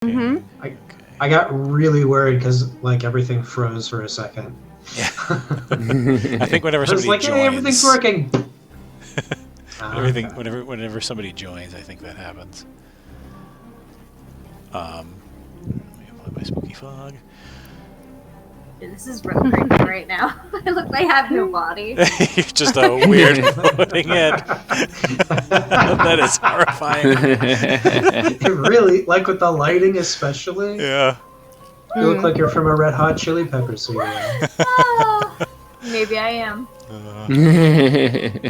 Mm-hmm. I got really worried because like everything froze for a second. Yeah. I think whenever I was somebody like, joins, hey, everything's working. whenever somebody joins, I think that happens. Let me apply my spooky fog. This is real creepy right now. I have no body. You're just a weird floating head. That is horrifying. Really, like with the lighting especially. Yeah. You look like you're from a Red Hot Chili Peppers cereal. Oh, maybe I am.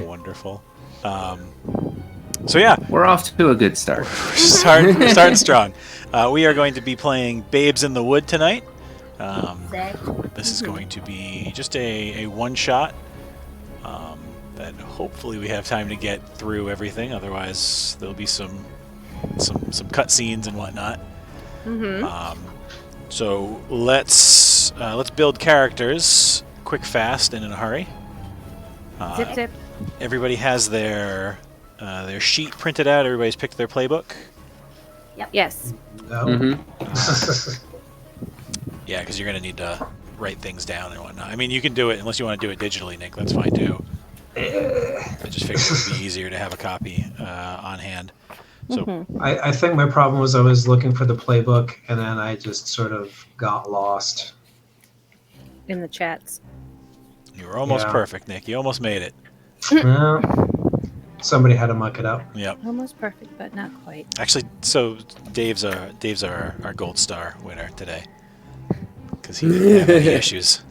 Wonderful. So yeah, we're off to a good start. We're starting strong. We are going to be playing Babes in the Wood tonight. This is going to be just a one-shot that hopefully we have time to get through everything. Otherwise, there'll be some cutscenes and whatnot. Mm-hmm. So let's build characters quick, fast, and in a hurry. Zip, zip. Everybody has their sheet printed out. Everybody's picked their playbook. Yep. Yes. No. Mm-hmm. Yeah, because you're going to need to write things down and whatnot. I mean, you can do it unless you want to do it digitally, Nick. That's fine, too. I just figured it would be easier to have a copy on hand. So I think my problem was I was looking for the playbook, and then I just sort of got lost. In the chats. You were almost perfect, Nick. You almost made it. Well, somebody had to muck it up. Yep. Almost perfect, but not quite. Actually, so Dave's our gold star winner today. Because he didn't have any issues.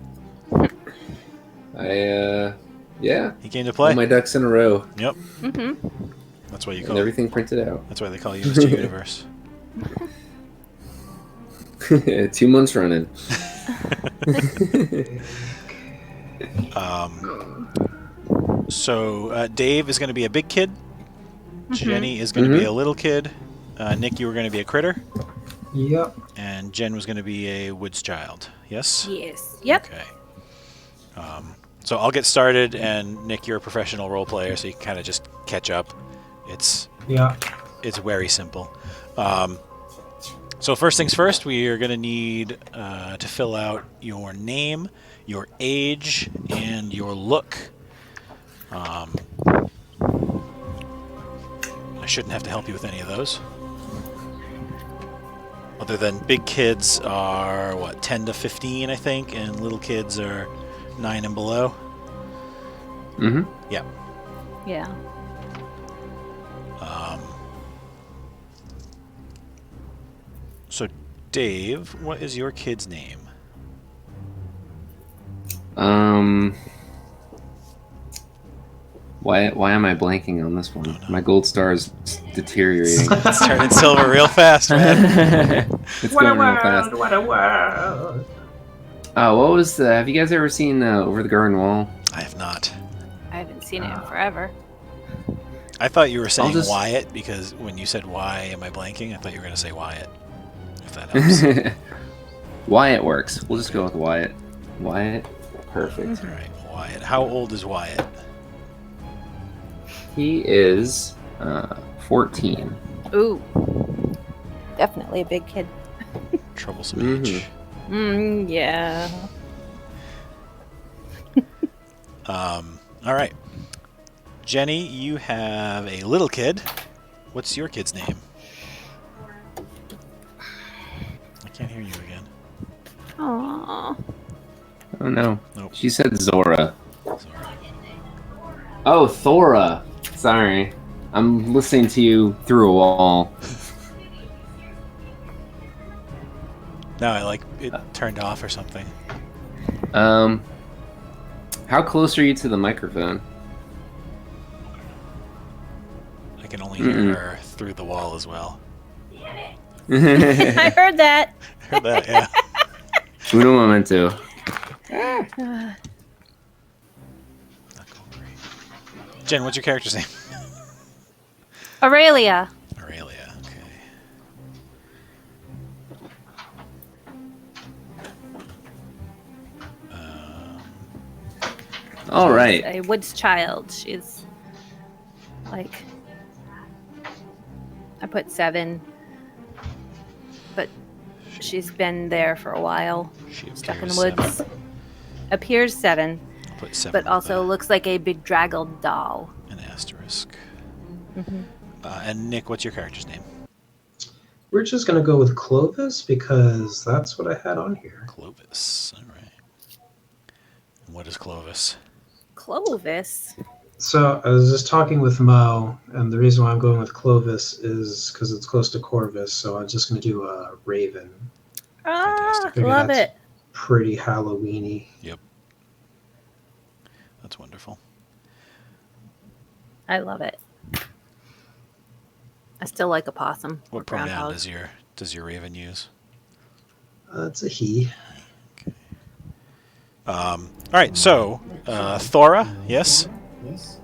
Yeah. He came to play. All my ducks in a row. Yep. Mm-hmm. That's why you And call everything printed out. That's why they call you Mr. Universe. 2 months running. So Dave is going to be a big kid. Jenny is going to be a little kid. Nick, you were going to be a critter. Yep. And Jen was going to be a woods child. Yes? Yes. Yep. Okay. So I'll get started, and Nick, you're a professional role player, so you can kind of just catch up. It's very simple. So first things first, we are going to need to fill out your name, your age, and your look. I shouldn't have to help you with any of those. Other than big kids are, 10 to 15, I think, and little kids are 9 and below. Mm-hmm. Yeah. Yeah. So, Dave, what is your kid's name? Why am I blanking on this one? Oh, no. My gold star is deteriorating. It's turning silver real fast, man. It's going real fast. What a world! What was the? Have you guys ever seen Over the Garden Wall? I have not. I haven't seen it in forever. I thought you were saying just- Wyatt, because when you said why am I blanking, I thought you were going to say Wyatt. If that helps. Wyatt works. We'll just go with Wyatt. Wyatt, perfect. All right, Wyatt. How old is Wyatt? He is 14. Ooh. Definitely a big kid. Troublesome age. Yeah. All right. Jenny, you have a little kid. What's your kid's name? I can't hear you again. Aww. Oh no. Nope. She said Zora. Sorry. Oh, Thora. Sorry. I'm listening to you through a wall. No, it turned off or something. How close are you to the microphone? I can only hear her through the wall as well. I heard that. Heard that, yeah. Uno momento. Jen, what's your character's name? Aurelia. Aurelia, okay. All right. A woods child. She's like, I put 7. but she's been there for a while. She Stuck in the appears woods. 7. Appears 7, Put 7 but on also the- looks like a bedraggled doll. an asterisk. Mm-hmm. And Nick, what's your character's name? We're just going to go with Clovis because that's what I had on here. Clovis. All right. And what is Clovis? Clovis? So I was just talking with Mo, and the reason why I'm going with Clovis is because it's close to Corvus, so I'm just going to do a Raven. Ah, Figure love that's it. Pretty Halloween-y. Yep. That's wonderful. I love it. I still like a possum. What or pronoun groundhog. does your Raven use? It's a he. All right, so Thora, yes?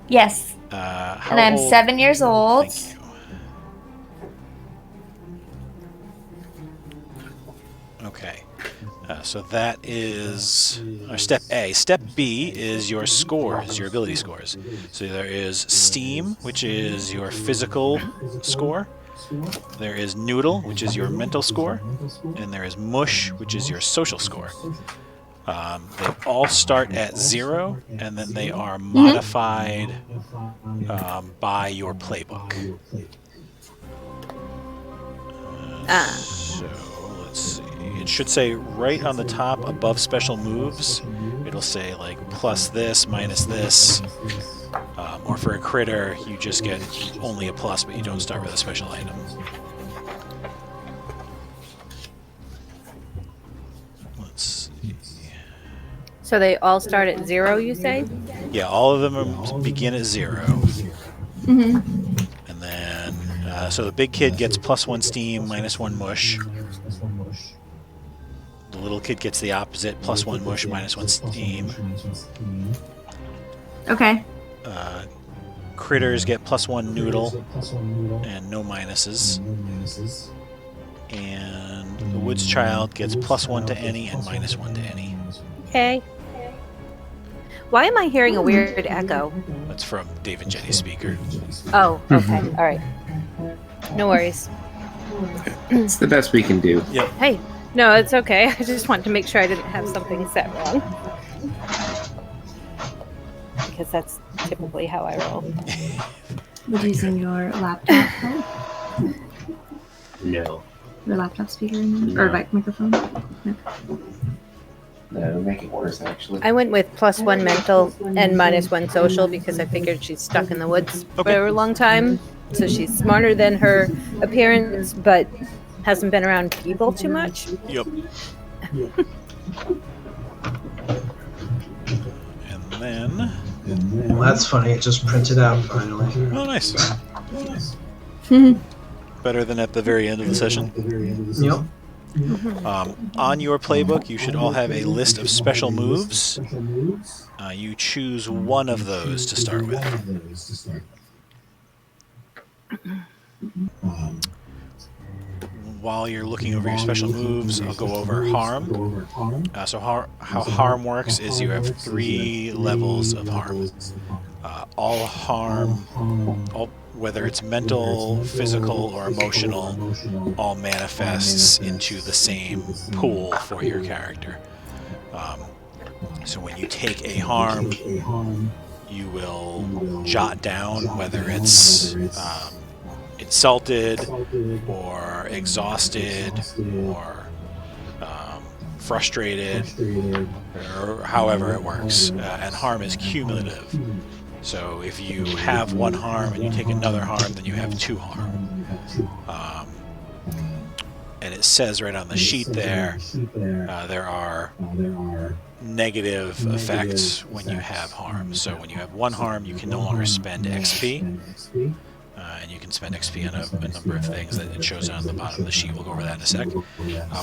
Yes. How And I'm old? 7 years old. Thank you. Okay, so that is our step A. Step B is your scores, your ability scores. So there is Steam, which is your physical score. There is Noodle, which is your mental score. And there is Mush, which is your social score. They all start at 0, and then they are modified by your playbook. So let's see. It should say right on the top above special moves. It'll say like plus this, minus this. Or for a critter, you just get only a plus, but you don't start with a special item. Let's see. So they all start at 0, you say? Yeah, all of them begin at 0. Mm-hmm. And then, so the big kid gets +1 steam, -1 mush. The little kid gets the opposite, +1 mush, -1 steam. Okay. Critters get +1 noodle and no minuses. And the woods child gets +1 to any and -1 to any. Okay. Why am I hearing a weird echo? That's from Dave and Jenny's speaker. Oh, okay. All right. No worries. It's the best we can do. Hey, no, it's okay. I just wanted to make sure I didn't have something set wrong. Because that's typically how I roll. Would you using your laptop? No. Your laptop speaker or No. microphone? No. No, make it worse, actually. I went with +1 mental and -1 social because I figured she's stuck in the woods for a long time. So she's smarter than her appearance, but hasn't been around people too much. Yep. And then... Well, that's funny. It just printed out finally. Oh, nice. Better than at the very end of the session. Yep. On your playbook, you should all have a list of special moves. You choose one of those to start with. While you're looking over your special moves, I'll go over harm. So how harm works is you have 3 levels of harm. All harm, whether it's mental, physical, or emotional, all manifests into the same pool for your character. So when you take a harm, you will jot down whether it's insulted, or exhausted, or frustrated, or however it works. And harm is cumulative. So if you have 1 harm and you take another harm, then you have 2 harm. And it says right on the sheet there, there are negative effects when you have harm. So when you have 1 harm, you can no longer spend XP. And you can spend XP on a number of things that it shows on the bottom of the sheet. We'll go over that in a sec.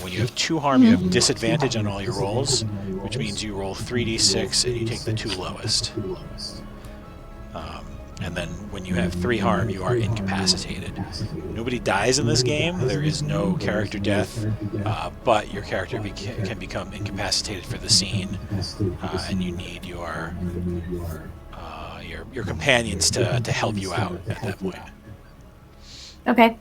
When you have 2 harm, you have disadvantage on all your rolls, which means you roll 3d6 and you take the 2 lowest. And then when you have 3 harm, you are incapacitated. Nobody dies in this game. There is no character death, but your character can become incapacitated for the scene, and you need your companions to help you out at that point. Okay.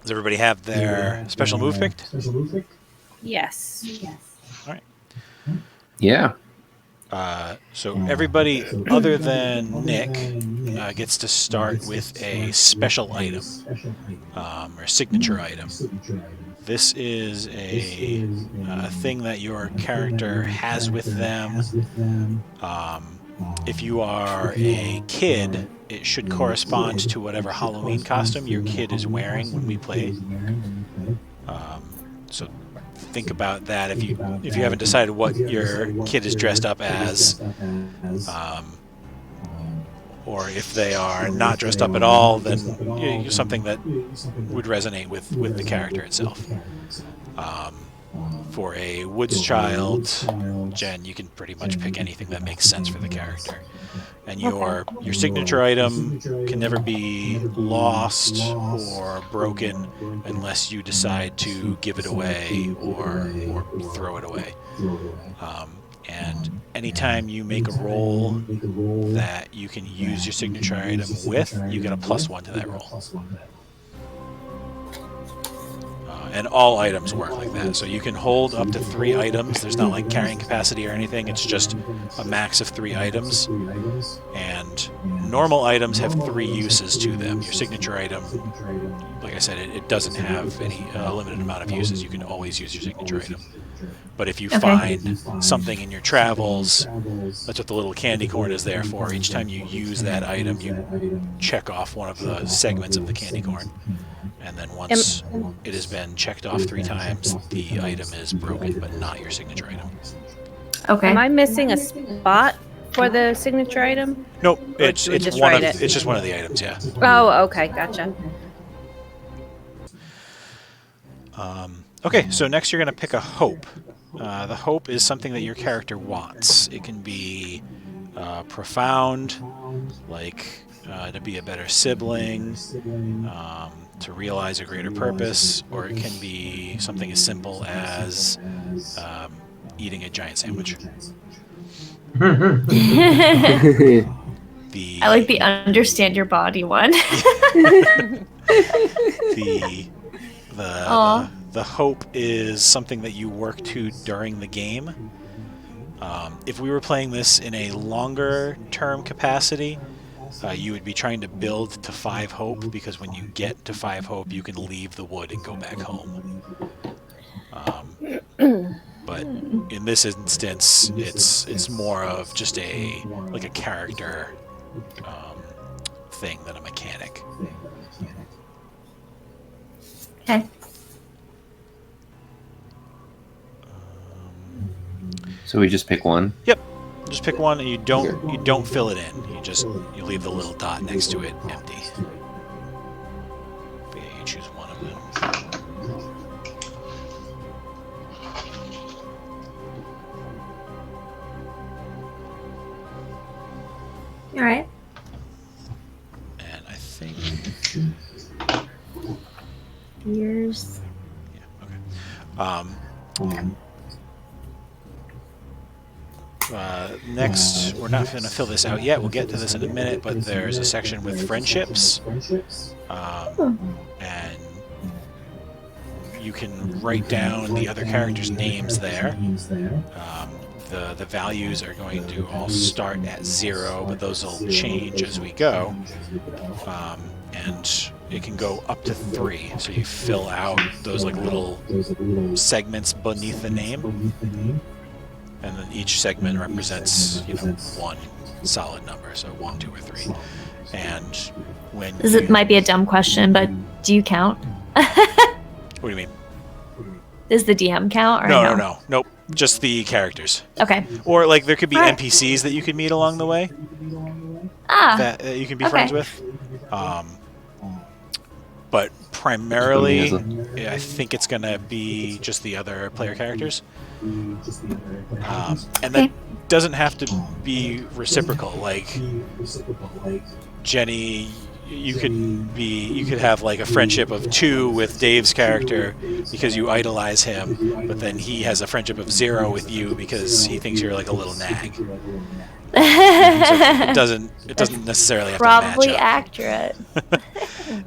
Does everybody have their special move picked? Yes. All right. Yeah. So everybody other than Nick gets to start with a special item or signature item. This is a thing that your character has with them. If you are a kid, it should correspond to whatever Halloween costume your kid is wearing when we play. So think about that if you haven't decided what your kid is dressed up as, or if they are not dressed up at all, then something that would resonate with the character itself. For a Woods child, Jen, you can pretty much pick anything that makes sense for the character. And your signature item can never be lost or broken unless you decide to give it away or throw it away. And anytime you make a roll that you can use your signature item with, you get a +1 to that roll. And all items work like that. So you can hold up to 3 items. There's not like carrying capacity or anything. It's just a max of 3 items. And normal items have 3 uses to them. Your signature item, like I said, it doesn't have any limited amount of uses. You can always use your signature item. But if you find something in your travels, that's what the little candy corn is there for. Each time you use that item, you check off one of the segments of the candy corn. And then once it has been checked off 3 times, the item is broken, but not your signature item. Okay. Am I missing a spot for the signature item? Nope, it's just one write of it? it's just one of the items, yeah. Oh, okay, gotcha. Okay, so next you're going to pick a hope. The hope is something that your character wants. It can be profound, like to be a better sibling, to realize a greater purpose, or it can be something as simple as eating a giant sandwich. I like the understand your body one. The hope is something that you work to during the game. If we were playing this in a longer term capacity, you would be trying to build to 5 hope, because when you get to 5 hope, you can leave the wood and go back home. But in this instance, it's more of just a character thing than a mechanic. Okay. So we just pick one? Yep. Just pick one, and you don't fill it in. You leave the little dot next to it empty. But yeah, you choose one of them. All right. And I think. Yours. Yeah. Okay. Next, we're not going to fill this out yet. We'll get to this in a minute, but there's a section with friendships, and you can write down the other characters' names there. The values are going to all start at 0, but those will change as we go, and it can go up to 3. So you fill out those little segments beneath the name. And then each segment represents, one solid number, so 1, 2, or 3. And when It might be a dumb question, but do you count? What do you mean? Does the DM count? Or No. Nope. Just the characters. Okay. Or there could be All right. NPCs that you could meet along the way that you can be friends with. But primarily, I think it's going to be just the other player characters. And that doesn't have to be reciprocal. Like Jenny, you could have a friendship of 2 with Dave's character because you idolize him, but then he has a friendship of 0 with you because he thinks you're like a little nag. So it doesn't necessarily have to match Probably up. accurate.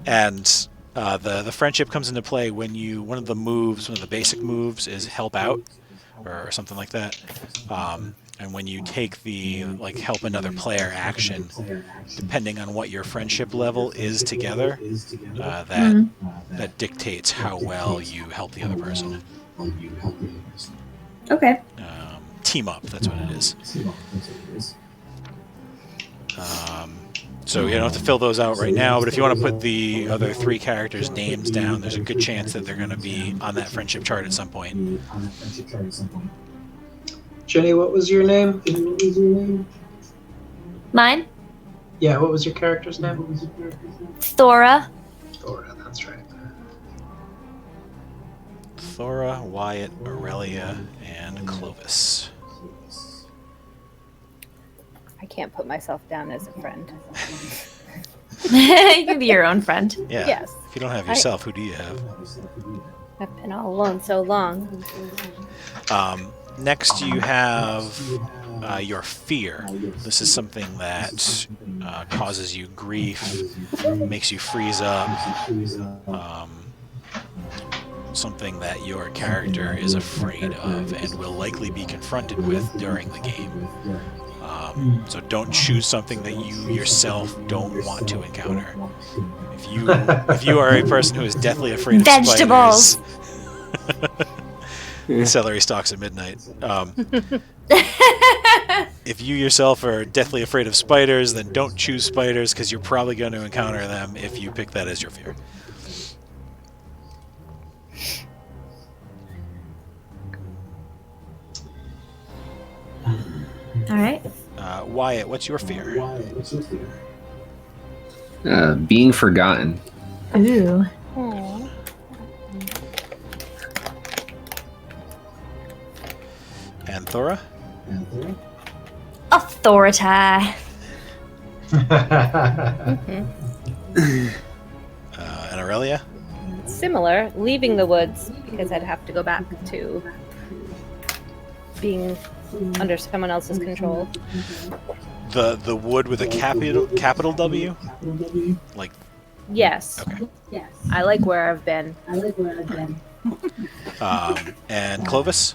And The friendship comes into play when one of the basic moves is help out, or something like that. And when you take the help another player action, depending on what your friendship level is together, that dictates how well you help the other person. Okay. Team up, that's what it is. So you don't have to fill those out right now, but if you want to put the other 3 characters' names down, there's a good chance that they're going to be on that friendship chart at some point. Jenny, what was your name? Mine? Yeah, what was your character's name? Thora. Thora, that's right. Thora, Wyatt, Aurelia, and Clovis. I can't put myself down as a friend. You can be your own friend. Yeah. Yes. If you don't have yourself, who do you have? I've been all alone so long. Next, you have your fear. This is something that causes you grief, makes you freeze up, something that your character is afraid of and will likely be confronted with during the game. So don't choose something that you yourself don't want to encounter. If you are a person who is deathly afraid of Vegetables. spiders, celery stalks at midnight. If you yourself are deathly afraid of spiders, then don't choose spiders because you're probably going to encounter them if you pick that as your fear. All right. Wyatt, what's your fear? Being forgotten. Ooh. Aww. And Thora? Authority. And Aurelia? Similar, leaving the woods because I'd have to go back to being under someone else's control. The wood with a capital W? Like, Yes. okay. Yes. I like where I've been. And Clovis?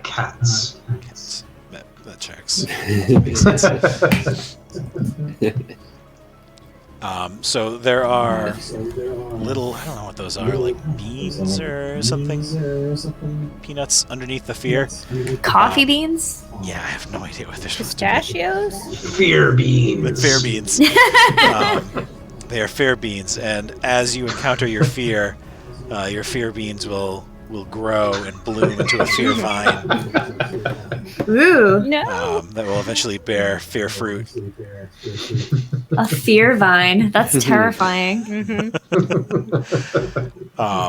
Cats. Cats. That checks. Makes sense. So there are little, I don't know what those are, like beans or something? Peanuts underneath the fear? Coffee beans? Yeah, I have no idea what they're supposed to be. Pistachios? Fear beans. Fair beans. They are fair beans, and as you encounter your fear beans will grow and bloom into a fear vine. Ooh. No. That will eventually bear fear fruit. A fear vine. That's terrifying. Mm-hmm.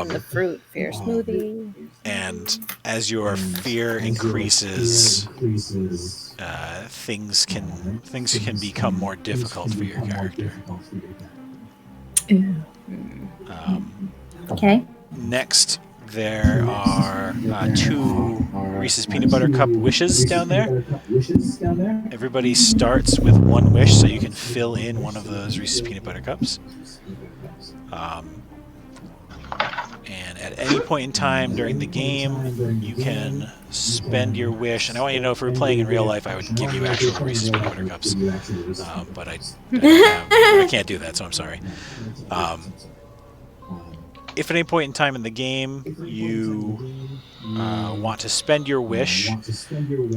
The fruit fear smoothie. And as your fear increases, things can become more difficult for your character. Ooh. Okay. Next, there are 2 Reese's Peanut Butter Cup wishes down there. Everybody starts with 1 wish, so you can fill in one of those Reese's Peanut Butter Cups. And at any point in time during the game, you can spend your wish. And I want you to know, if we were playing in real life, I would give you actual Reese's Peanut Butter Cups. But I can't do that, so I'm sorry. If at any point in time in the game you want to spend your wish,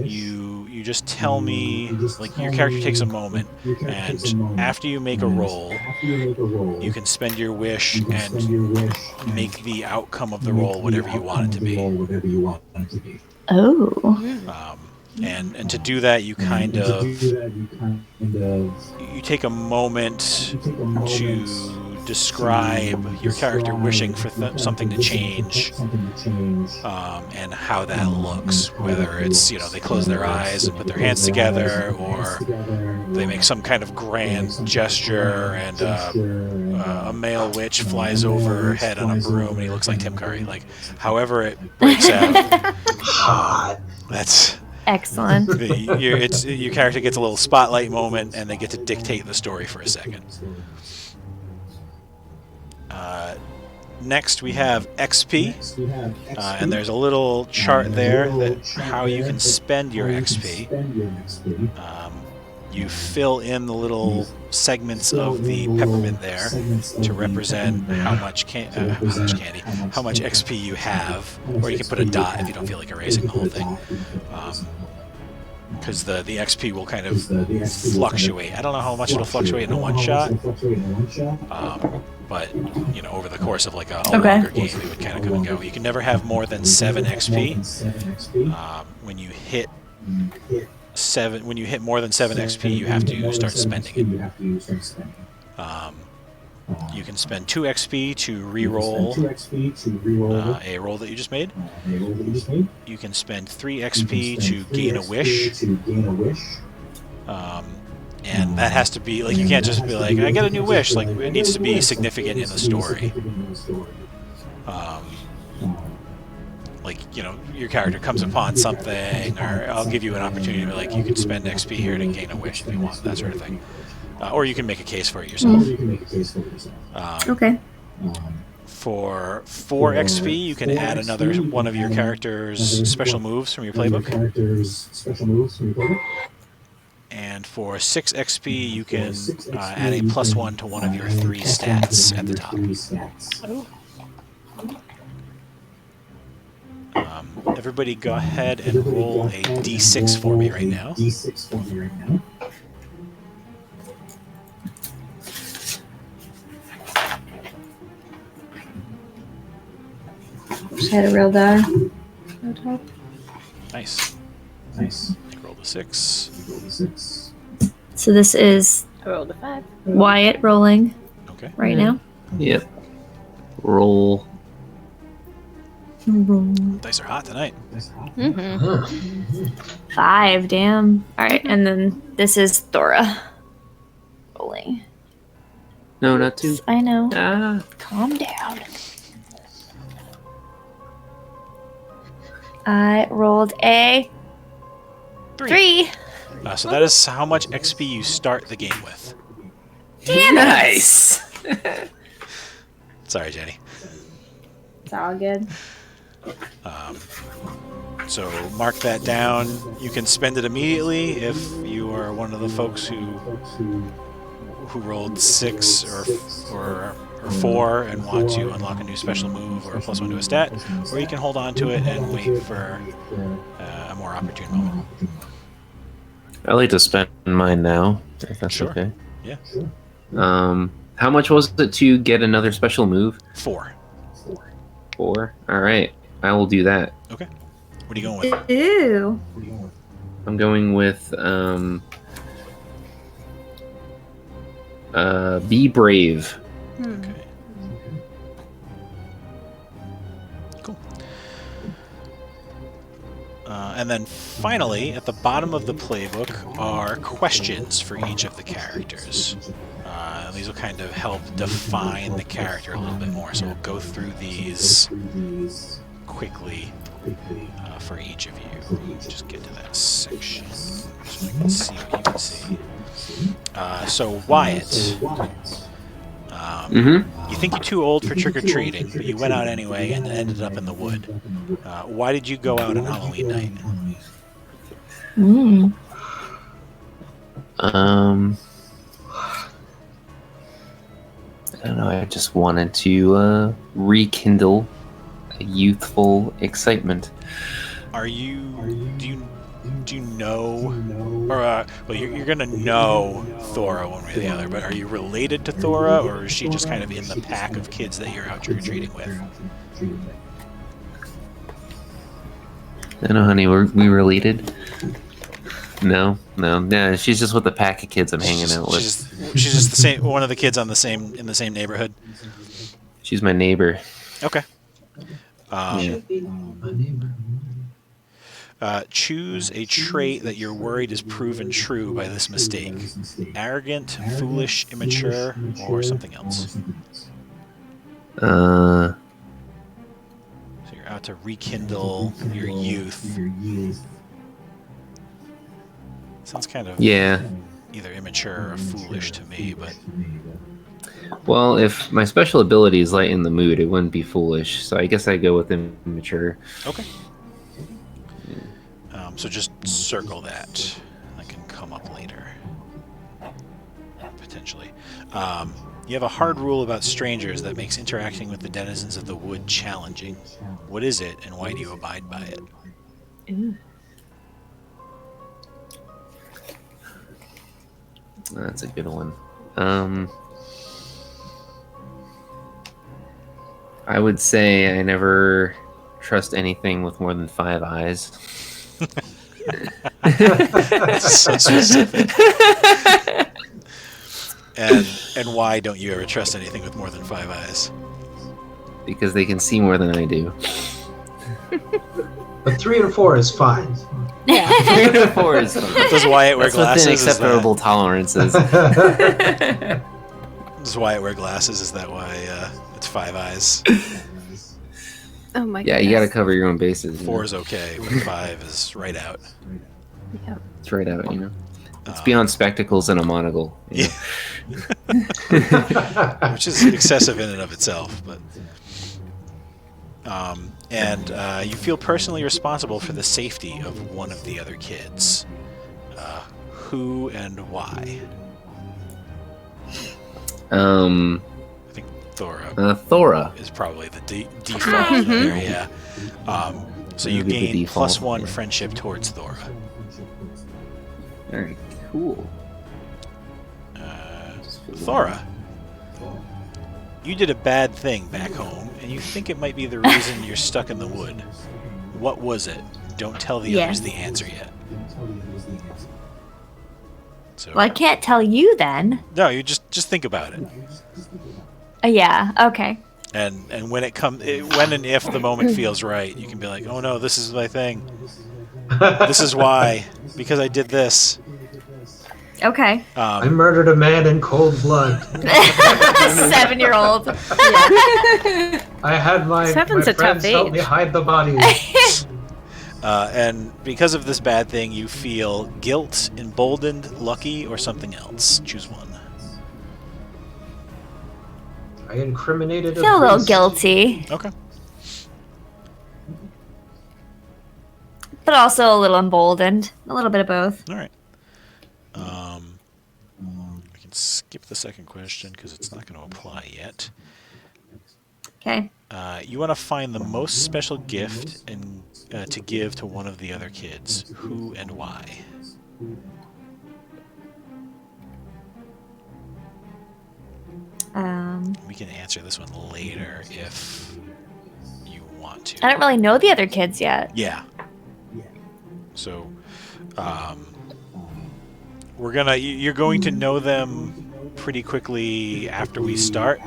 you just tell me, like, your character takes a moment, and after you make a roll, you can spend your wish and make the outcome of the roll whatever you want it to be. Oh. And to do that, you kind of you take a moment to describe your character wishing for something to change, and how that looks. Whether it's, they close their eyes and put their hands together, or they make some kind of grand gesture, and a male witch flies overhead on a broom and he looks like Tim Curry. Like, however it breaks out, that's. Excellent. Your character gets a little spotlight moment, and they get to dictate the story for a second. Next, we have XP, and there's a little chart there that how you can spend your XP. You fill in the little segments of the peppermint there to represent how much XP you have, or you can put a dot if you don't feel like erasing the whole thing. Because the XP will kind of fluctuate. I don't know how much it'll fluctuate in a one-shot, but over the course of like a longer game, it would kind of come and go. You can never have more than 7 XP. When you hit more than 7 XP, you have to start spending it. You can spend 2 XP to re-roll a roll that you just made. You can spend 3 XP to gain a wish. And that has to be, like, you can't just be like, I get a new wish. Like, it needs to be significant in the story. Like, your character comes upon something, or I'll give you an opportunity to be like, you can spend XP here to gain a wish if you want, that sort of thing. Or you can make a case for it yourself. Okay. For 4 XP, you can add another one of your character's special moves from your playbook. And for 6 XP, you can add a +1 to one of your 3 stats at the top. Everybody go ahead and roll a D6 for me right now. Just had a real die. Nice. You rolled a 6. So this is I rolled a 5. Wyatt rolling right now. Yep. Roll. Dice are hot tonight. 5, damn. Alright, and then this is Thora rolling. No, not 2. I know. Ah. Calm down. I rolled a 3. So that is how much XP you start the game with. Damn Nice. Sorry, Jenny. It's all good. So mark that down. You can spend it immediately if you are one of the folks who rolled 6 or 4 and want to unlock a new special move or a +1 to a stat, or you can hold on to it and wait for a more opportune moment. I like to spend mine now, if that's okay. Yeah. How much was it to get another special move? 4. 4? Alright, I will do that. Okay. What are you going with? Ew. I'm going with, be brave. Okay. Cool. And then finally, at the bottom of the playbook are questions for each of the characters. These will kind of help define the character a little bit more. So we'll go through these quickly for each of you. Just get to that section so I can see what you can see. So Wyatt. You think you're too old for trick-or-treating, but you went out anyway and ended up in the wood. Why did you go out on Halloween night? I don't know, I just wanted to rekindle a youthful excitement. Do you know, or well, you're gonna know Thora one way or the other, but are you related to Thora, or is she just kind of in the pack of kids that you're out trick-or-treating with? I don't know, honey, we related? No, she's just with the pack of kids I'm hanging out with. She's just the same, one of the kids in the same neighborhood. She's my neighbor. Okay. Yeah. Choose a trait that you're worried is proven true by this mistake. Arrogant, foolish, immature, or something else. So you're out to rekindle your youth. Sounds kind of either immature or foolish to me, but Well, if my special ability is lighten the mood, it wouldn't be foolish. So I guess I go with immature. Okay. So just circle that. That can come up later. Potentially. You have a hard rule about strangers that makes interacting with the denizens of the wood challenging. What is it, and why do you abide by it? Ooh. That's a good one. I would say I never trust anything with more than 5 eyes. So specific. And why don't you ever trust anything with more than 5 eyes? Because they can see more than I do. But 3 and 4 is fine. Yeah, 3 and 4 is fine. Does Wyatt wear That's glasses? within acceptable tolerances. Does Wyatt wear glasses? Is that why it's 5 eyes? Oh my god. Yeah, you gotta cover your own bases. 4 is okay, but 5 is right out. Yeah. It's right out, you know. It's beyond spectacles and a monocle. You Yeah. Which is excessive in and of itself, but you feel personally responsible for the safety of one of the other kids. Who and why? I think Thora. Thora is probably the default there, yeah. So you Maybe the gain default, +1 yeah. friendship towards Thora. Very cool. Thora, you did a bad thing back home, and you think it might be the reason you're stuck in the wood. What was it? Don't tell the others the answer yet. So, Well, I can't tell you then. no, you just think about it. Yeah, okay. And when when and if the moment feels right, you can be like, oh no, this is my thing. This is why, because I did this. Okay. I murdered a man in cold blood. 7-year-old. I had my Seven's a tough friends help me age. hide the body. And because of this bad thing, you feel guilt, emboldened, lucky, or something else. Choose one. I incriminated Feel a little priest. guilty, Okay. but also a little emboldened. A little bit of both. All right. We can skip the second question because it's not going to apply yet. Okay. You want to find the most special gift and to give to one of the other kids. Who and why? We can answer this one later if you want to. I don't really know the other kids yet. Yeah. So, you're going to know them pretty quickly after we start.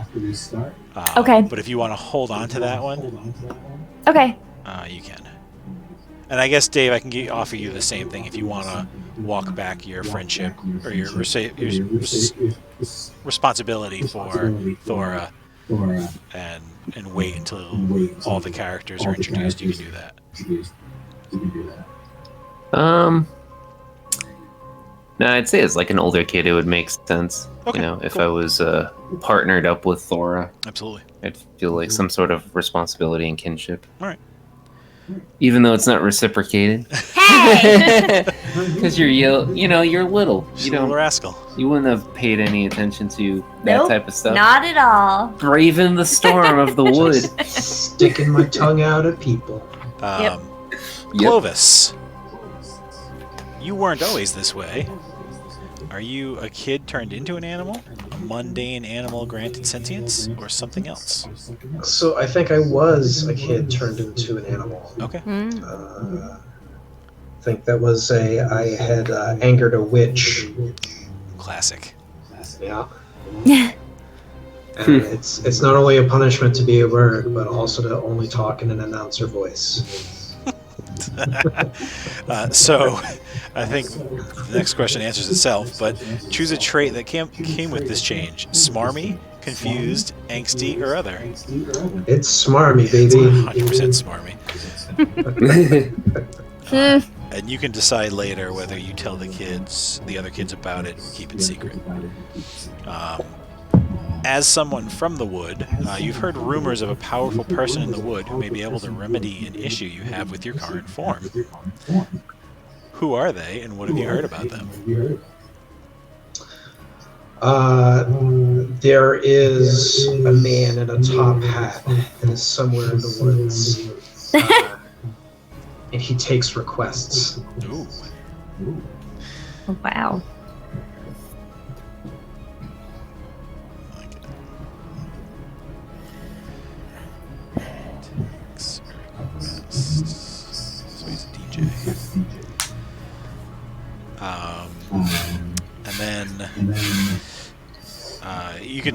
Okay. But if you want to hold on to that one, Okay. you can. And I guess, Dave, I can offer you the same thing if you want to walk back your friendship or your responsibility for Thora and wait until all the characters are introduced. You can do that. No, I'd say as like an older kid, it would make sense. Okay, You know, if cool. I was partnered up with Thora, Absolutely. I'd feel like some sort of responsibility and kinship. All right. Even though it's not reciprocated. Hey! Because you're little. Just You a little don't. rascal. You wouldn't have paid any attention to that Nope, type of stuff. Not at all. Braving the storm of the wood. Sticking my tongue out at people. Yep. Clovis, you weren't always this way. Are you a kid turned into an animal, a mundane animal granted sentience, or something else? So I think I was a kid turned into an animal. Okay. I think that was I had angered a witch. Classic. Yeah. And it's not only a punishment to be a word, but also to only talk in an announcer voice. So, I think the next question answers itself, but choose a trait that came with this change. Smarmy, confused, angsty, or other. It's smarmy, baby. It's 100% smarmy. And you can decide later whether you tell the other kids about it, or keep it secret. As someone from the wood, you've heard rumors of a powerful person in the wood who may be able to remedy an issue you have with your current form. Who are they, and what have you heard about them? There is a man in a top hat and is somewhere in the woods. And he takes requests. Ooh. Wow. So he's a DJ. And then you can,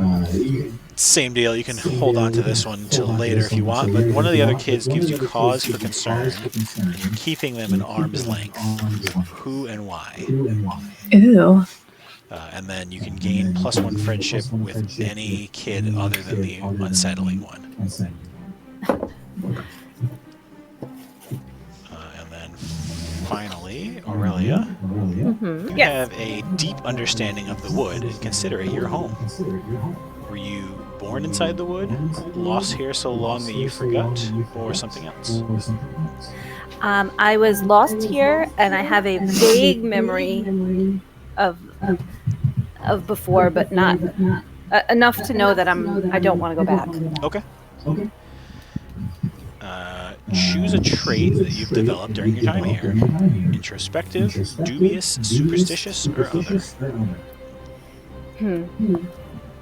same deal, you can hold on to this one until later if you want, but one of the other kids gives you cause for concern, and you're keeping them in arm's length. Who and why? Ooh. And then you can gain +1 friendship with any kid other than the unsettling one. And then finally, Aurelia, you have a deep understanding of the wood and consider it your home. Were you born inside the wood, lost here so long that you forgot, or something else? I was lost here, and I have a vague memory of before, but not enough to know that I don't want to go back. Okay. Choose a trait that you've developed during your time here. Introspective, dubious, superstitious, or other.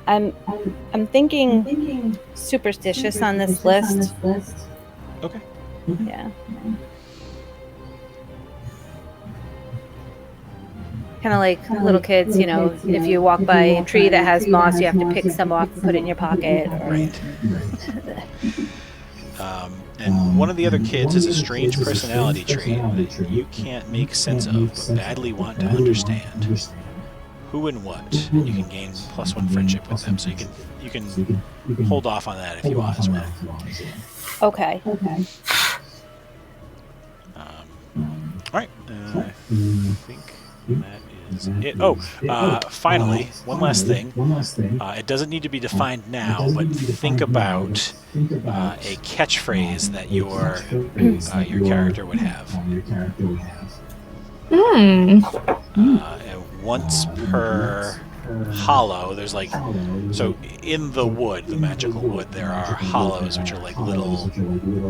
I'm thinking superstitious on this list. Okay. Yeah. Kind of like little kids, you know, if you walk by a tree that has moss, you have to pick some off and put it in your pocket. Or... Right. And one of the other kids has a strange personality trait that you can't make sense of, but badly want to understand. Who and what? And you can gain +1 friendship with them, so you can hold off on that if you want as well. Okay. All right. I think that is it. Oh, finally, one last thing. It doesn't need to be defined now, but think about a catchphrase that your character would have. Once per hollow, there's like, so in the wood, the magical wood, there are hollows, which are like little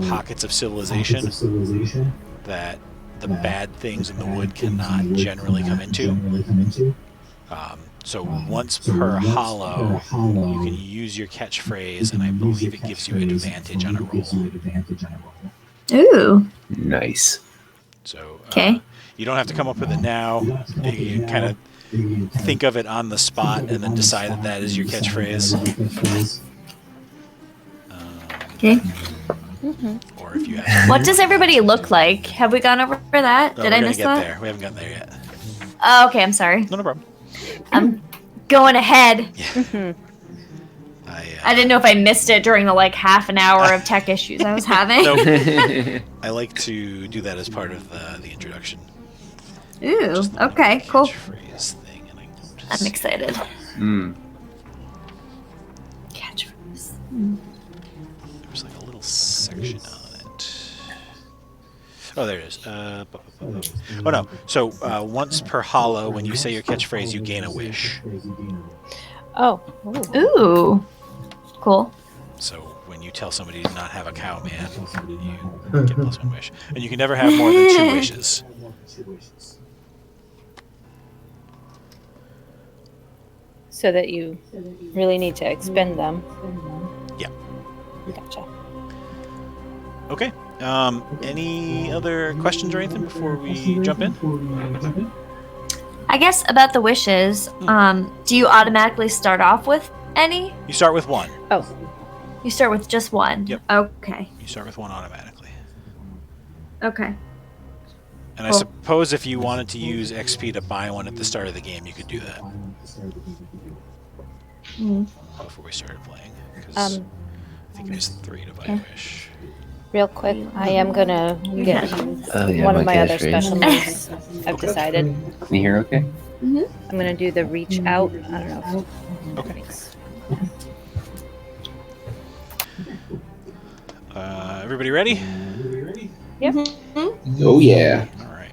pockets of civilization that the bad things in the wood cannot generally come into. So once per hollow, you can use your catchphrase, and I believe it gives you advantage on a roll. Ooh. Nice. So Okay. you don't have to come up with it now. You kind of think of it on the spot and then decide that that is your catchphrase. Okay. Or if you have... What does everybody look like? Have we gone over that? No, Did I miss that? There. We haven't gotten there yet. Oh, okay, I'm sorry. No problem. I'm going ahead. Yeah. I didn't know if I missed it during the like half an hour of tech issues I was having. Nope. I like to do that as part of the introduction. Ooh, Just the okay, cool. catchphrase thing, and I noticed. I'm excited. Catchphrase. There was like a little section on it. Oh, there it is. Oh no. So once per hollow, when you say your catchphrase, you gain a wish. Oh. Ooh. Cool. So when you tell somebody to not have a cow, man, you get +1 wish, and you can never have more than 2 wishes. So that you really need to expend them. Yeah. Gotcha. Okay. Any other questions or anything before we jump in? I guess about the wishes, do you automatically start off with any? You start with 1. Oh. You start with just 1? Yep. Okay. You start with 1 automatically. Okay. And I suppose if you wanted to use XP to buy one at the start of the game, you could do that. Before we started playing. Because I think it was 3 to buy a wish. Real quick, I am gonna get one of my other special moves. I've decided. Can you hear okay? I'm gonna do the reach out. I don't know. Okay. Everybody ready? Yep. Oh yeah. All right.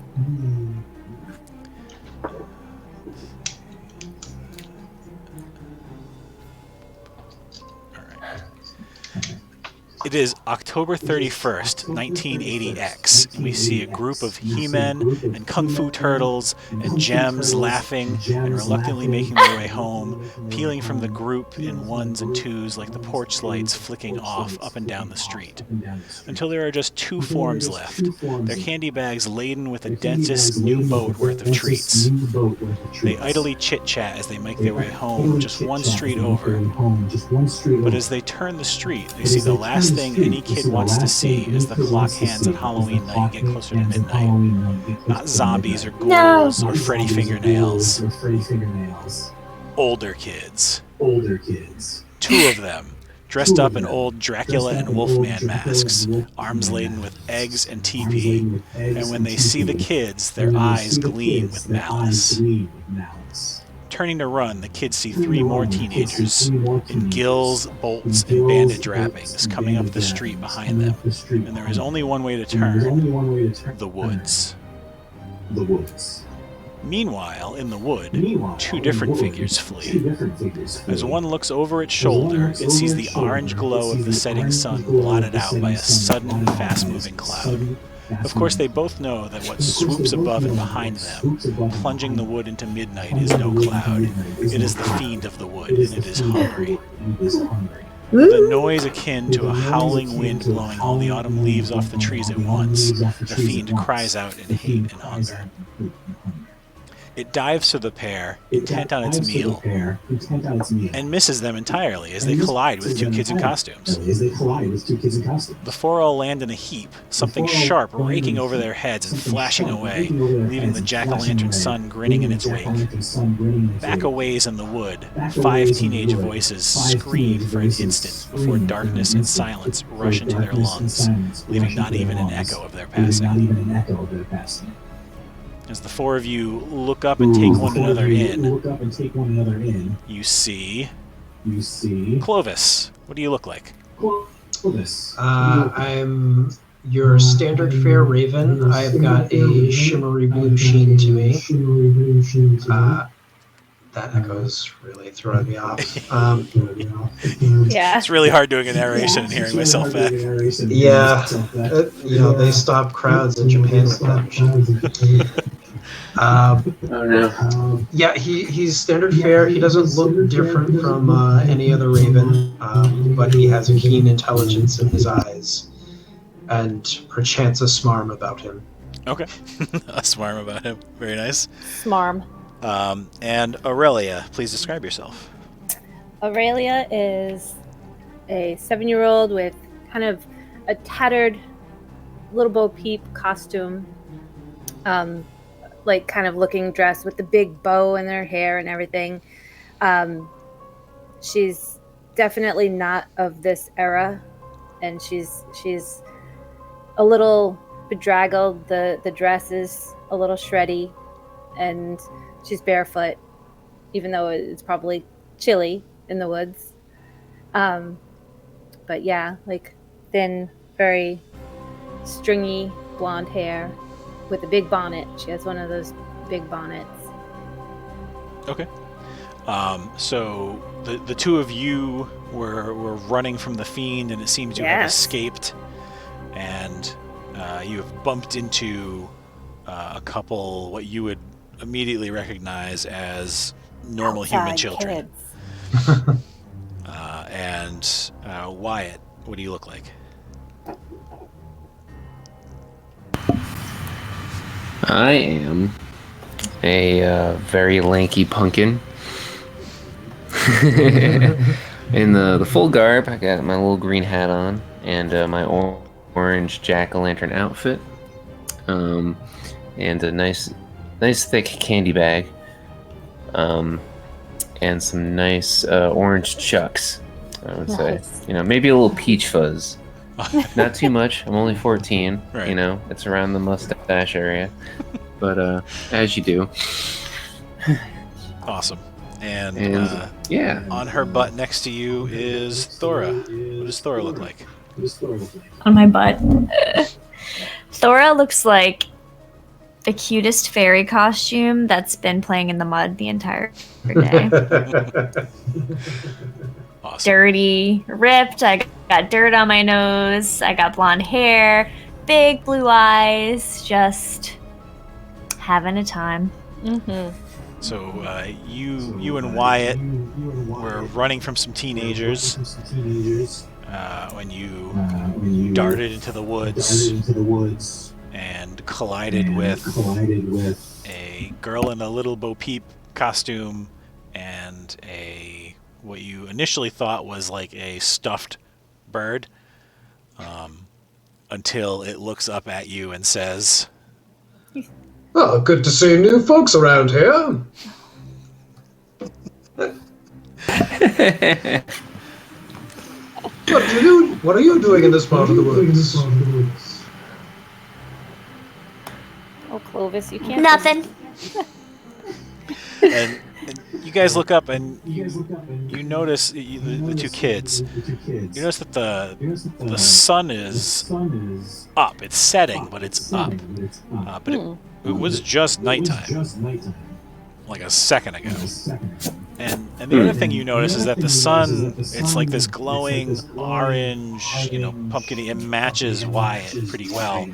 It is October 31st, 1980X, and we see a group of He-Men and Kung Fu Turtles and Gems laughing and reluctantly making their way home, peeling from the group in ones and twos like the porch lights flicking off up and down the street. Until there are just two forms left, their candy bags laden with the densest new boat worth of treats. They idly chit-chat as they make their way home just one street over. But as they turn the street, they see the last thing any kid wants to see as the clock hands at Halloween night get closer to midnight. Not zombies or ghouls or Freddy fingernails. Older kids. Two of them, dressed up in old Dracula and Wolfman masks, arms laden with eggs and teepee. And when they see the kids, their eyes gleam with malice. Turning to run, the kids see three more teenagers in gills, bolts, and bandage wrappings coming up the street behind them. And there is only one way to turn: the woods. Meanwhile, in the wood, two different figures flee. As one looks over its shoulder, it sees the orange glow of the setting sun blotted out by a sudden, fast-moving cloud. Of course, they both know that what swoops above and behind them, plunging the wood into midnight, is no cloud. It is the fiend of the wood, and it is hungry. With a noise akin to a howling wind blowing all the autumn leaves off the trees at once, the fiend cries out in hate and hunger. It dives to the pair, intent on its meal, and misses them entirely as they collide with two kids in costumes. The four all land in a heap, something sharp raking over their heads and flashing away, leaving the jack-o'-lantern sun grinning in its wake. Back a ways in the wood, five teenage voices scream for an instant before darkness and silence rush into their lungs, leaving not even an echo of their passing. As the four of you look up and take one another in, you see Clovis. What do you look like? I'm your standard fare raven. I've got a shimmery blue sheen to me. That echo's really throwing me off. Yeah. It's really hard doing a narration and hearing myself back. Yeah. They stop crowds in Japan with that machine. Yeah, he's standard fare. He doesn't look different from any other raven, but he has a keen intelligence in his eyes, and perchance a smarm about him. Okay. A smarm about him. Very nice. Smarm. And Aurelia, please describe yourself. Aurelia is a 7-year-old with kind of a tattered little Bo Peep costume. Like kind of looking dressed with the big bow in her hair and everything. She's definitely not of this era, and she's a little bedraggled. The dress is a little shreddy, and she's barefoot, even though it's probably chilly in the woods. But yeah, like thin, very stringy blonde hair with a big bonnet. She has one of those big bonnets. Okay. So the two of you were running from the fiend, and it seems you have escaped, and you have bumped into a couple what you would immediately recognize as normal human children. And Wyatt, what do you look like? I am a very lanky pumpkin. In the full garb, I got my little green hat on and my orange jack-o'-lantern outfit, and a nice thick candy bag, and some nice orange chucks. I would say, maybe a little peach fuzz. Not too much. I'm only 14. Right. It's around the mustache area, but as you do. Awesome. And yeah, on her butt next to you is Thora. What does Thora look like? On my butt. Thora looks like the cutest fairy costume that's been playing in the mud the entire day. Awesome. Dirty, ripped. I got dirt on my nose. I got blonde hair, big blue eyes, just having a time. Mm-hmm. So you and Wyatt were running from some teenagers when you darted into the woods and collided with a girl in a little Bo Peep costume and what you initially thought was like a stuffed bird, until it looks up at you and says, "Oh, good to see new folks around here." What are you doing in this part of the woods? Oh, Clovis, you can't. Nothing. and you guys look up and you notice the two kids. You notice that the sun is up. It's setting, but it's up. But it was just nighttime, like a second ago. And the other thing you notice is that the sun, it's like this glowing orange, pumpkin-y. It matches Wyatt pretty well.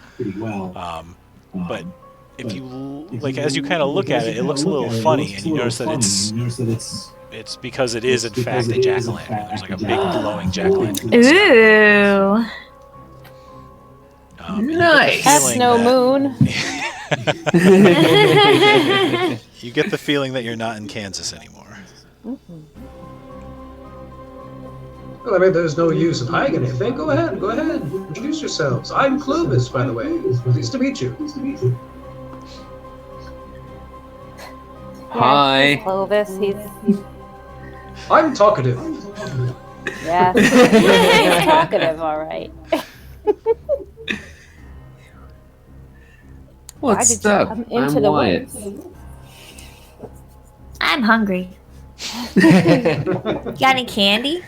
But if you as you kind of look at it, it looks a little funny, and you notice that it's because it is in fact a jack-o'-lantern. There's like a big glowing jack-o'-lantern. Ooh. Nice. That's no moon. You get the feeling that you're not in Kansas anymore. Mm-hmm. Well, I mean, there's no use in hiding anything. Go ahead. Introduce yourselves. I'm Clovis, by the way. Pleased to meet you. Hi. Clovis, I'm talkative. Yeah, he's talkative, all right. What's up? I'm Wyatt. I'm hungry. Got any candy?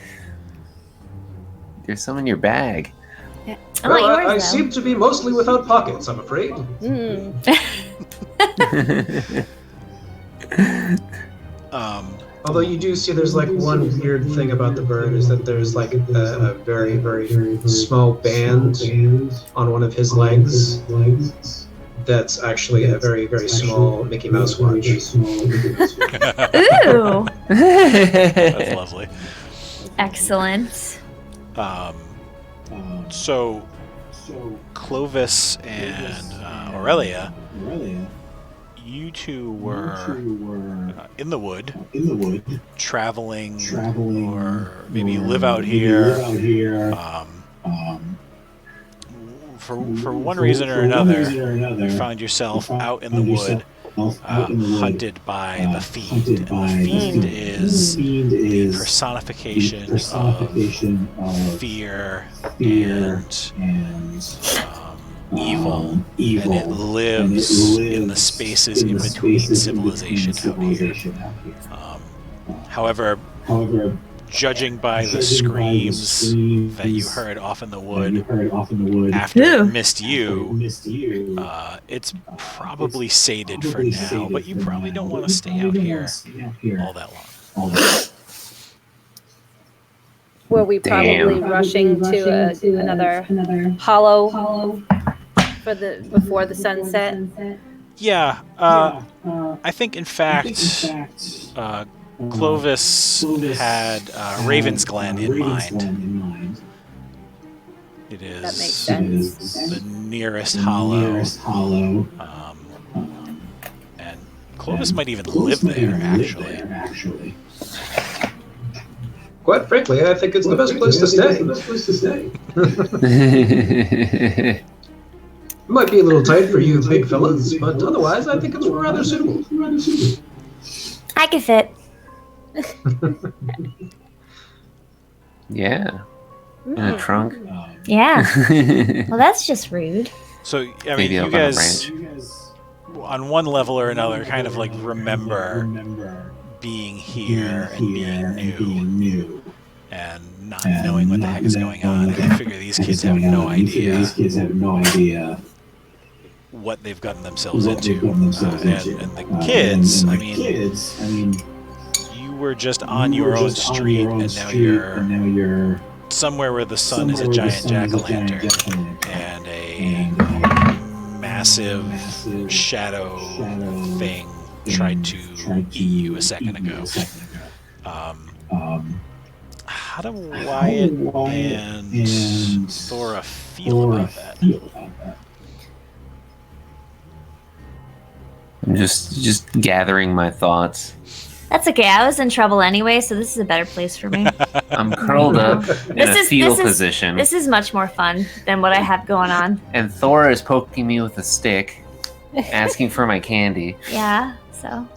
There's some in your bag. Yeah. Well, I seem to be mostly without pockets, I'm afraid. Although you do see there's like one weird thing about the bird is that there's like a very, very small band on one of his legs. That's actually a very, very small Mickey Mouse watch. Ooh! That's lovely. Excellent. So Clovis and Aurelia, you two were in the wood, traveling, or maybe you live out here. For one reason or another, you found yourself out in the wood, hunted by the Fiend. And the Fiend is the personification of fear and evil, and it lives in the spaces in between civilization out here. However, judging by the screams that you heard off in the wood after it missed you, it's probably sated for now, but you probably don't want to stay out here all that long. Were we probably rushing to another hollow before the sunset? Yeah, I think in fact Clovis had Raven's Glen in mind. It is that makes sense. The nearest hollow. And Clovis might even live there, actually. Quite frankly, I think it's the best place to stay. It might be a little tight for you big fellas, but otherwise I think it's rather suitable. I can fit. Yeah. In a trunk. Yeah. Well, that's just rude. So, I mean, you guys, on one level or another, kind of like remember being here and being new. and not knowing what the heck is going on. And I figure these kids have no idea what they've gotten themselves into. And the kids, I mean, you were just on your own street, and now you're somewhere where the sun is a giant jack-o'-lantern, and a massive shadow thing tried to eat you a second ago. How do Wyatt and Thora feel about that? I'm just gathering my thoughts. That's okay. I was in trouble anyway, so this is a better place for me. I'm curled up in a fetal position. This is much more fun than what I have going on. And Thora is poking me with a stick, asking for my candy. Yeah, so.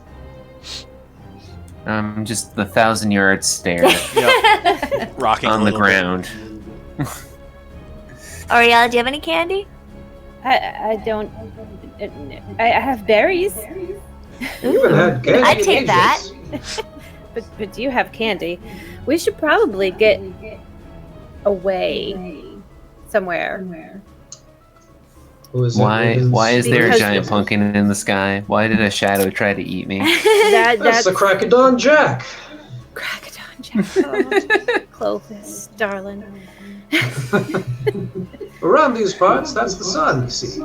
Just the 1,000-yard stare. Rocking on the ground. Aurelia, do you have any candy? I don't. I have berries. You haven't had candy. I'd take that. But do you have candy? We should probably get away somewhere. Why is there a giant pumpkin in the sky? Why did a shadow try to eat me? That's the Crackadon Jack. Crackadon Jack. Oh, Clovis, darling. Around these parts, that's the sun, you see.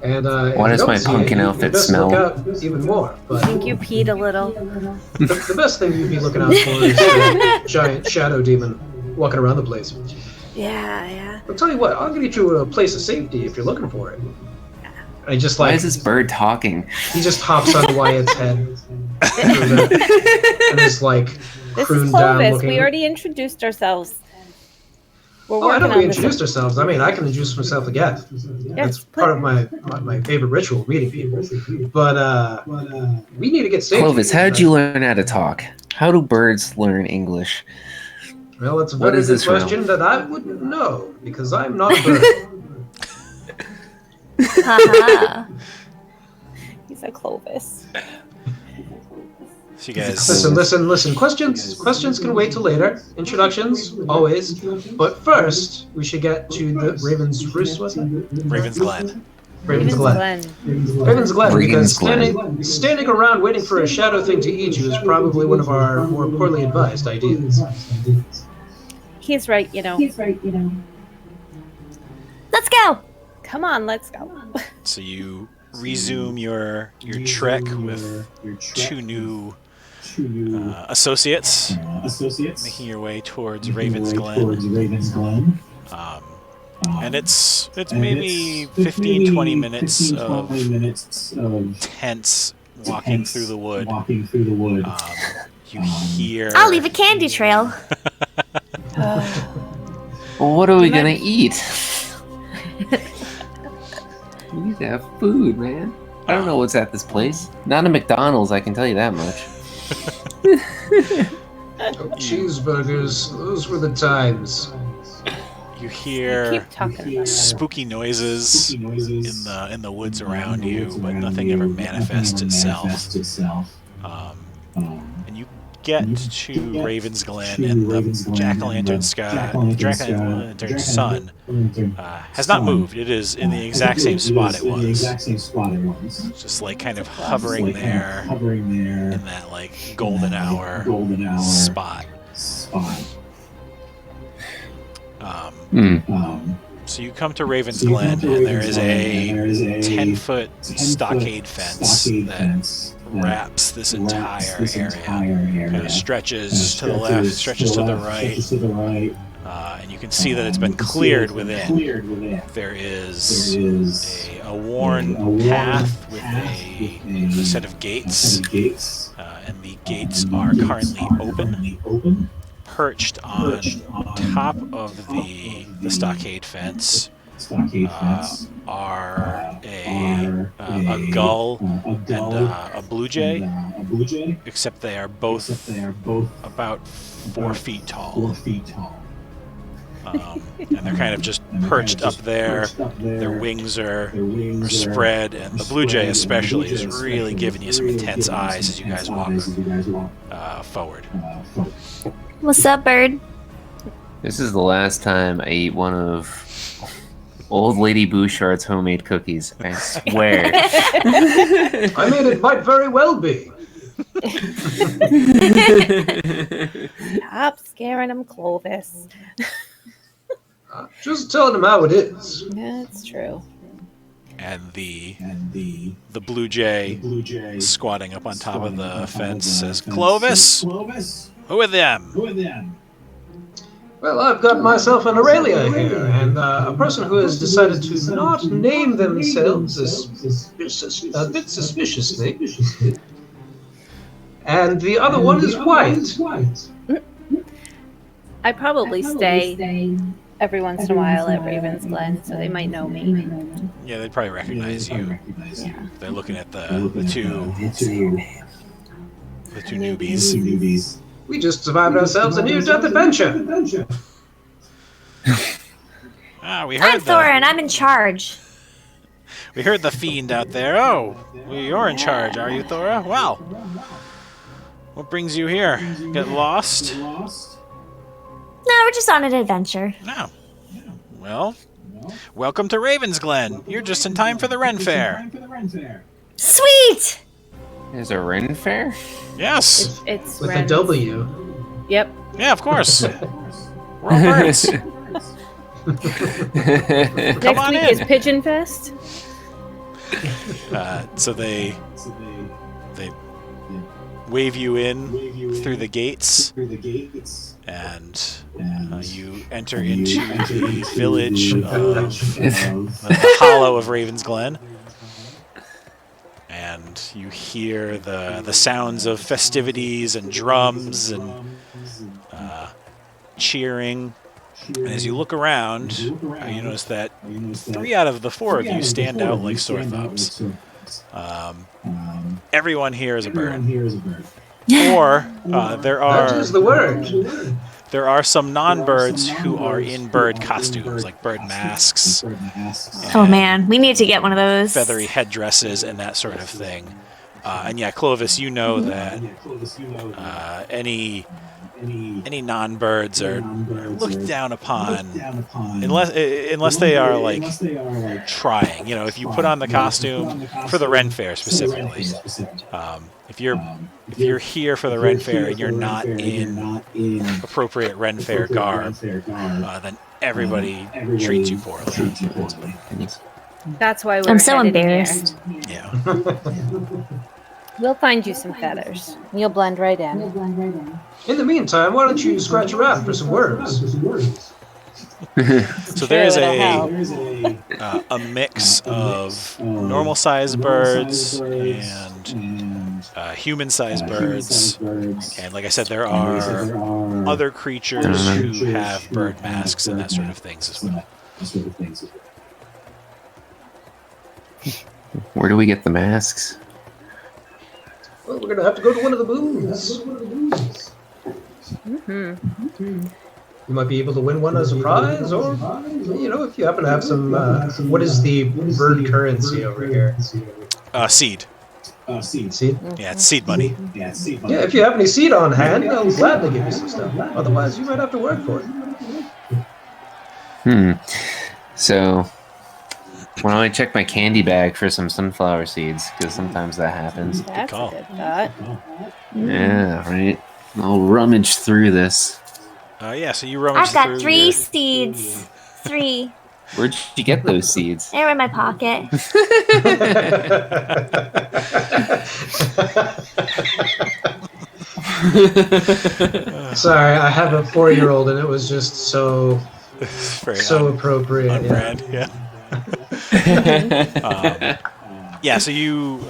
And why does my pumpkin outfit smell? Look out even more. But I think you peed a little. the best thing you'd be looking out for is a giant shadow demon walking around the place. Yeah. I'll tell you what, I'll get you a place of safety if you're looking for it. I just Why is this bird talking? He just hops on Wyatt's head and is like this crooned is down Clovis. looking. We already introduced ourselves. I know we introduced ourselves. I mean, I can introduce myself again. That's part of my favorite ritual, meeting people. But we need to get safety. Clovis, how did you learn how to talk? How do birds learn English? Well, it's a very good question that I wouldn't know, because I'm not a bird. He's a Clovis. So you guys... Listen. Questions can wait till later. Introductions, always. But first, we should get to the Raven's Roost, was it? Raven's Glen. Raven's Glen, because standing around waiting for a shadow thing to eat you is probably one of our more poorly advised ideas. He's right, you know. Let's go! Come on, let's go. So you resume your trek with two new associates, making your way towards Raven's Glen. And it's maybe 15-20 minutes of tense walking through the wood. You hear... I'll leave a candy trail. Well, what are we gonna eat? We need to have food, man. I don't know what's at this place. Not a McDonald's, I can tell you that much. Cheeseburgers, those were the times. You hear spooky noises in the woods around you, but nothing ever manifests itself. And you get to Raven's Glen, and the jack-o'-lantern sun has not moved. It is in the exact same spot it was. Just like kind of hovering there in that like golden hour spot. So you come to Raven's Glen, and there is a 10-foot stockade fence that wraps this entire area. Kind of stretches to the left, stretches to the right, and you can see that it's been cleared within. There is a worn path with a set of gates, and the gates are currently open. Perched on top of the stockade fence are a gull and a blue jay, except they are both about 4 feet tall. And they're kind of just perched up there. Their wings are spread, and the blue jay especially is really giving you some intense eyes as you guys walk forward. What's up, bird? This is the last time I eat one of Old Lady Bouchard's homemade cookies. I swear. I mean, it might very well be. Stop scaring him, Clovis. Just telling him how it is. That's true. And the blue jay squatting up on top of the fence says, Clovis, who are them? Well, I've got myself an Aurelia here, and a person who has decided to not name themselves a bit suspiciously. And the other one is Wyatt. I probably stay every once in a while at Raven's Glen, so they might know me. Yeah, they'd probably recognize you. Yeah. They're looking at the two newbies. We just survived ourselves a near-death adventure. We heard I'm Thora, and I'm in charge. We heard the fiend out there. Oh, you're in charge, are you, Thora? Wow. What brings you here? Get lost? No, we're just on an adventure. No. Well, welcome to Raven's Glen. You're just in time for the Ren Fair. Sweet! There's a Ren Fair? Yes. It's with Ren's. a W. Yep. Yeah, of course. We're all birds. Next week is Pigeon Fest. So they wave you in through the gates, and you enter into the village of the hollow of Raven's Glen, and you hear the sounds of festivities and drums and cheering. And as you look around, you notice that 3 out of the 4 of you stand out like sore thumbs. Everyone here is a bird. Or there That is the word. There are some non-birds who are in bird costumes, like bird masks. Oh man, we need to get one of those. Feathery headdresses and that sort of thing. And yeah, Clovis, you know that any non-birds are looked down upon unless they are like trying. You know, if you put on the costume for the Ren Fair specifically, if you're here for the Ren Fair and you're not in appropriate Ren Fair garb, then everybody treats you poorly. That's why I'm so embarrassed. Yeah. We'll find you some feathers. You'll blend right in. In the meantime, why don't you scratch around for some words? So there is a mix of normal-sized birds and human-sized birds, and like I said, there are other creatures who have bird masks and that sort of things as well. Where do we get the masks? Well, we're gonna have to go to one of the booths. You might be able to win one as a prize, or if you happen to have some. What is the bird currency over here? Seed. Seed? Yeah, it's seed money. Yeah, if you have any seed on hand, I'll gladly give you some stuff. Otherwise, you might have to work for it. So, why don't I check my candy bag for some sunflower seeds? Because sometimes that happens. That's a good thought. Yeah, right. I'll rummage through this. Yeah, so you rummage I've got through 3 seeds. 3. Where'd you get those seeds? They're in my pocket. Sorry, I have a 4-year-old, and it was just so appropriate. On brand, yeah. Yeah, so you,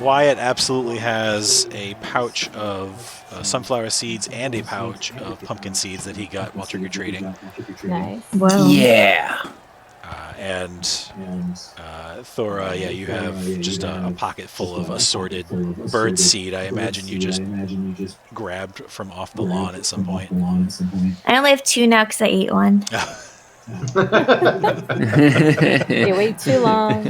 Wyatt absolutely has a pouch of sunflower seeds and a pouch of pumpkin seeds that he got while trick-or-treating. Nice. Whoa. Yeah. And Thora, yeah, you have just a pocket full of assorted bird seed. I imagine you just grabbed from off the lawn at some point. I only have 2 now because I ate one. You wait too long.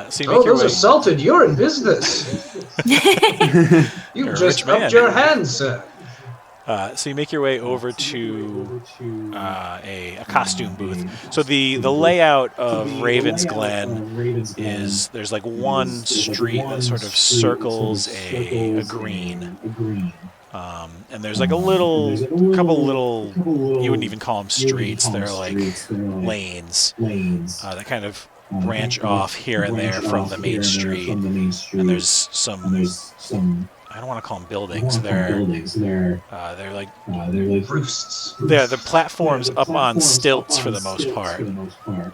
So you make your those way. are salted. You're in business. You You're a just rich man. upped your hand, sir. So you make your way over to a costume booth. So the layout of Raven's Glen is there's like one street that sort of circles a green. And there's like a couple little, you wouldn't even call them streets, they're like lanes that kind of branch off here and there from the main street. And there's some, I don't want to call them buildings. They're like roosts. They're the platforms up on stilts for the most part,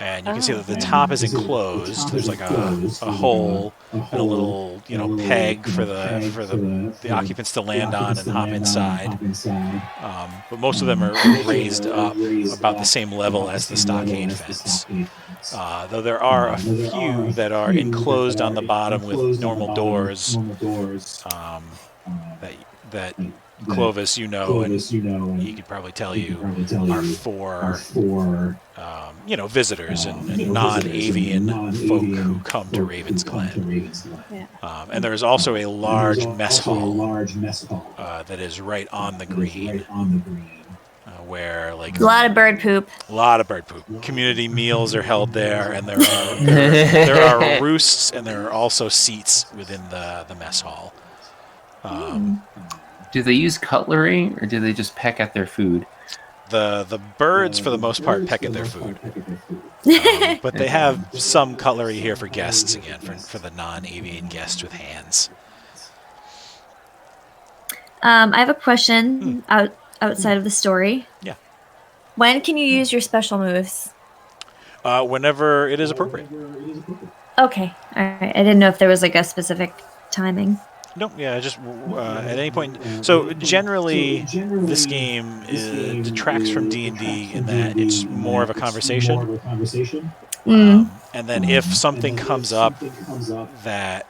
and you can see that the top is enclosed. There's like a hole and a little peg for the occupants to land on and hop inside. But most of them are raised up about the same level as the stockade fence. Though there are a few that are enclosed on the bottom with normal doors. That Clovis, and he could probably tell you, are for visitors and non-avian folk who come to Raven's Glen. And there is also a large mess hall that is right on the green. Where like a lot of bird poop. Community meals are held there, and there are roosts, and there are also seats within the mess hall. Do they use cutlery, or do they just peck at their food? The birds, for the most part, peck at their food. But they have some cutlery here for guests, again, for the non-avian guests with hands. I have a question outside of the story. Yeah. When can you use your special moves? Whenever it is appropriate. Okay. All right. I didn't know if there was like a specific timing. Nope, yeah, just at any point. So generally, this game detracts from D&D in that it's more of a conversation. And then if something comes up that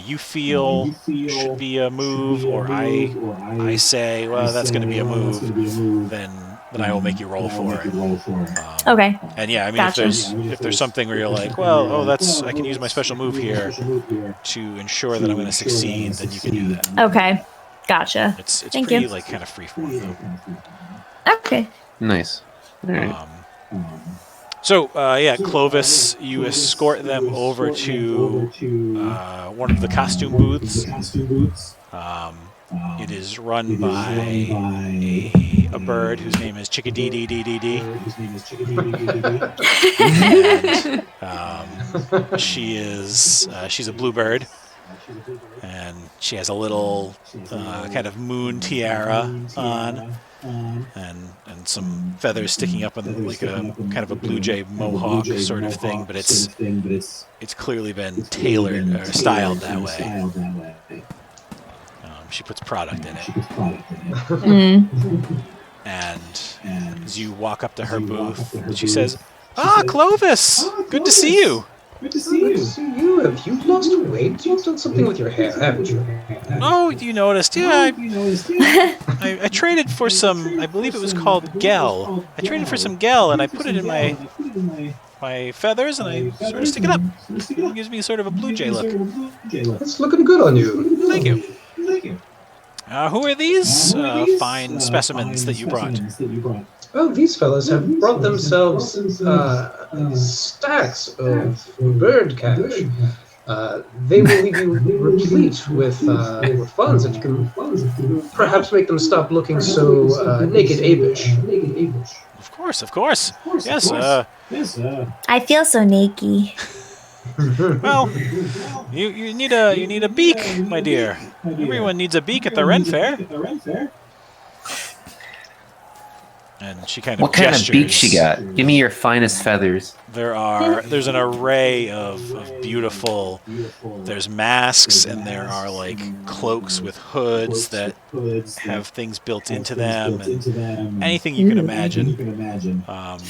you feel should be a move, or I say, well, that's going to be a move, then I will make you roll for it. Okay. And yeah, I mean, Gotcha. if there's something where you're like, well, I can use my special move here to ensure that I'm going to succeed, then you can do that. Okay. Gotcha. It's Thank pretty you. like kind of free form. Okay. Nice. All right. So Clovis, you escort them over to one of the costume booths. It is run by a bird whose name is Chickadee-dee-dee-dee-dee. She's a bluebird, and she has a little kind of moon tiara on, and some feathers sticking up on like a kind of a blue jay mohawk sort of thing, but it's clearly been tailored or styled that way. She puts product in it. And as you walk up to her booth, she says, Clovis! Good to see you! Good to see you. Have you lost weight? You've done something with your hair, haven't you? Oh, you noticed. Yeah, I traded for some, I believe it was called gel. I traded for some gel, and I put it in my feathers, and I sort of stick it up. It gives me sort of a blue jay look. It's looking good on you. Thank you. Who are these fine specimens that you brought? Oh, these fellows have brought themselves stacks of bird cash. They will leave you replete with funds if you can perhaps make them stop looking so naked abish. Of course. Yes. I feel so naked. Well, you need a beak, my dear. Everyone needs a beak at the Ren Fair. And she kind of What kind of beak she got? Give me your finest feathers. There's an array of beautiful. There's masks, and there are like cloaks with hoods that have things built into them, and anything you can imagine.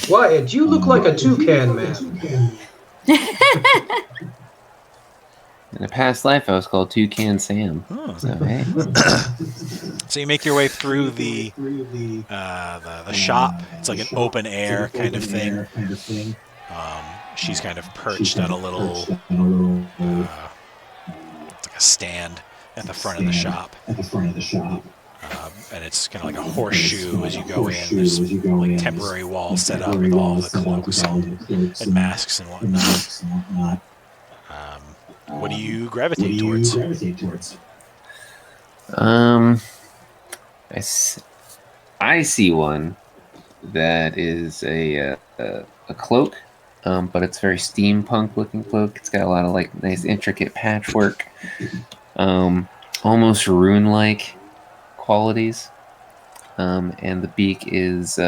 Wyatt, you look like a toucan man. In a past life, I was called Toucan Sam. Oh. So hey. So you make your way through the shop. It's like an open air kind of thing. She's kind of perched on a little, it's like a stand at the front of the shop. and it's kind of like a horseshoe as you go in. There's like temporary walls set up with all the cloaks and masks and whatnot. What do you gravitate towards? I see one that is a cloak, but it's very steampunk looking cloak. It's got a lot of like nice intricate patchwork, almost rune-like qualities, and the beak is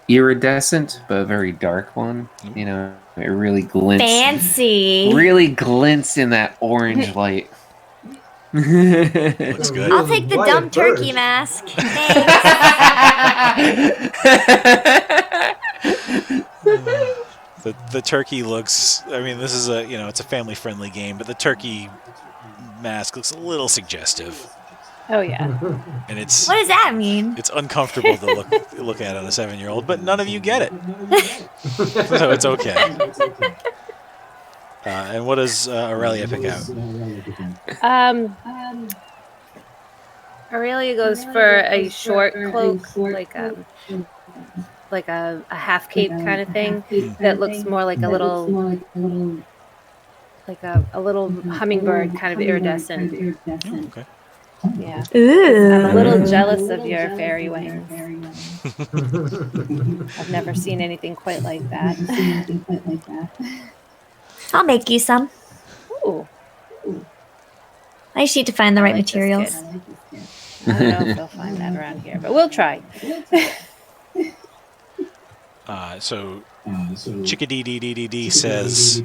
iridescent, but a very dark one. You know, it really glints. Fancy. Really glints in that orange light. Looks good. I'll take the dumb turkey mask. Thanks. The turkey looks. I mean, this is it's a family-friendly game, but the turkey mask looks a little suggestive. Oh yeah. And it's. What does that mean? It's uncomfortable to look at on a 7-year-old, but none of you get it, so it's okay. And what does Aurelia pick out? Aurelia goes for a short cloak, like a half cape kind of thing that looks more like a little hummingbird, kind of iridescent. Okay. Yeah. Ooh. I'm a little jealous of your fairy wings. I've never seen anything quite like that. I'll make you some. Ooh. I just need to find the right materials. I don't know if they'll find that around here, but we'll try. So Chickadee says,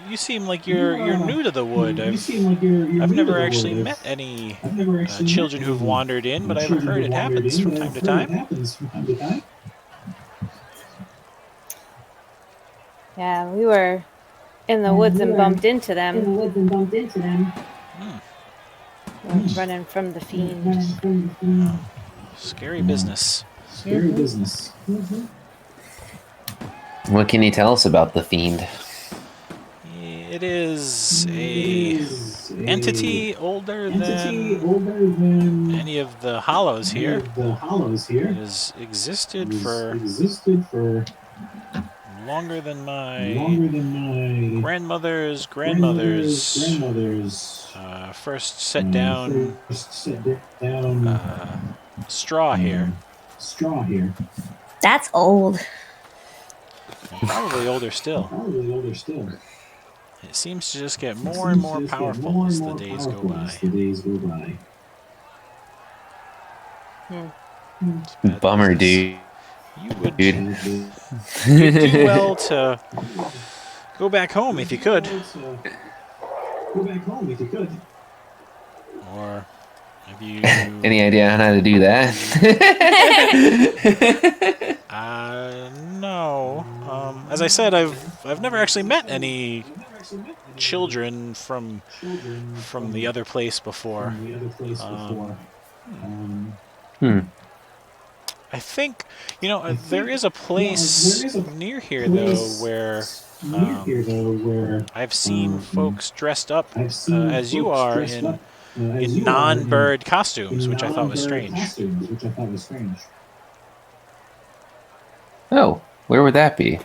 you seem like you're new to the wood. I've never actually met any children who've wandered in, but I've heard it happens from time to time. Yeah, we were in the woods and bumped into them. Running from the fiend. Scary business. What can you tell us about the fiend? It is a entity older than any of the hollows here. It has existed for longer than my grandmother's first set down straw here. That's old. Probably older still. It seems to just get more and more powerful as the days go by. Bummer, dude. You would you'd do well to go back home if you could. Or have you... Any idea on how to do that? No. As I said, I've never actually met any children from the other place before. I think, there is a place near here, though, where I've seen folks dressed up as you are in non-bird costumes, which I thought was strange. Oh, where would that be?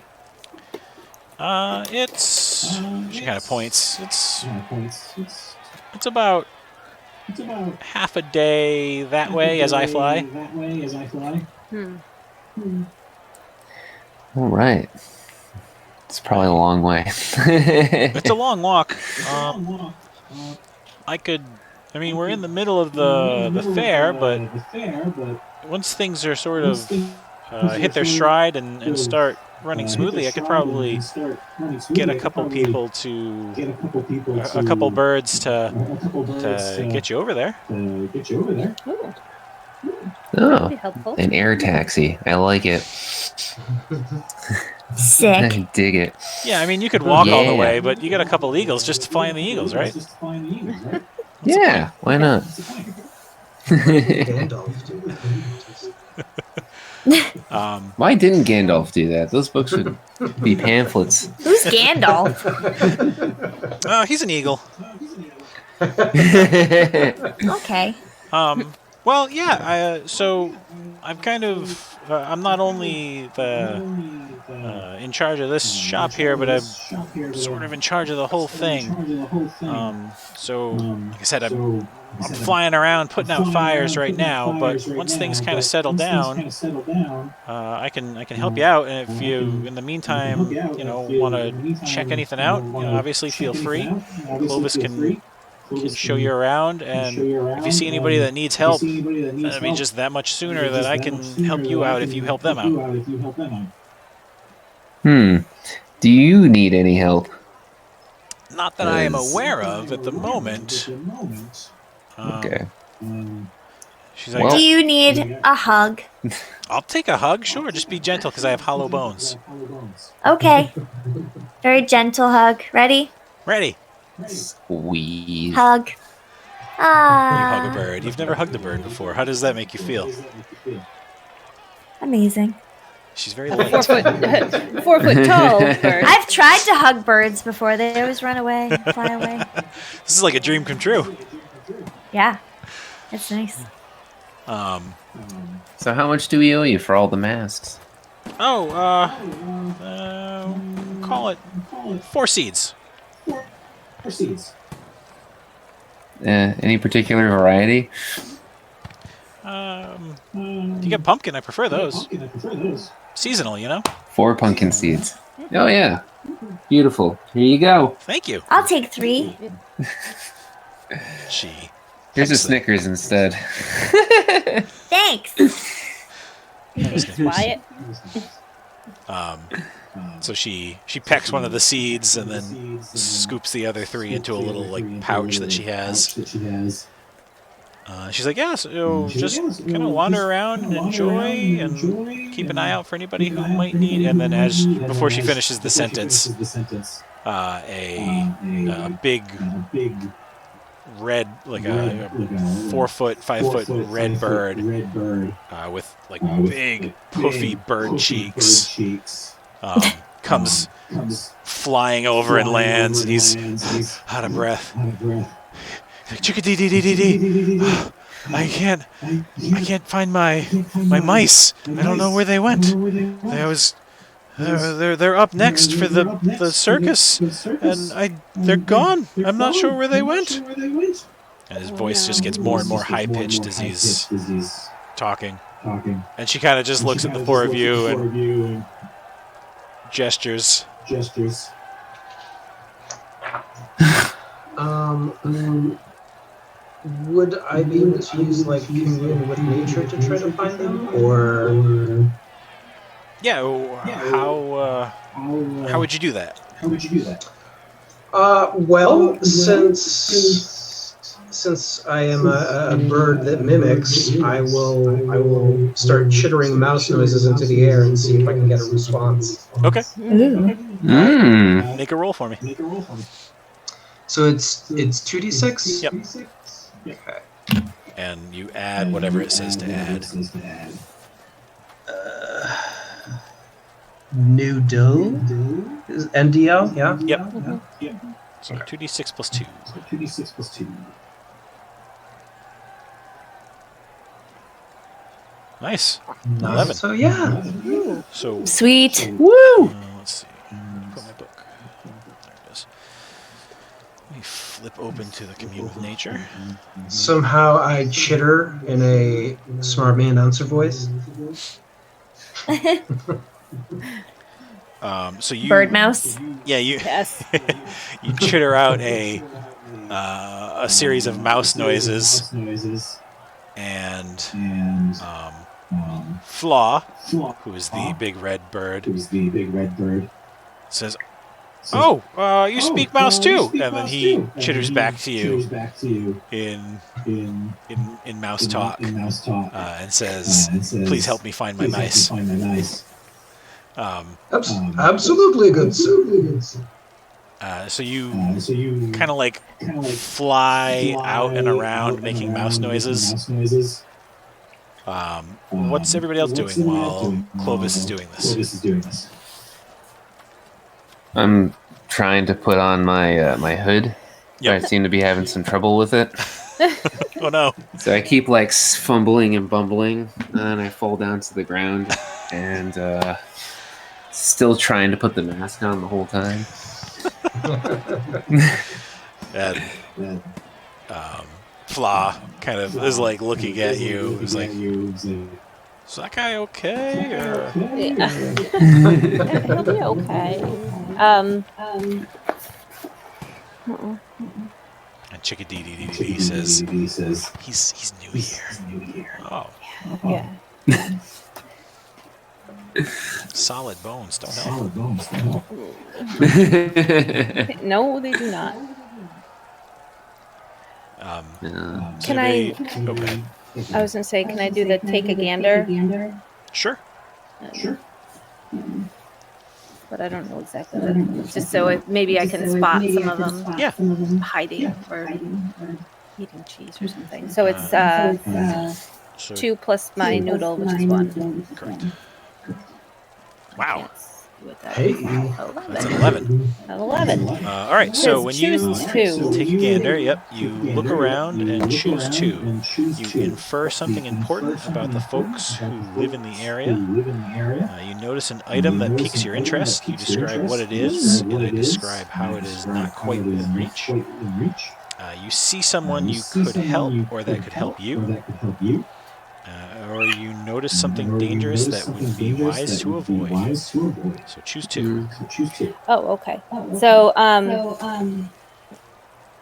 She kind of points. It's about half a day that way as I fly. All right. It's probably a long way. It's a long walk. We're in the middle of the fair, but once things are sort of hit their stride and start running smoothly, I could probably get a couple people a couple birds to get you over there. Oh, an air taxi. I like it. Sick. I dig it. Yeah, you could walk all the way, but you got a couple eagles just to fly in the eagles, right? Yeah, why not? Why didn't Gandalf do that? Those books would be pamphlets. Who's Gandalf? He's an eagle. Okay. Well, yeah. So I'm kind of. I'm not only the in charge of this shop here, but I'm sort of in charge of the whole thing. So, like I said, I'm flying around putting out fires right now. But once things kind of settle down, I can help you out. And if you, in the meantime, want to check anything out, obviously feel free. Clovis can show you around, and if you see anybody that needs help, that'll be just that much sooner that I can help you out if you help them out. Do you need any help? Not that I am aware of at the moment. Okay. She's like, Do you need a hug? I'll take a hug, sure. Just be gentle, because I have hollow bones. Okay. Very gentle hug. Ready? Ready. Squeeze. Hug. You Ah. hug a bird. You've never hugged a bird before. How does that make you feel? Amazing. She's very light. 4 foot tall bird. I've tried to hug birds before. They always run away, fly away. This is like a dream come true. Yeah. It's nice. So how much do we owe you for all the masks? Call it 4 seeds. Any particular variety? You get pumpkin, I prefer those. Seasonal, 4 pumpkin seeds. Oh yeah. Beautiful. Here you go. Thank you. I'll take 3. Gee. Here's a Snickers instead. Thanks. Wyatt. So she pecks one of the seeds and then scoops the other 3 into a little pouch that she has. She's like, yeah, so just kind of wander around and enjoy and keep an eye out for anybody who might need. And then before she finishes the sentence, a big red, like a 4 foot, 5 foot red bird with big puffy bird cheeks comes flying over and lands, and he's out of breath. Like, chickadee-dee-dee-dee-dee. I can't find my mice. I don't know where they went. They're up next for the circus, and they're gone. I'm not sure where they went. And his voice just gets more and more high pitched as he's talking. And she kind of just looks at the 4 of you and gestures. Would I be able to use commune with nature to try to find them, or? Yeah. How would you do that? Well, since I am a bird that mimics, I will start chittering mouse noises into the air and see if I can get a response. Okay. Mm. Make a roll for me. So it's 2d6? Yep. Okay. And you add whatever it says to add. New dough? Is NDL? Yeah? Yep. So 2d6 plus 2. Nice. 11. So yeah. So Sweet. Woo! let's see. Put my book. There it is. Let me flip open to the Commune with Nature. Somehow I chitter in a smart man announcer voice. So you Bird mouse. Yeah, you Yes. you chitter out a series of mouse noises, and Flaw, who is the big red bird, says, "Oh, you speak mouse too," and then he chitters back to you in mouse talk, and says, "Please help me find my mice." Absolutely good, sir. So you kind of fly out and around making mouse noises. What's everybody else doing while Clovis is doing this? I'm trying to put on my my hood I seem to be having some trouble with it. Oh no! So I keep like fumbling and bumbling, and I fall down to the ground, and still trying to put the mask on the whole time. And Fla kind of is like looking at you. He's like, "Is that guy okay?" Or... Yeah. He'll be okay. And Chickadee says, "He's new here." Oh, Yeah. solid bones don't help. No, they do not. Can I? Okay. I was gonna say, can I do the take a gander? Sure. But I don't know exactly. Just so maybe I can spot some of them. Yeah. Hiding or eating cheese or something. So it's 2 plus my noodle, which is 1. Correct. Wow. Yes. With that. Hey. 11. That's an 11. 11. All right, so when you choose 2. take a gander, you look around and choose 2. You infer something important about the folks who live in the area. You notice an item that piques your interest. You describe what it is, and you describe how it is not quite within reach. You see someone you could help or that could help you. Or you notice something dangerous that would be wise to avoid. So choose 2. Oh, okay. So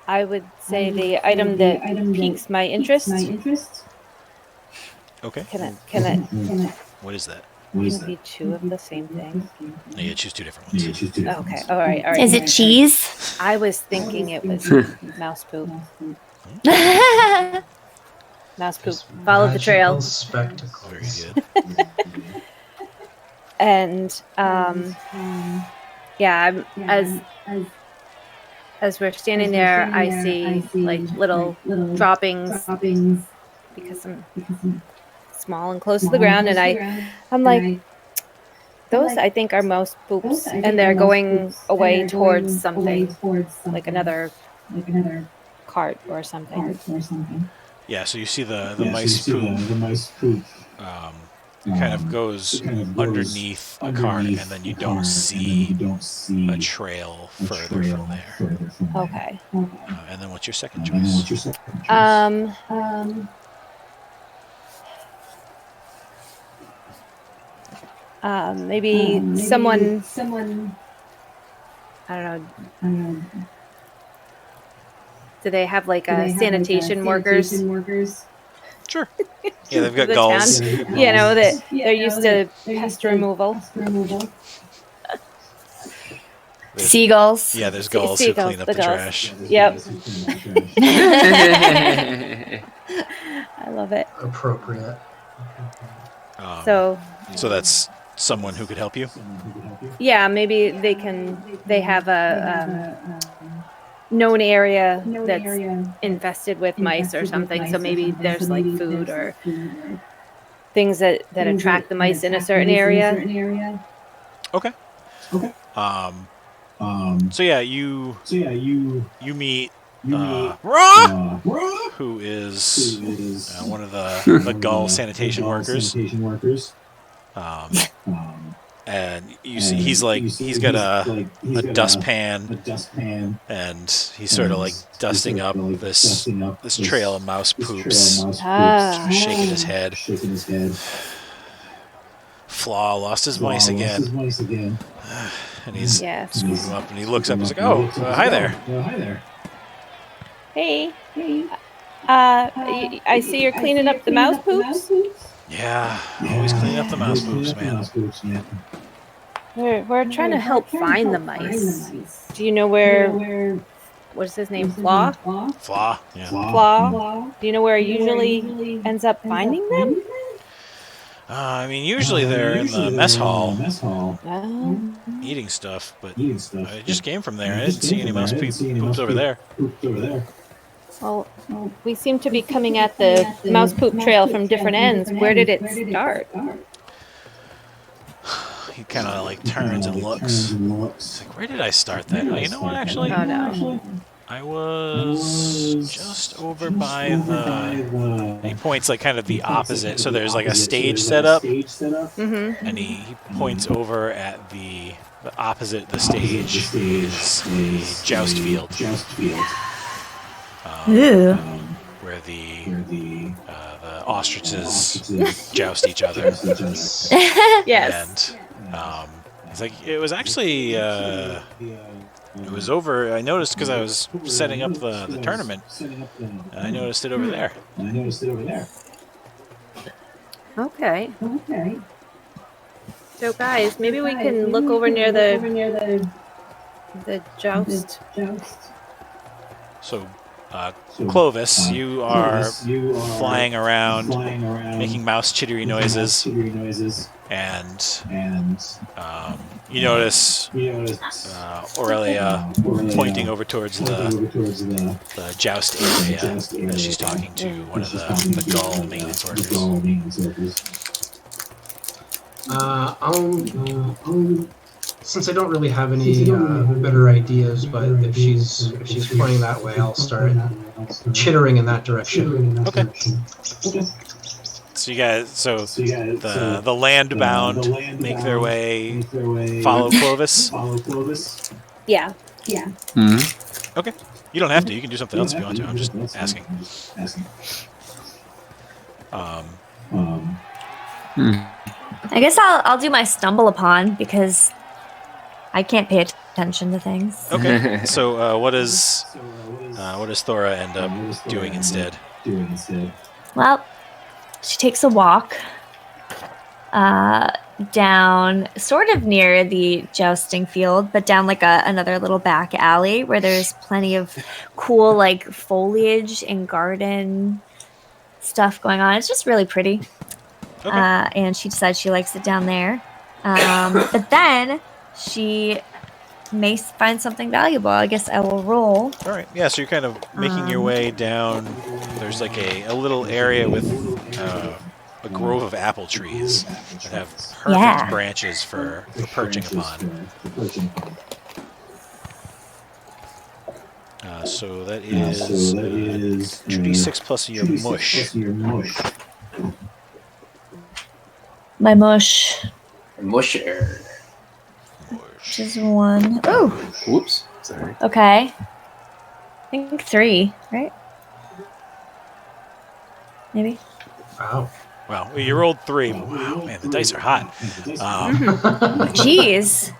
I would say the item that piques my interest. Okay. Can I? What is that? Can it be 2 of the same thing? No, you choose 2 different ones. Okay. All right. Is it cheese? I was thinking it was mouse poop. Mouse poop. Follow the trail. Spectacle. Very good. And yeah, as we're standing there, I see like little droppings because I'm small and close to the ground, and I'm like, those I think are mouse poops, and they're going away towards something, like another cart or something. Yeah, so you see the mice poop. Kind of goes underneath a cart, and then you don't see a trail further from there. Okay. And then what's your second choice? Maybe someone. I don't know. Do they have like sanitation workers? Sure. Yeah, they've got gulls. You know, that they're used to pest removal. Seagulls. Yeah, there's gulls who clean up the trash. Yep. I love it. Appropriate. So that's someone who could help you? Yeah, maybe they have a known area that's infested with mice or something, so maybe there's like food or things that attract the mice in a certain area. Okay. So yeah, you meet Ra, who is one of the gull sanitation workers. And you see he's got a dustpan, and he's sort of like dusting up this trail of mouse poops, shaking his head. Flaw lost his mice again. And he's screwing him up, and he looks up and he's like, "Oh, hi there." Hey. I see you're cleaning up the mouse poops. Yeah, always cleaning up the mouse poops, man. We're trying to help find the mice. Do you know where? What's his name? Flaw. Flaw. Yeah. Flaw. Do you know where he usually ends up finding them? I mean, usually they're in the mess hall eating stuff, but I just came from there. I didn't see any mouse poops over there. Well, we seem to be coming at the mouse poop trail from different ends. Where did it start? He kind of like turns and looks. He's like, "Where did I start that? Oh, you know what, actually? Oh, no. I was just over by the. He points like kind of the opposite. So there's like a stage set up, and he points over at the opposite the stage is the joust field. Where the ostriches joust each other. Yes. And it's like it was actually it was over. I noticed because I was setting up the tournament. And I noticed it over there. Okay. So guys, maybe we can look over near the joust. So, Clovis, you are flying around, making mouse chittery noises, and you notice Aurelia pointing over towards the joust area as she's talking to one of the gull maintenance workers. Since I don't really have any better ideas, but if she's pointing that way, I'll start chittering in that direction. Okay. So you guys, the land-bound make their way, follow Clovis. Yeah. Mm-hmm. Okay. You don't have to. You can do something else if you want to. I'm just asking. I guess I'll do my stumble upon because I can't pay attention to things. Okay. So what does Thora end up doing instead? Well, she takes a walk down sort of near the jousting field, but down like another little back alley where there's plenty of cool like foliage and garden stuff going on. It's just really pretty. Okay. And she decides she likes it down there. But then she may find something valuable. I guess I will roll. All right. Yeah, so you're kind of making your way down. There's like a little area with a grove of apple trees that have perfect branches for perching upon. So that is 2d6 plus your mush. My mush. Musher. Which is 1. Oh! Whoops. Sorry. Okay. I think 3, right? Maybe. Wow. Wow. Well, you rolled 3. Wow, man, the dice are hot. Jeez.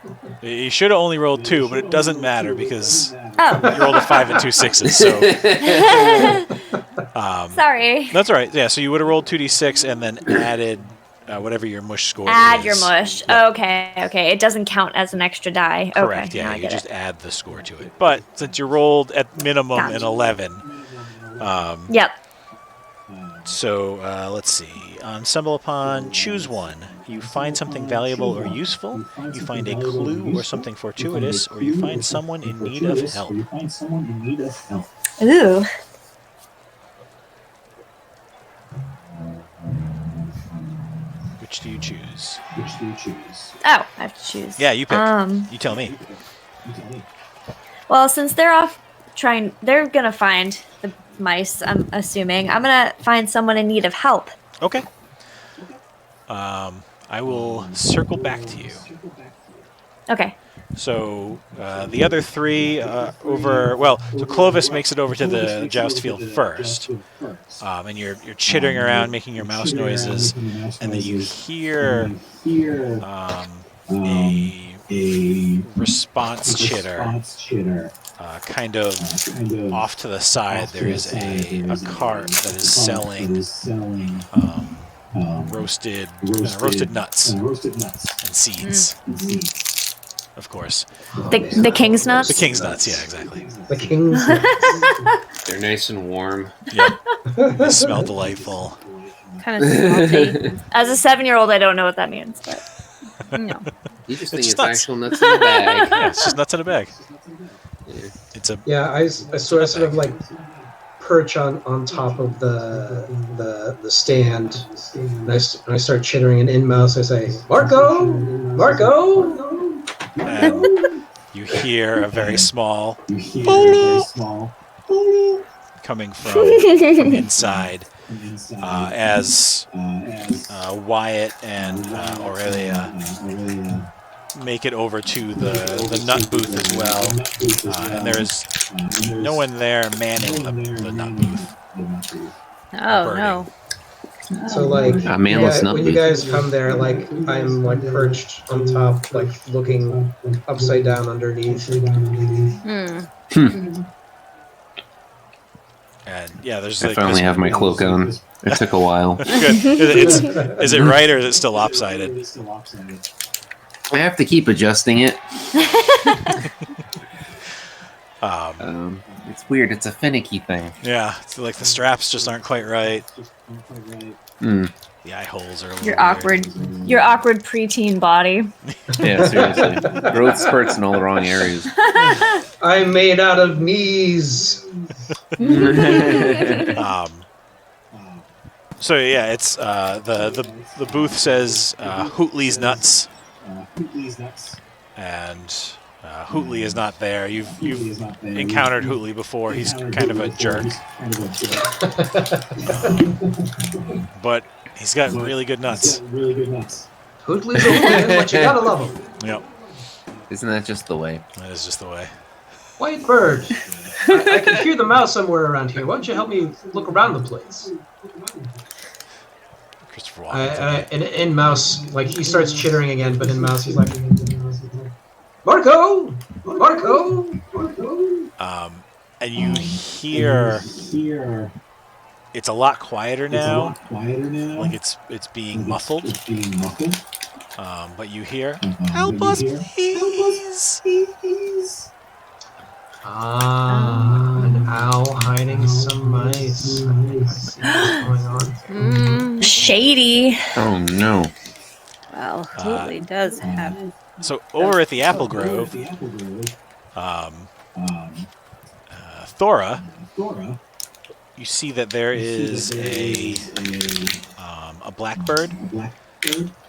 You should have only rolled 2, but it doesn't matter because you Oh. rolled a 5 and 2 6s. So Sorry. that's all right. Yeah, so you would have rolled 2d6 and then added whatever your mush score Add is. your mush. Yeah. Okay. It doesn't count as an extra die. Correct, Okay, yeah, now I you get just it. add the score to it. But since you rolled at minimum an Gotcha. 11, Yep. so let's see. On Stumble Upon, choose one. You find something valuable or useful, you find a clue or something fortuitous, or you find someone in need of help. Ooh. Which do you choose? Oh, I have to choose. Yeah, you pick. You tell me. Well, since they're off they're gonna find the mice, I'm assuming. I'm gonna find someone in need of help. Okay. I will circle back to you. Okay. So the other 3 so Clovis makes it over to the joust field first, and you're chittering around, making your mouse noises, and then you hear a response chitter. Kind of off to the side, there is a cart that is selling roasted nuts and seeds. Of course. The king's nuts? The king's nuts, yeah, exactly. The king's. They're nice and warm. Yep. They smell delightful. Kind of salty. As a 7-year-old, I don't know what that means. But No. You just It's think it's nuts. actual nuts in the bag. Yeah, it's just nuts in a bag. Yeah. It's a Yeah, I sort of like perch on top of the stand, and I start chittering, and in mouse I say, Marco. You hear a very small coming from inside as Wyatt and Aurelia make it over to the nut booth as well, and there is no one there manning the nut booth. Oh no! So like, manless nut when booth. you guys come there, like I'm like perched on top, like looking upside down underneath. And yeah, there's I like finally have my cloak on. It took a while. Good. Is it right or is it still lopsided? I have to keep adjusting it. It's weird. It's a finicky thing. Yeah, it's like the straps just aren't quite right. Mm. The eye holes are a little Your weird. awkward preteen body. Yeah, seriously. Growth spurts in all the wrong areas. I'm made out of knees. So yeah, it's the booth says Hootley's nuts, and Hootley is not there. You've encountered Hootley before. He's kind of a jerk, but he's got really good nuts. Hootley's a hooligan, but you gotta love him. Yep, Isn't that just the way? that is just the way. White bird. I can hear the mouse somewhere around here. Why don't you help me look around the place? Christopher Walken. In mouse, like he starts chittering again, but in mouse he's like, Marco, Marco. And you hear it's a lot quieter now. Like it's being muffled. But you hear, help us, please. An owl hiding some mice. I think I see what's going on. Shady. Oh no. Well, Hootley does have. So over at the Apple Grove, Thora, you see that there is a blackbird,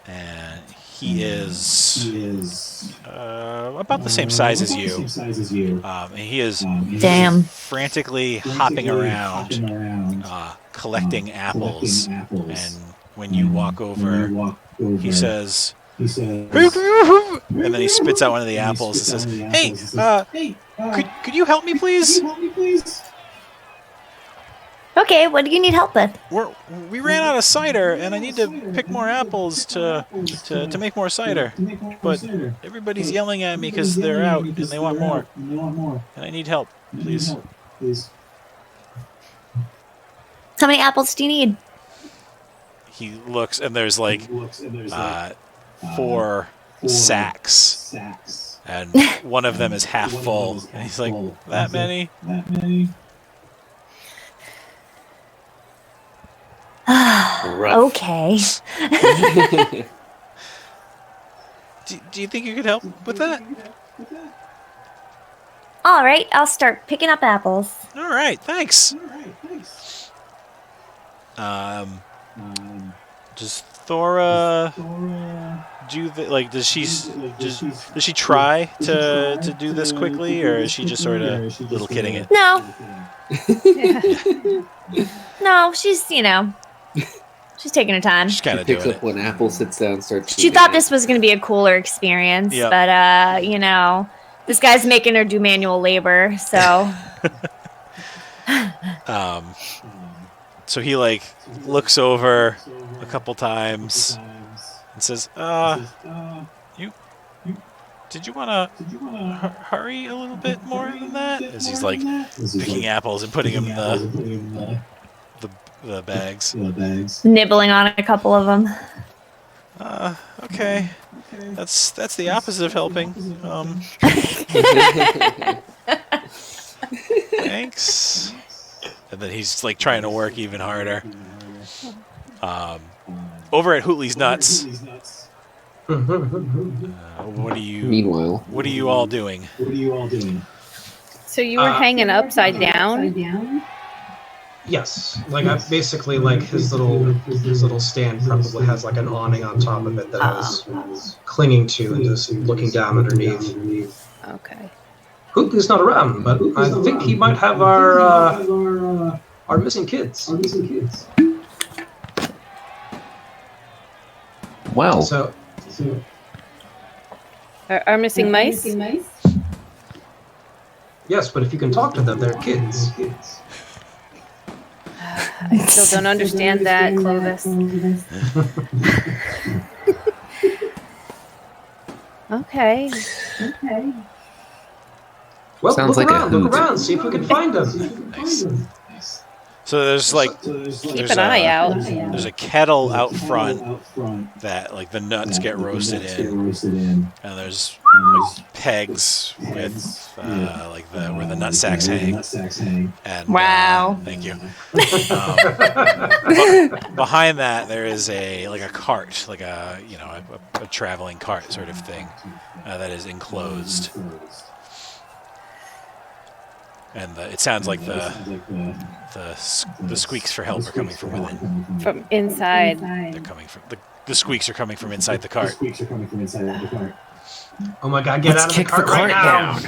and he is about the same size as you. And he is frantically hopping around, collecting apples. And when you walk over, he says, and then he spits out one of the apples and says, "Hey, could you help me, please? Okay, what do you need help with? We ran out of cider, and I need to pick more apples to make more cider. But everybody's yelling at me because they're out and they want more. And I need help, please." How many apples do you need? He looks, and there's like 4 sacks, and one of them is half full. And he's like, "That many?" Okay. Do you think you could help with that? All right, I'll start picking up apples. All right, thanks. Does Thora do does she try to do this quickly, or is she just sort of little kidding it? No. No, she's she's taking her time. She's kind of doing it. When apple sits down, starts. She thought this was going to be a cooler experience, but this guy's making her do manual labor, so. So he looks over a couple times and says, Did you want to hurry a little bit more than that?" As he's picking apples and putting them in the bags. Nibbling on a couple of them. Okay. That's the opposite of helping. Thanks. And then he's trying to work even harder. Over at Hootley's Nuts. What are you all doing? So you were hanging upside down? Yes, I basically his little stand probably has an awning on top of it that I was clinging to and just looking down underneath. Okay. Hootly's not around, but I think he might have our missing kids. Wow. So Are missing mice? yes, but if you can talk to them, they're kids. I still don't understand that, Clovis. Okay. Well, Sounds look like a around, hoot. see if we can find them. Nice. So there's like Keep an eye out. There's a kettle out front that like the nuts get roasted in, and there's like pegs with like where the nut sacks hang. And Wow. thank you. Behind that there is a cart, like a traveling cart sort of thing that is enclosed. And it sounds like the squeaks for help are coming from within. From inside. They're coming from the squeaks are coming from inside the cart. Oh my God! Get Let's out of kick the cart, right now!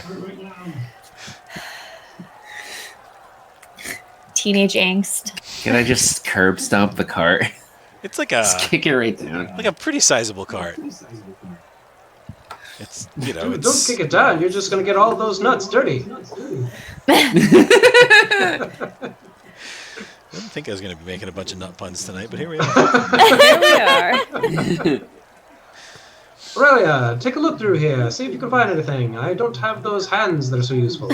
Teenage angst. Can I just curb stomp the cart? It's like Just kick it right down. a pretty sizable cart. It's Dude, it's don't kick it down. You're just gonna get all those nuts dirty. I didn't think I was going to be making a bunch of nut puns tonight, but here we are. Here we are. Aurelia, take a look through here. See if you can find anything. I don't have those hands that are so useful.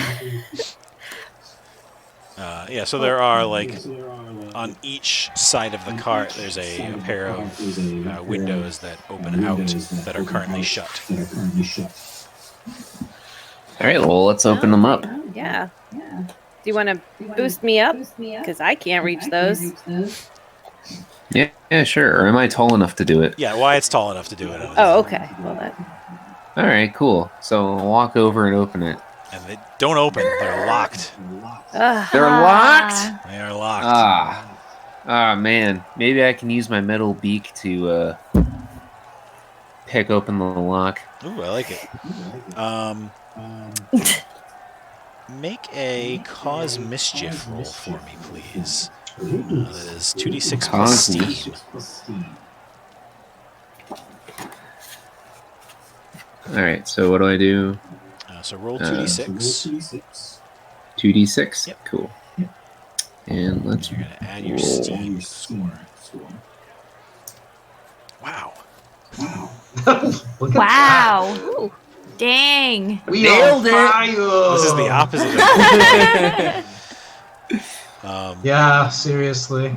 Yeah, so there are on each side of the cart, there's a pair of windows that open out that are currently shut. All right, well, let's open them up. Yeah. Do you want to boost me up? Because I can't reach those. Yeah, sure. Or am I tall enough to do it? Yeah, Wyatt's tall enough to do it. Oh, okay. Well, that. All right, cool. So I'll walk over and open it. And they don't open. They're locked. They're locked? They are locked. Ah, man. Maybe I can use my metal beak to pick open the lock. Ooh, I like it. Make a cause mischief roll for me, please. That is 2d6 plus steam. Alright, so what do I do? So roll 2d6. 2d6? Yep. Cool. And let's You're going to add your steam score. Wow. Look at Wow. Ooh. Dang. We Nailed it. This is the opposite of Yeah, seriously.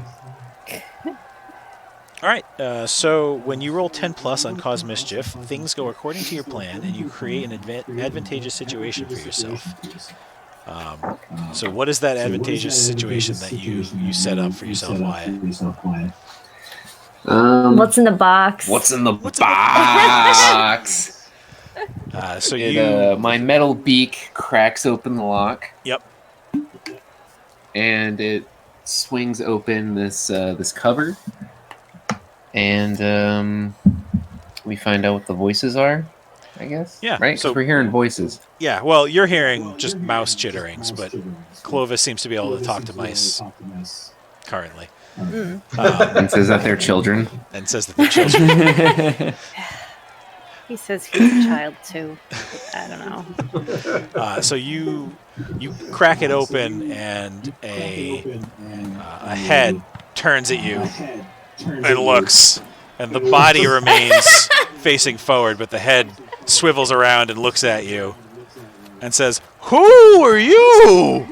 All right, so when you roll 10 plus on Cause Mischief, things go according to your plan, and you create an advantageous situation for yourself. So what is that advantageous situation that you set up for yourself, Wyatt? What's in the box? What's in the box? So my metal beak cracks open the lock. Yep. And it swings open this cover. And we find out what the voices are, I guess. Yeah. Right? So we're hearing voices. Yeah, well, you're hearing just mouse chitterings, but Clovis seems to be able to talk to mice currently. And says that they're children. And says that they're children. He says he's a child too. I don't know. So you crack it open, and a head turns at you and looks, and the body remains facing forward, but the head swivels around and looks at you and says, "Who are you?"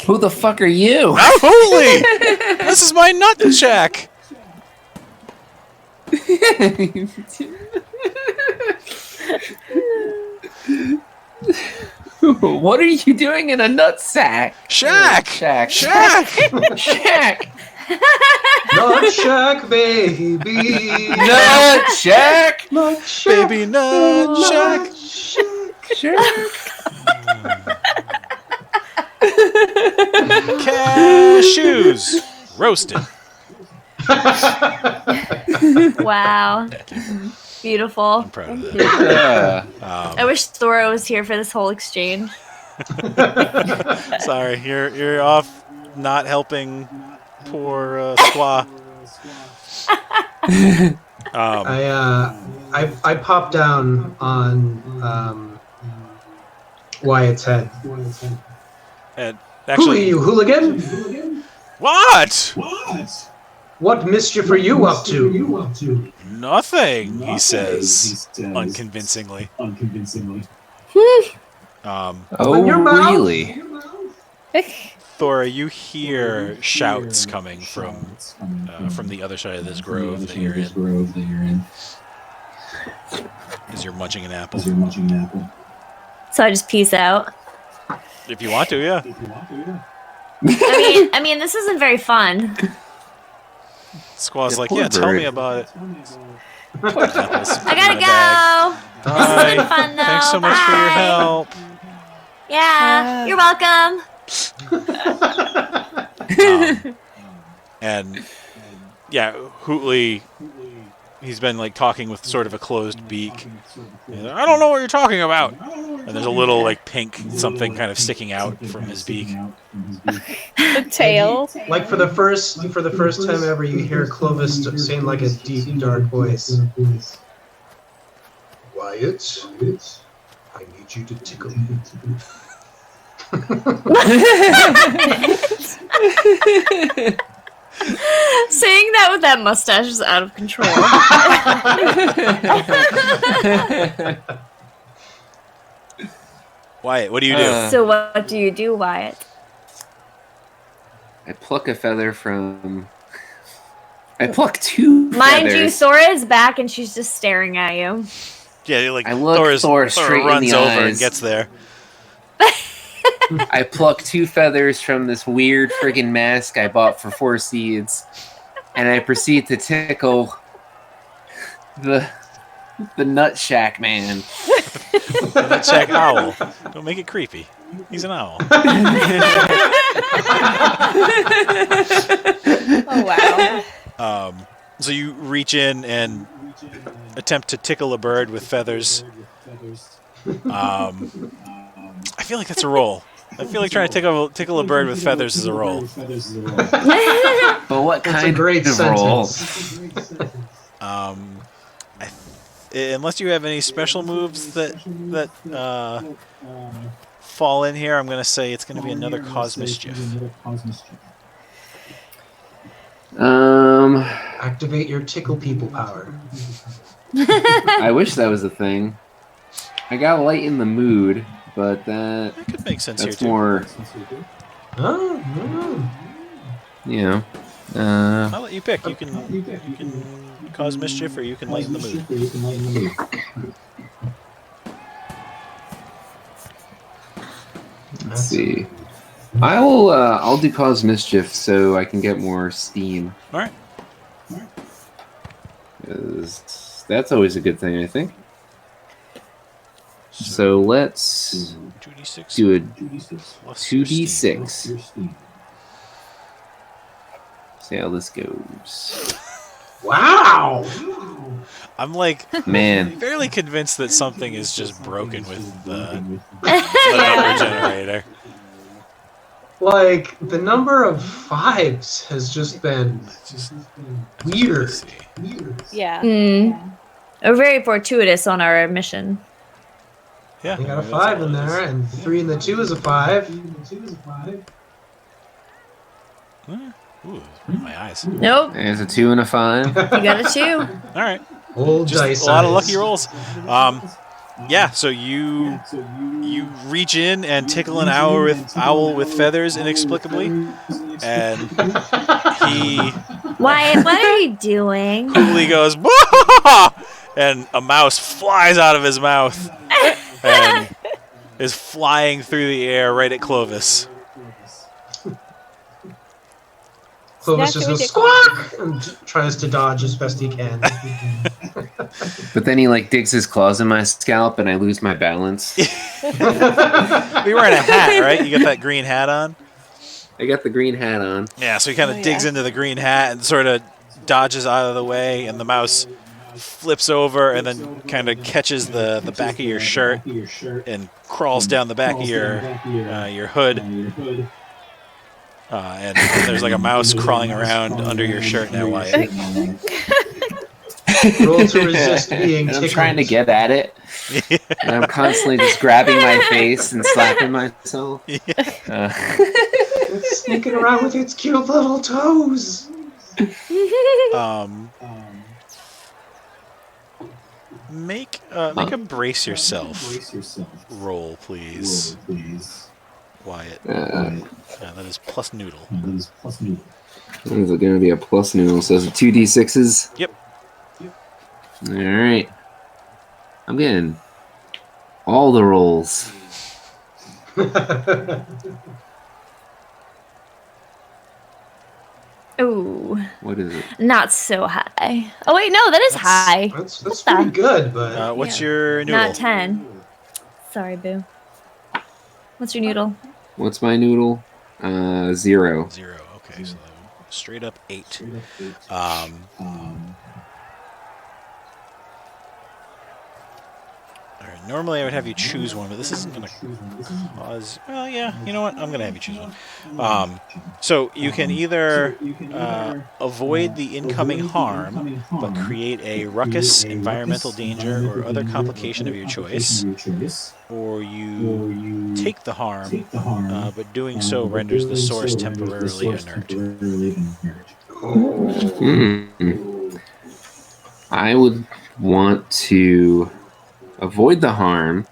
Who the fuck are you? I'm Holy! This is my nut shack. What are you doing in a nut sack? Shack! Shack. Shack! Shack. Nut shack, baby. Nut shack. Nut shack. Baby nut shack. Shack. Cashews. Roasted. Wow. Beautiful. I'm proud of that. I wish Thora was here for this whole exchange. Sorry, you're off not helping poor Squaw. I popped down on Wyatt's head. And Who actually, are you, hooligan? What? What mischief are you up to? Nothing, he says unconvincingly. Open your mouth. Really? Thora, you hear shouts coming from the other side of this grove that you're in. As you're munching an apple. So I just peace out. If you want to, yeah. I mean, this isn't very fun. Squaw's like, yeah, tell me about it. I gotta go. This has been fun, though. Thanks so much for your help. Yeah, you're welcome. And yeah, Hootley, he's been like talking with sort of a closed beak. He's like, I don't know what you're talking about. And there's a little like pink something kind of sticking out from his beak. The tail. Like for the first time ever, you hear Clovis saying like a deep, dark voice. Wyatt, I need you to tickle me. Saying that with that mustache is out of control. Wyatt, what do you do? So what do you do, Wyatt? I pluck a feather from... I pluck two Mind feathers. you, Thora is back and she's just staring at you. Yeah, like I look Thora straight in runs the over eyes. and gets there. I pluck two feathers from this weird friggin' mask I bought for 4 seeds, and I proceed to tickle the nut shack man. The nut shack owl. Don't make it creepy. He's an owl. Oh wow. So you reach in and attempt to tickle a bird with feathers. I feel like that's a roll. I feel like trying to tickle a bird with feathers is a roll. But what That's kind a great of roll? sentence. Unless you have any special moves that fall in here, I'm going to say it's going to be another cause mischief. Activate your tickle people power. I wish that was a thing. I got lighten the mood, but That could make sense here that's too. more, Oh, you know. I'll let you pick. You can cause mischief or you can lighten the mood. Let's see. I'll do cause mischief so I can get more steam. All right. 'Cause that's always a good thing, I think. So let's 2d6 do a plus your steam. 2d6. See how this goes. wow! I'm like Man, fairly convinced that something is just broken with the number generator. Like, the number of 5s has just been weird. Yeah. Very fortuitous on our mission. Yeah. You got a maybe that's 5 all in it is. there, and 3 and the 2 is a 5. Ooh, my eyes. Nope, there's a 2 and a 5. you got a 2. All right. Old Just dice a lot of eyes. lucky rolls. Yeah, so you reach in and tickle an owl with feathers inexplicably, and he Wyatt, what are you doing? coolly goes, "Wah!" and a mouse flies out of his mouth and is flying through the air right at Clovis. Clovis just goes squawk and tries to dodge as best he can. But then he like digs his claws in my scalp and I lose my balance. You're wearing a hat, right? You got that green hat on? I got the green hat on. Yeah, so he kind of digs into the green hat and sort of dodges out of the way, and the mouse flips over and then kind of catches the back of your shirt and crawls down the back of your hood. And there's like a mouse crawling around under your shirt now, Wyatt. Roll to resist being tickled. I'm trying to get at it. And I'm constantly just grabbing my face and slapping myself. It's sneaking around with its cute little toes. Make a brace yourself roll, please. Wyatt. That is plus noodle. Is it going to be a plus noodle? So it's 2d6s? Yep. Alright. I'm getting all the rolls. Ooh. What is it? Not so high. Oh wait, no, that is high. That's pretty good, but what's your noodle? Not 10. Sorry, boo. What's your noodle? What's my noodle? 0. 0. Okay, so straight up 8. Alright, normally I would have you choose one, but this isn't going to cause... Well, yeah, you know what? I'm going to have you choose one. So you can either avoid the incoming harm, but create a ruckus, environmental danger, or other complication of your choice, or you take the harm, but doing so renders the source temporarily inert. I would want to avoid the harm,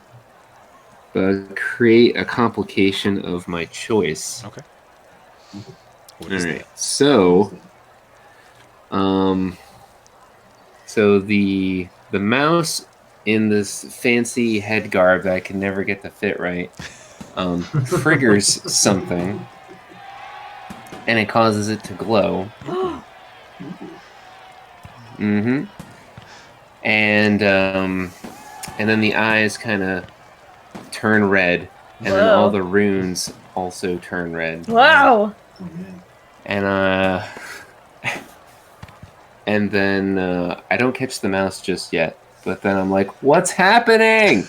but create a complication of my choice. Okay. All right. So, so the mouse in this fancy head garb that I can never get to fit right triggers something, and it causes it to glow. And then the eyes kind of turn red, and then all the runes also turn red. Wow! And then I don't catch the mouse just yet, but then I'm like, what's happening?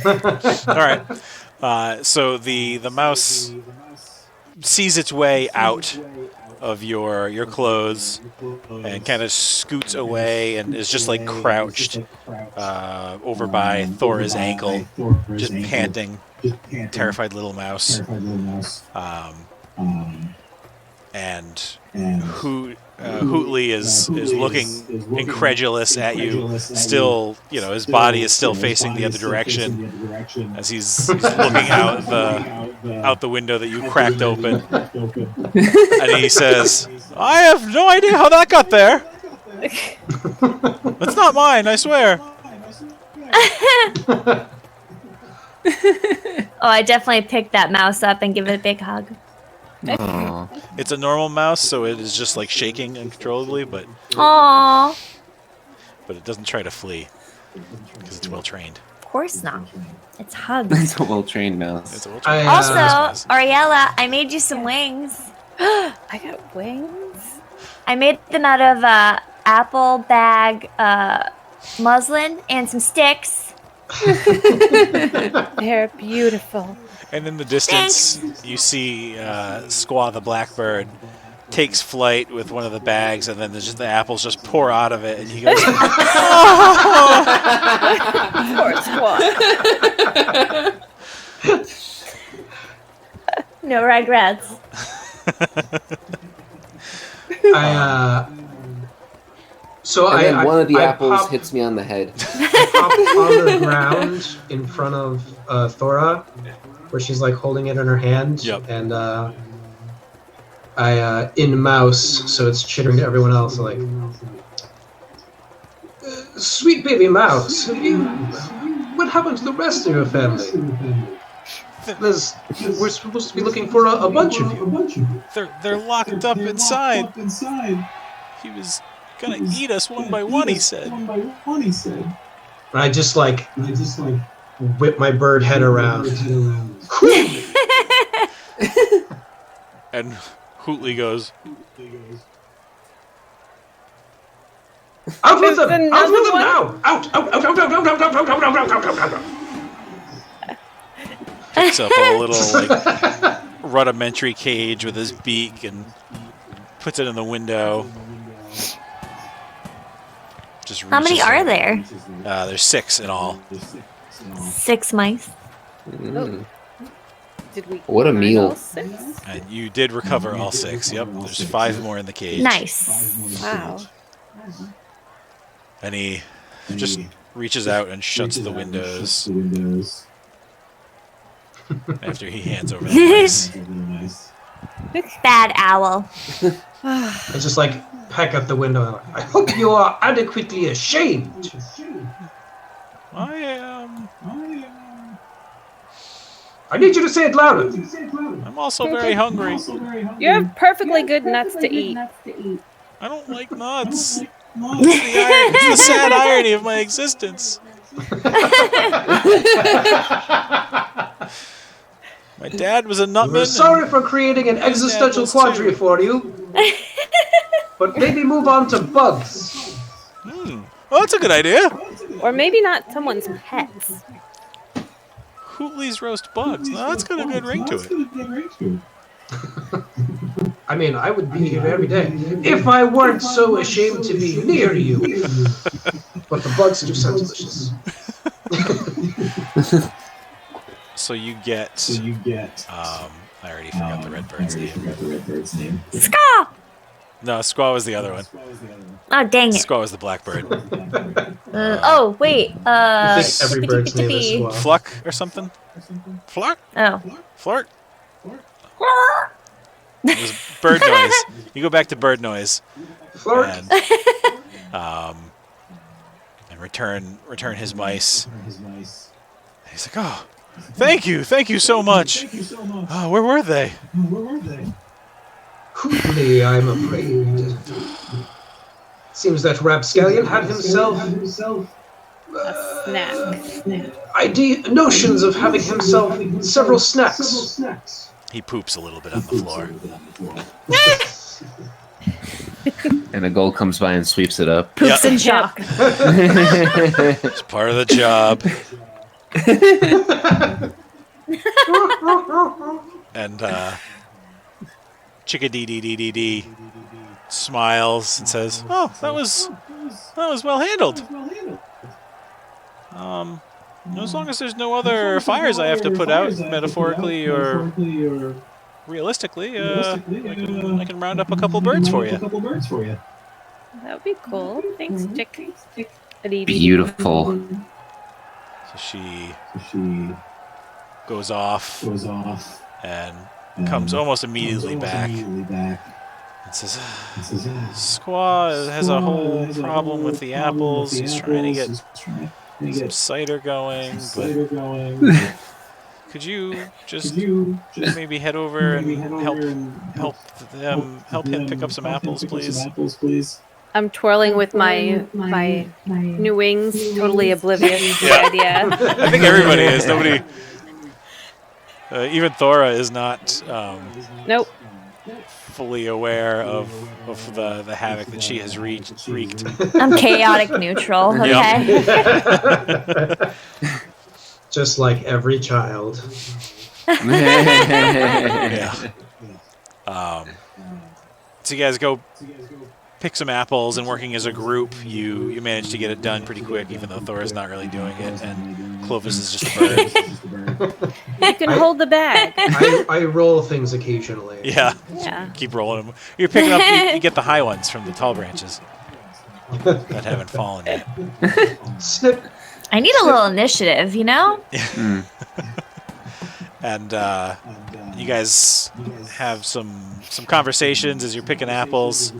All right. So the mouse sees its way out of your clothes and kind of scoots away and is just like crouched over by Thora's ankle, just panting, terrified little mouse. And Hootley is looking incredulous at you. Still, his body is still facing the other direction as he's looking out the window that you cracked open. And he says, "I have no idea how that got there. That's not mine, I swear." Oh, I definitely picked that mouse up and give it a big hug. Aww. It's a normal mouse, so it is just like shaking uncontrollably, but it doesn't try to flee because it's well trained. Of course not. It's hugs. It's a well-trained mouse. Also, Aurelia, I made you some wings. I got wings? I made them out of apple bag muslin and some sticks. They're beautiful. And in the distance, you see Squaw the Blackbird takes flight with one of the bags, and then there's just the apples just pour out of it, and he goes, Poor Squaw. No regrets. One of the apples hits me on the head. I pop on the ground in front of Thora, where she's like holding it in her hand. Yep. And I in mouse, so it's chittering to everyone else, like, "Sweet baby mouse, what happened to the rest of your family? We're supposed to be looking for a bunch of you." They're locked up inside. He was gonna eat us one by one, he said. And I just whip my bird head around. And Hootley goes, Out with them! Out with them now! Out! Picks up a little like rudimentary cage with his beak and puts it in the window. Just How many are there? There's 6 in all. 6 mice. Oh. Did we What a meal. all 6? And you did recover all 6. Yep, there's 5 more in the cage. Nice. Wow. And he just reaches out and shuts the windows after he hands over the mice. Bad owl. I just like peck at the window. I hope you are adequately ashamed. I am. I need you to say it louder. I'm also very hungry. You have perfectly good nuts to eat. I don't like nuts. It's the sad irony of my existence. My dad was a nutman. We're sorry for creating an existential quandary for you. But maybe move on to bugs. Oh, that's a good idea. Or maybe not someone's pets. Hootleys roast bugs. No, that's got a good ring to it. I mean, I would be here every day if I weren't so ashamed to be near you. But the bugs do sound delicious. So you get. I already forgot the red bird's name. Squaw! No, Squaw was the other one. Oh, dang it. Squaw was the blackbird. Oh, wait. I think every bird's name is Squaw. Fluck or something? Fluck? Oh. Flirt? It was bird noise. You go back to bird noise. Flirt. And return his mice. He's like, oh, thank you so much. Oh, where were they? Hootley, I'm afraid. Seems that Rapscallion had himself Snack. notions of having himself several snacks. He poops a little bit on the floor. And a gull comes by and sweeps it up. Poops in shock. It's part of the job. And Chickadee smiles and says, "Oh, that was well handled. As long as there's no other fires I have to put out, metaphorically or realistically, I can round up a couple birds for you." That would be cool. Thanks, Chick. Beautiful. So she goes off and comes almost immediately back and says, "Squaw has a whole problem with the apples. He's trying to get some cider going, but could you just maybe head over and help him pick up some apples, please?" I'm twirling with my new wings, totally oblivious to the idea. I think everybody is. Nobody, even Thora is not Nope. fully aware of the havoc that she has wreaked. I'm chaotic neutral, okay? Yep. Just like every child. Yeah. So you guys go pick some apples, and working as a group, you manage to get it done pretty quick, even though Thora's not really doing it, and Clovis is just a bird. You can hold the bag. I roll things occasionally. Yeah. Keep rolling them. You're picking up, you get the high ones from the tall branches that haven't fallen yet. Snip. I need a little initiative, you know? And you guys have some conversations as you're picking apples,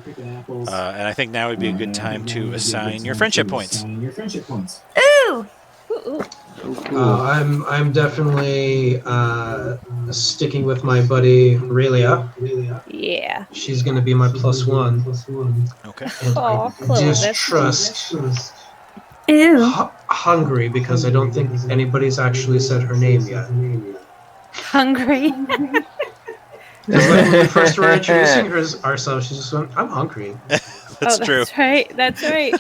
and I think now would be a good time to assign your friendship points. Ooh! I'm definitely sticking with my buddy Aurelia. Yeah. She's going to be my +1. Okay. And I Clovis. distrust Ew. Hungry, because I don't think anybody's actually said her name yet. Hungry. Because when we first were introducing ourselves, she just went, "I'm hungry." That's true. That's right. That's right.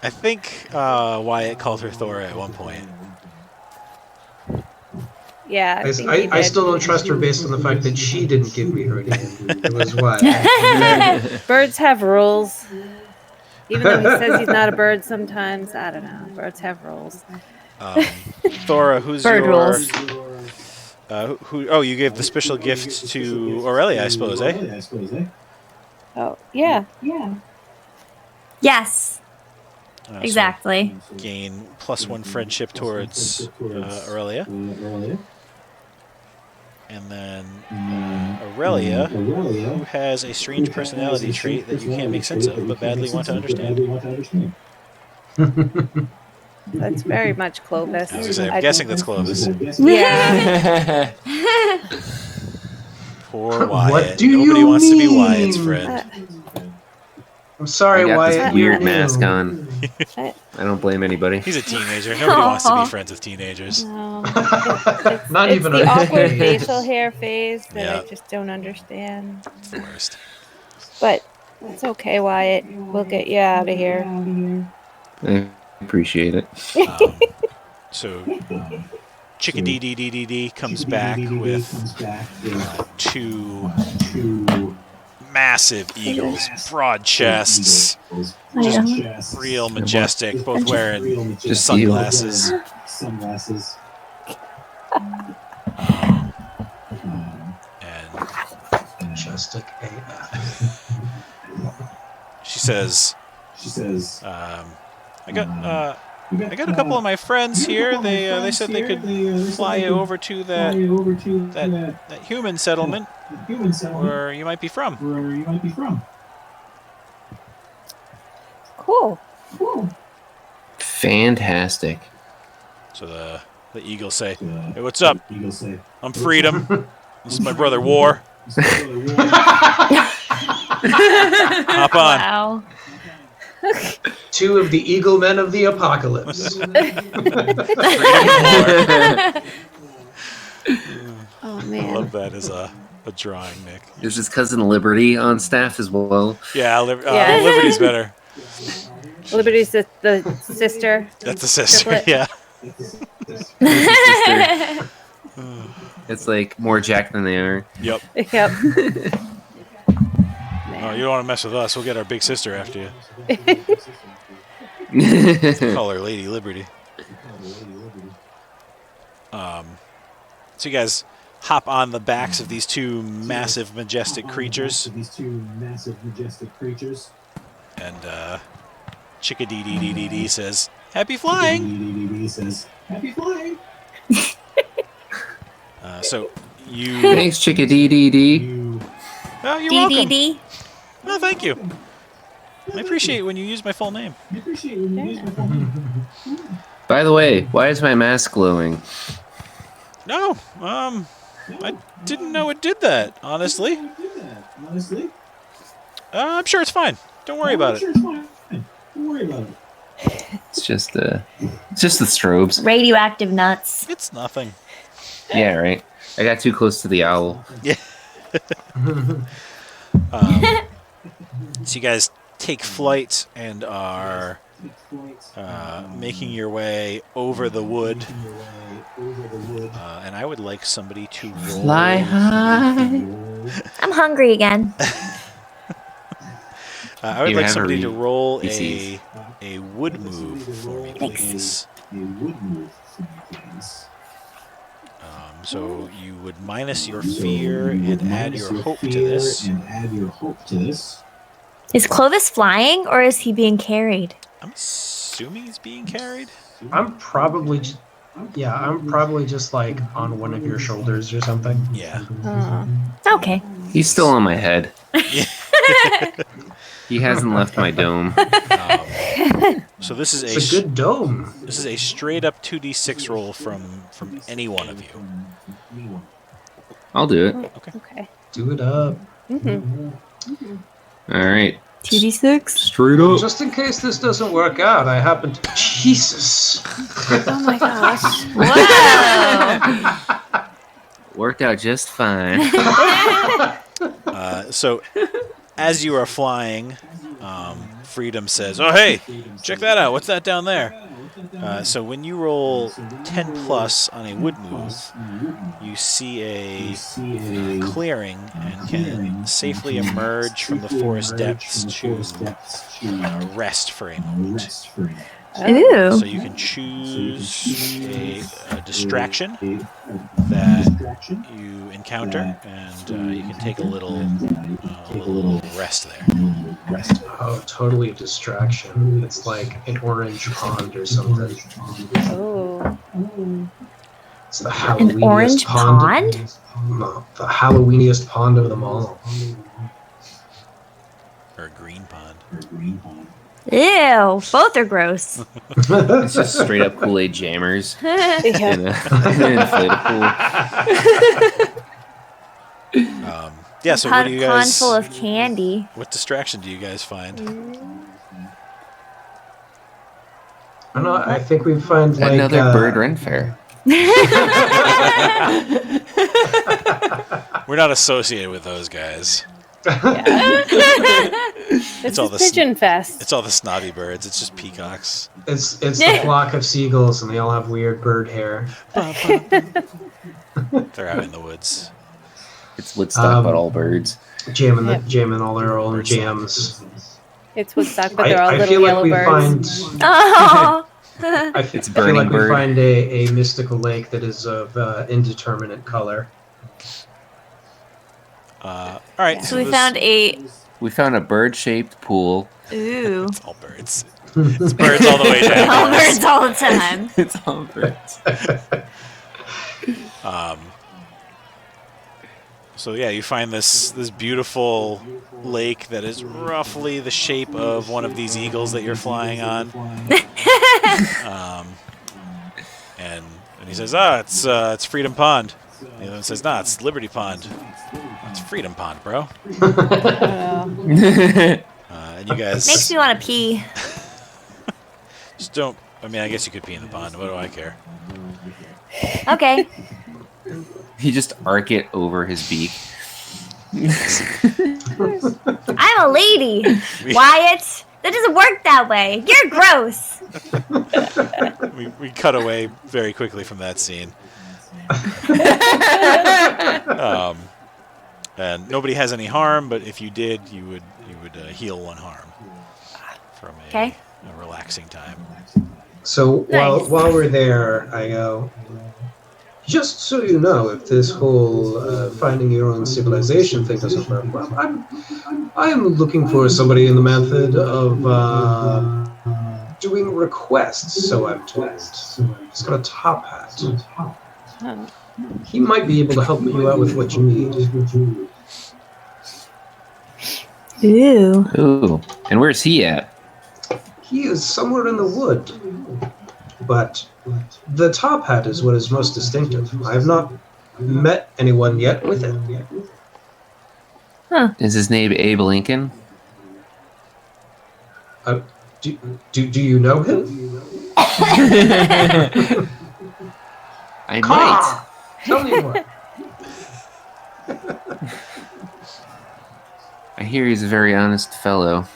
I think Wyatt called her Thora at one point. Yeah. I still don't trust her based on the fact that she didn't give me her name. It was what? Birds have rules. Even though he says he's not a bird sometimes, I don't know. Birds have rules. Thora, who's Bird your... rules. Oh, you gave the special gift to Aurelia, I suppose, eh? Oh, yeah. Yes. Exactly. So gain +1 friendship towards Aurelia. And then Aurelia, who has a strange personality trait that you can't make sense of, but badly want to understand. That's very much Clovis. I'm guessing that's Clovis. Yeah. Poor Wyatt. What do Nobody you wants to be mean? Wyatt's friend. I'm sorry, I got Wyatt. this weird mask on. I don't blame anybody. He's a teenager. Nobody wants to be friends with teenagers. No. Not It's even the a awkward facial hair phase that Yeah. I just don't understand. It's the worst. But it's okay, Wyatt. We'll get you out of here. I appreciate it. So Chickadee comes back with two massive eagles, broad chests, just real majestic, both wearing Just sunglasses. And Majestic AF. she says, I got a couple of my friends here. They said they could fly you over to that human settlement where you might be from. Cool. Fantastic. So the eagles say, "Hey, what's up? I'm Freedom. This is my brother War. Hop on." Wow. Two of the eagle men of the apocalypse. Oh, I man. love that as a drawing, Nick. There's his cousin Liberty on staff as well. Yeah, Liberty's better. Liberty's the sister. That's the sister. Triplet. Yeah. It's like more Jack than they are. Yep. Yep. Oh, you don't want to mess with us. We'll get our big sister after you. Call her Lady Liberty. So you guys hop on the backs of these two massive, majestic creatures. And Chickadee says, "Happy flying!" So you... Thanks, Chickadee. Oh, you're welcome. DDD. Oh, thank you. I appreciate when you use my full name. By the way, why is my mask glowing? No, I didn't know it did that, honestly. I'm sure it's fine. Don't worry about it. It's just the strobes. Radioactive nuts. It's nothing. Yeah, right. I got too close to the owl. Yeah. So you guys take flight and are making your way over the wood. And I would like somebody to roll. Fly high. I'm hungry again. I would You like have somebody a to roll PCs. a wood move for me, please. So you would minus your fear and add your hope to this. Is Clovis flying or is he being carried? I'm assuming he's being carried. I'm probably just like on one of your shoulders or something. Yeah. Okay. He's still on my head. Yeah. He hasn't left my dome. So this is It's a good dome. This is a straight up 2d6 roll from any one of you. I'll do it. Okay. Do it up. All right. 2d6. Straight up. Just in case this doesn't work out, I happen to... Jesus. Oh my gosh. Whoa. Worked out just fine. So as you are flying, Freedom says, "Oh, hey, check that out. What's that down there?" So when you roll 10 plus on a wood move, you see a clearing and can safely emerge from the forest depths to rest for a moment. Ooh. So you can choose a distraction that you encounter, and you can take a little rest there. Oh, totally a distraction. It's like an orange pond or something. Oh. It's the Halloweeniest An orange pond? No, the Halloweeniest pond of them all. Or a green pond. Ew, both are gross. It's just straight up Kool-Aid jammers in an inflatable pool. Yeah, so what do you guys... Pond full of candy. What distraction do you guys find? I don't know, I think we find like... Another bird Ren Fair. We're not associated with those guys. It's all the Pigeon Fest. It's all the snobby birds. It's just peacocks. It's the flock of seagulls, and they all have weird bird hair. They're out in the woods. It's Woodstock, but all birds. Jamming all their own jams. It's Woodstock, but they're all I little feel like yellow we birds. Oh! I feel like we find a mystical lake that is of indeterminate color. All right. So we found a bird-shaped pool. Ooh. It's all birds. It's birds all the way down. All birds all the time. It's all birds. So yeah, you find this beautiful lake that is roughly the shape of one of these eagles that you're flying on. And he says, it's Freedom Pond. And the other one says, nah, it's Liberty Pond. It's Freedom Pond, bro. And you guys... Makes me want to pee. Just don't... I mean, I guess you could pee in the pond. What do I care? Okay. You just arc it over his beak. I'm a lady, Wyatt. That doesn't work that way. You're gross. we cut away very quickly from that scene. And nobody has any harm, but if you did, you would heal 1 harm from a relaxing time. So Nice. while we're there, I go, just so you know, if this whole finding your own civilization thing doesn't work well, I'm looking for somebody in the method of doing requests, so I'm told. He's got a top hat. He might be able to help you out with what you need. Ooh. Ooh. And where's he at? He is somewhere in the wood. But the top hat is what is most distinctive. I have not met anyone yet with it. Huh. Is his name Abe Lincoln? Do you know him? I might. Tell me more. I hear he's a very honest fellow.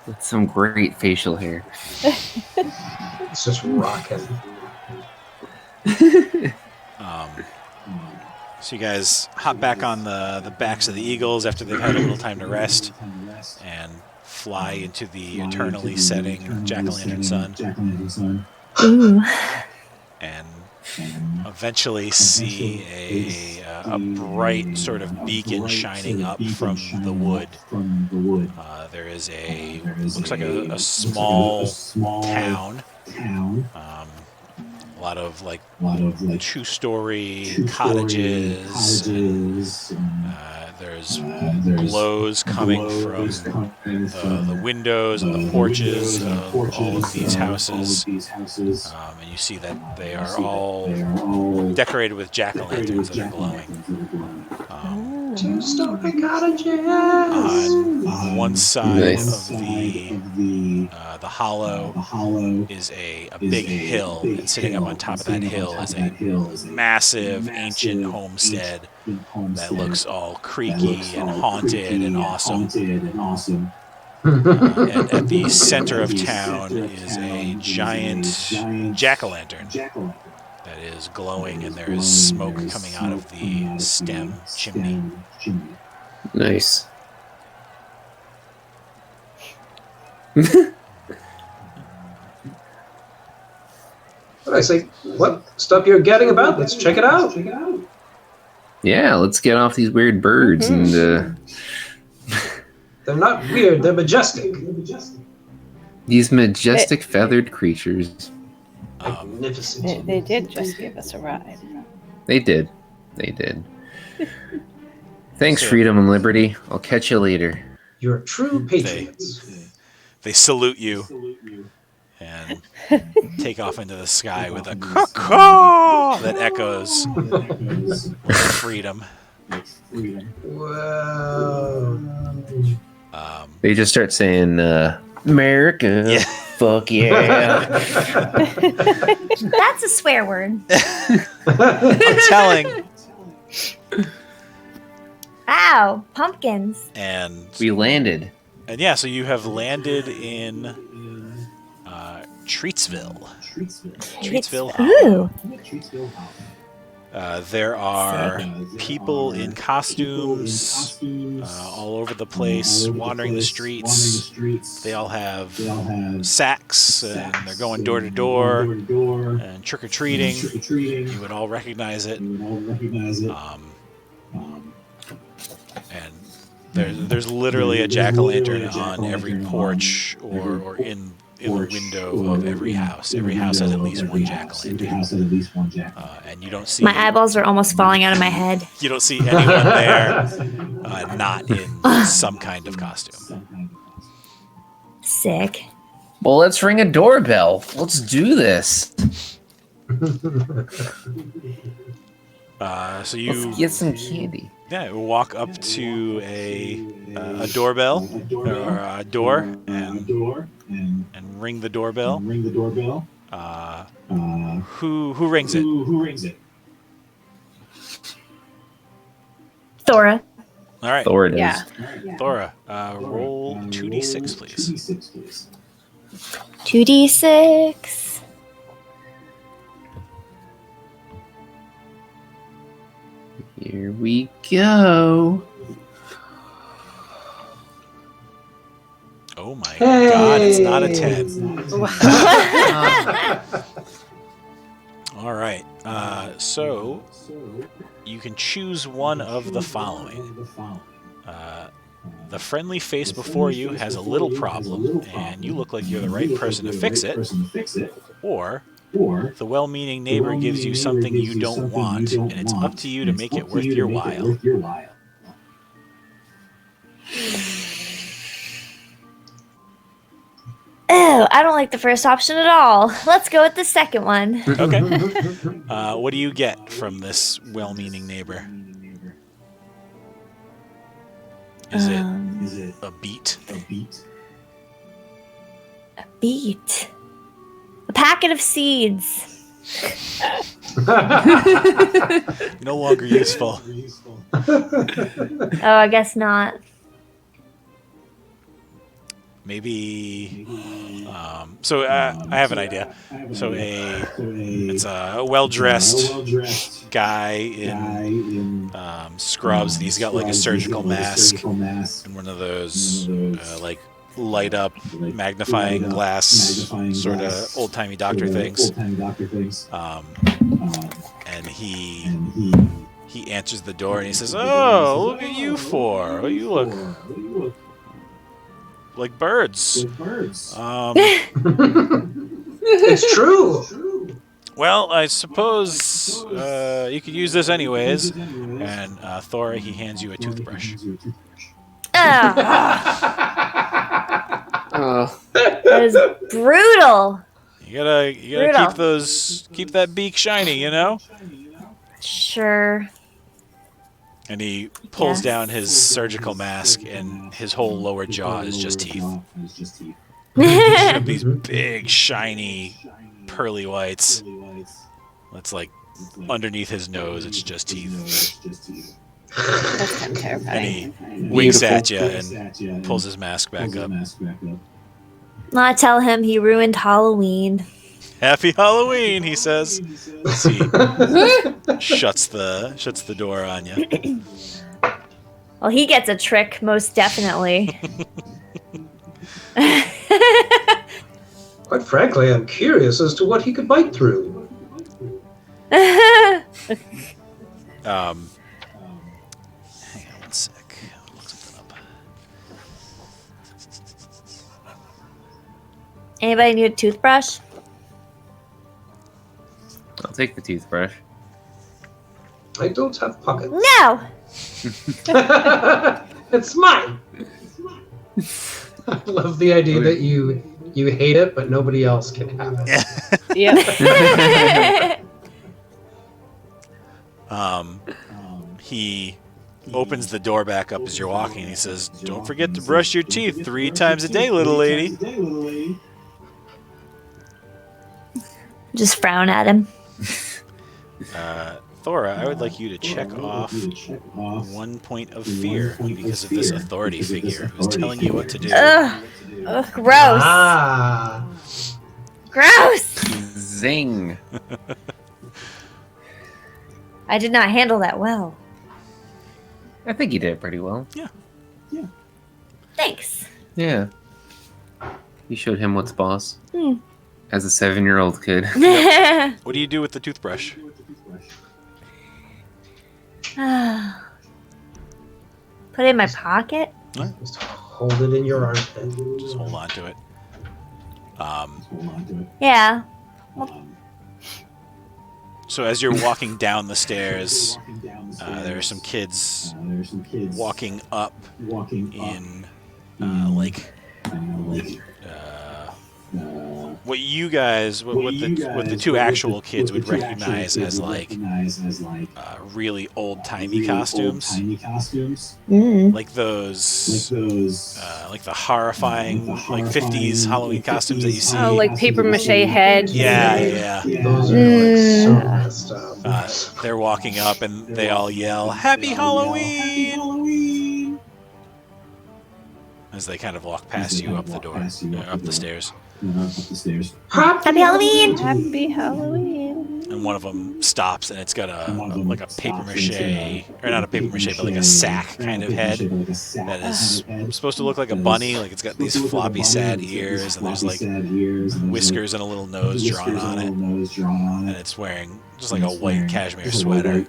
With some great facial hair. It's just rocking. So you guys hop back on the backs of the eagles after they've had a little time to rest and fly into the eternally setting jack-o'-lantern sun. Ooh. And eventually see a bright sort of beacon shining up from the wood. There is looks like a small town. A lot of like 2-story cottages. There's glows coming from the windows and the porches of all of these houses. And you see that they are all decorated with jack-o'-lanterns that are glowing. 2-story cottages. On one side of the hollow is a big hill, and sitting up on top of that hill is a massive ancient homestead that looks all creaky and haunted and awesome. And at the center of town is a giant jack-o'-lantern that is glowing, and there is smoke coming out of the stem chimney. Nice. I say, what stuff you're getting about? Let's check it out. Yeah, let's get off these weird birds and. They're not weird. They're majestic. These majestic feathered creatures. Magnificent. They did just give us a ride. They did. Thanks, freedom and liberty. I'll catch you later. You're true patriots. They salute you and take off into the sky with a caw that echoes with freedom. Whoa. They just start saying, America, yeah. Fuck yeah. That's a swear word. I'm telling. Wow, pumpkins. And We landed. And yeah, so you have landed in Treatsville. Treatsville. Ooh. There are people in costumes all over the place, wandering the streets. They all have sacks, and they're going door to door and trick-or-treating. You would all recognize it. And there's literally a jack-o'-lantern on every porch or in the window of every house. Every house has at least one jack-o'-lantern. And you don't see... My eyeballs are almost falling out of my head. You don't see anyone there not in some kind of costume. Sick. Well, let's ring a doorbell. Let's do this. So you... Let's get some candy. Yeah, walk up to a doorbell or a door and ring the doorbell. Who rings it? Thora. All right. Thora it is. Yeah. Thora, roll 2d6, please. 2d6. Here we go. Oh my god, it's not a 10. All right. So you can choose one of the following. The friendly face before you has a little problem, and you look like you're the right person to fix it. Or the well-meaning neighbor gives you something you don't want, and it's up to you to make it worth your while. Oh, I don't like the first option at all. Let's go with the second one. Okay. What do you get from this well-meaning neighbor? Is it a beat? A beat. A packet of seeds. No longer useful. Oh, I guess not. Maybe. So I have an idea. So it's a well-dressed guy in scrubs, and he's got like a surgical mask and one of those like light up magnifying glass sort of old-timey doctor things. And he answers the door and he says, "Oh, look at you four! Oh, you look like birds." It's true. Well, I suppose you could use this anyways. And Thora, he hands you a toothbrush. That is brutal. You gotta keep that beak shiny, you know? Sure. And he pulls down his surgical mask, and his whole lower jaw is just teeth. He's got these big, shiny, pearly whites. That's like underneath his nose, it's just teeth. That's kind of terrifying. And he winks at you and pulls his mask back up. I tell him he ruined Halloween. Happy Halloween, he says. Let's see. Shuts the door on you. Well, he gets a trick, most definitely. Quite frankly, I'm curious as to what he could bite through. Hang on one sec. I'll look something up. Anybody need a toothbrush? I'll take the toothbrush. I don't have pockets. No! It's mine! I love the idea that you hate it, but nobody else can have it. Yep. He opens the door back up as you're walking, and he says, "Don't forget to brush your teeth 3 times a day, little lady." Just frown at him. Thora, I would like you to check off 1 point of fear because of this authority figure who's telling you what to do. Ugh, gross. Ah! Gross! Zing. I did not handle that well. I think you did pretty well. Yeah. Thanks. Yeah. You showed him what's boss. As a 7-year-old kid. What do you do with the toothbrush? Put it in my pocket? Just hold it in your armpit. Just hold on to it. Yeah. So as you're walking down the stairs, there are some kids walking up in what you guys, what the 2 actual kids would recognize as really old-timey costumes. Like those, like the horrifying, like 50s Halloween costumes that you see. Oh, like paper mache head. Yeah. Those are so messed up. They're walking up and they all yell, "Happy Halloween!" As they kind of walk past you up the door, up the stairs. Happy Halloween! Happy Halloween. And one of them stops, and it's got a paper mache, or not a paper mache, but like a sack kind of head that is supposed to look like a bunny. Like it's got these floppy, sad ears, and there's like whiskers and a little nose drawn on it, and it's wearing just like a white cashmere sweater.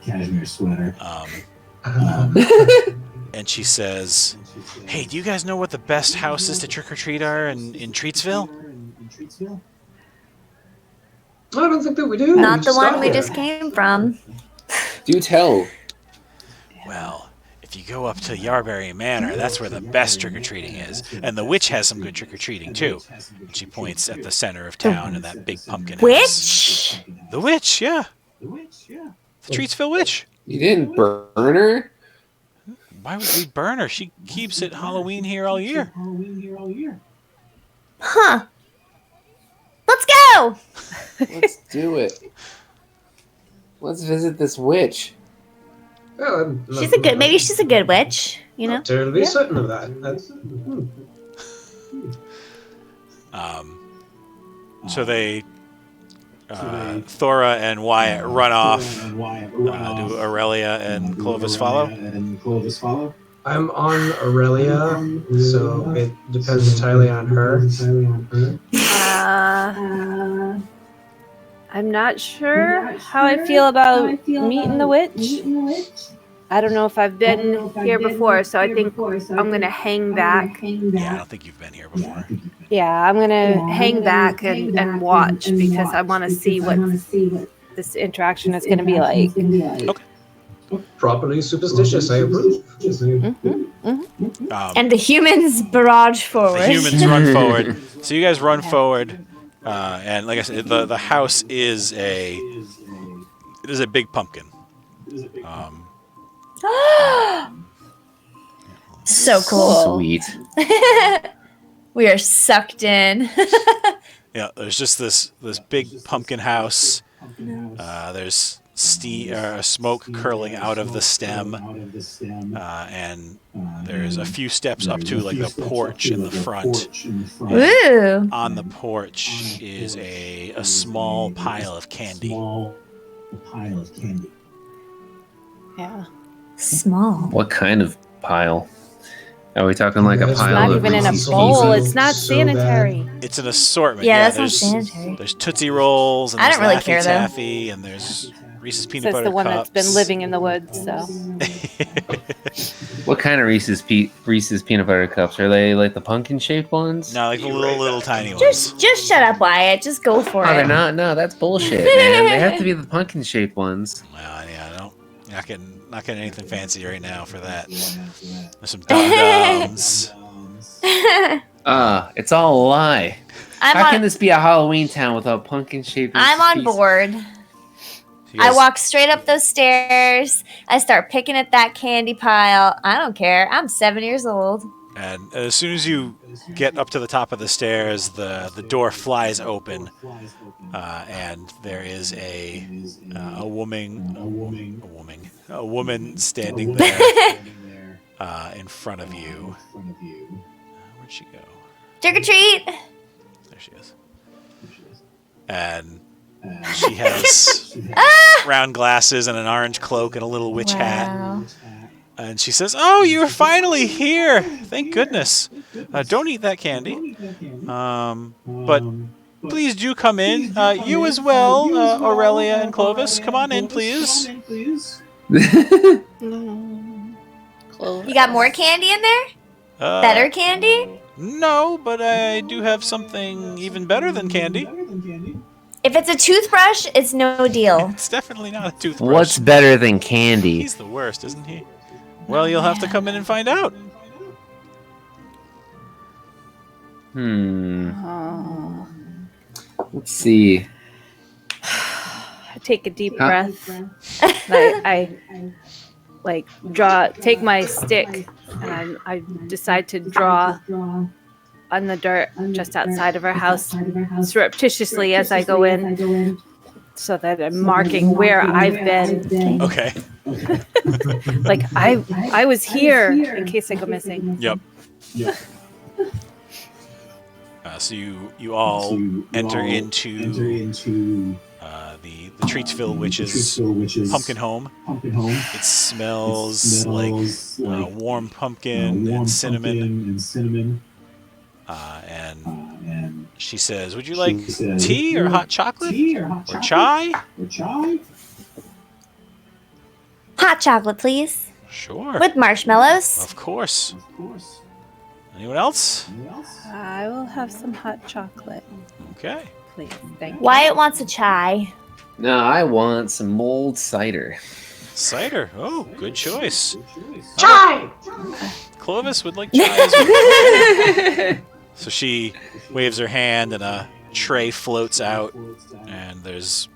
And she says, "Hey, do you guys know what the best houses to trick or treat are in Treatsville?" I don't think that we do. Not the one we just came from. Do tell. Well, if you go up to Yarberry Manor, that's where the best trick-or-treating is. And the witch has some good trick-or-treating, too. And she points at the center of town and that big pumpkin house. Witch? The witch, yeah. The Treatsville witch. You didn't burn her? Why would we burn her? She keeps it Halloween here all year. Huh. Let's go! Let's do it. Let's visit this witch. Well, Maybe she's a good witch, you know? Not terribly certain of that. So they, Thora and Wyatt run off. Do Aurelia and Clovis follow? I'm on Aurelia, so it depends entirely on her. I'm not sure how I feel about meeting the witch. I don't know if I've been here before, so I think I'm going to hang back. Yeah, I don't think you've been here before. Yeah, I'm going to hang back and watch because I want to see what this interaction is going to be like. Okay. Properly superstitious, I approve. And the humans barrage forward. The humans run forward. So you guys run forward, and like I said, the house is a big pumpkin. So cool. Sweet. We are sucked in. Yeah, there's just this big pumpkin house. There's smoke curling out of the stem, and there's a few steps up to like the porch in the front. Ooh. On the porch is a small pile of candy. Yeah. Small. What kind of pile? Are we talking like a It's pile Not of even in a Reese's bowl. Pieces? It's not So sanitary. It's an assortment. Yeah, that's not there's sanitary. There's Tootsie Rolls, and I there's don't really Laffy care, though. Taffy, and there's Reese's peanut Says butter the one cups. that's been living in the woods. So What kind of Reese's peanut butter cups? Are they like the pumpkin shaped ones? No, like the little tiny ones. Just shut up, Wyatt. Just go for Oh, it. they're not. No, that's bullshit, man. They have to be the pumpkin shaped ones. Well, yeah, I don't. Not getting anything fancy right now for that. There's some dum-dums. It's all a lie. How can this be a Halloween town without pumpkin shaped? I'm on board. I walk straight up those stairs. I start picking at that candy pile. I don't care. I'm 7 years old. And as soon as you get up to the top of the stairs, the door flies open, and there is a woman standing there in front of you. Where'd she go? Trick or treat. There she is. And she has round glasses and an orange cloak and a little witch hat. And she says, "Oh, you're finally here! Thank goodness. Don't eat that candy. But please do come in. You as well, Aurelia and Clovis. Come on in, please." You got more candy in there? Better candy? No, but I do have something even better than candy. If it's a toothbrush, it's no deal. It's definitely not a toothbrush. What's better than candy? He's the worst, isn't he? Well, you'll have to come in and find out. Let's see. I take a deep breath. I take my stick, and I decide to draw on the dirt just outside of our house surreptitiously as I go in, so that I'm marking where I've been. Okay. Like I was here in case I go missing. Yep. So you all enter into the Treatsville Witch's pumpkin home. It smells like warm pumpkin and cinnamon. And she says, "Would you like tea or hot chocolate or chai?" Hot chocolate, please. Sure. With marshmallows. Of course. Anyone else? I will have some hot chocolate, Okay. please. Thank you. Wyatt wants a chai. No, I want some mulled cider. Cider. Oh, good choice. Chai! Clovis would like chai as well. So she waves her hand and a tray floats out, and there's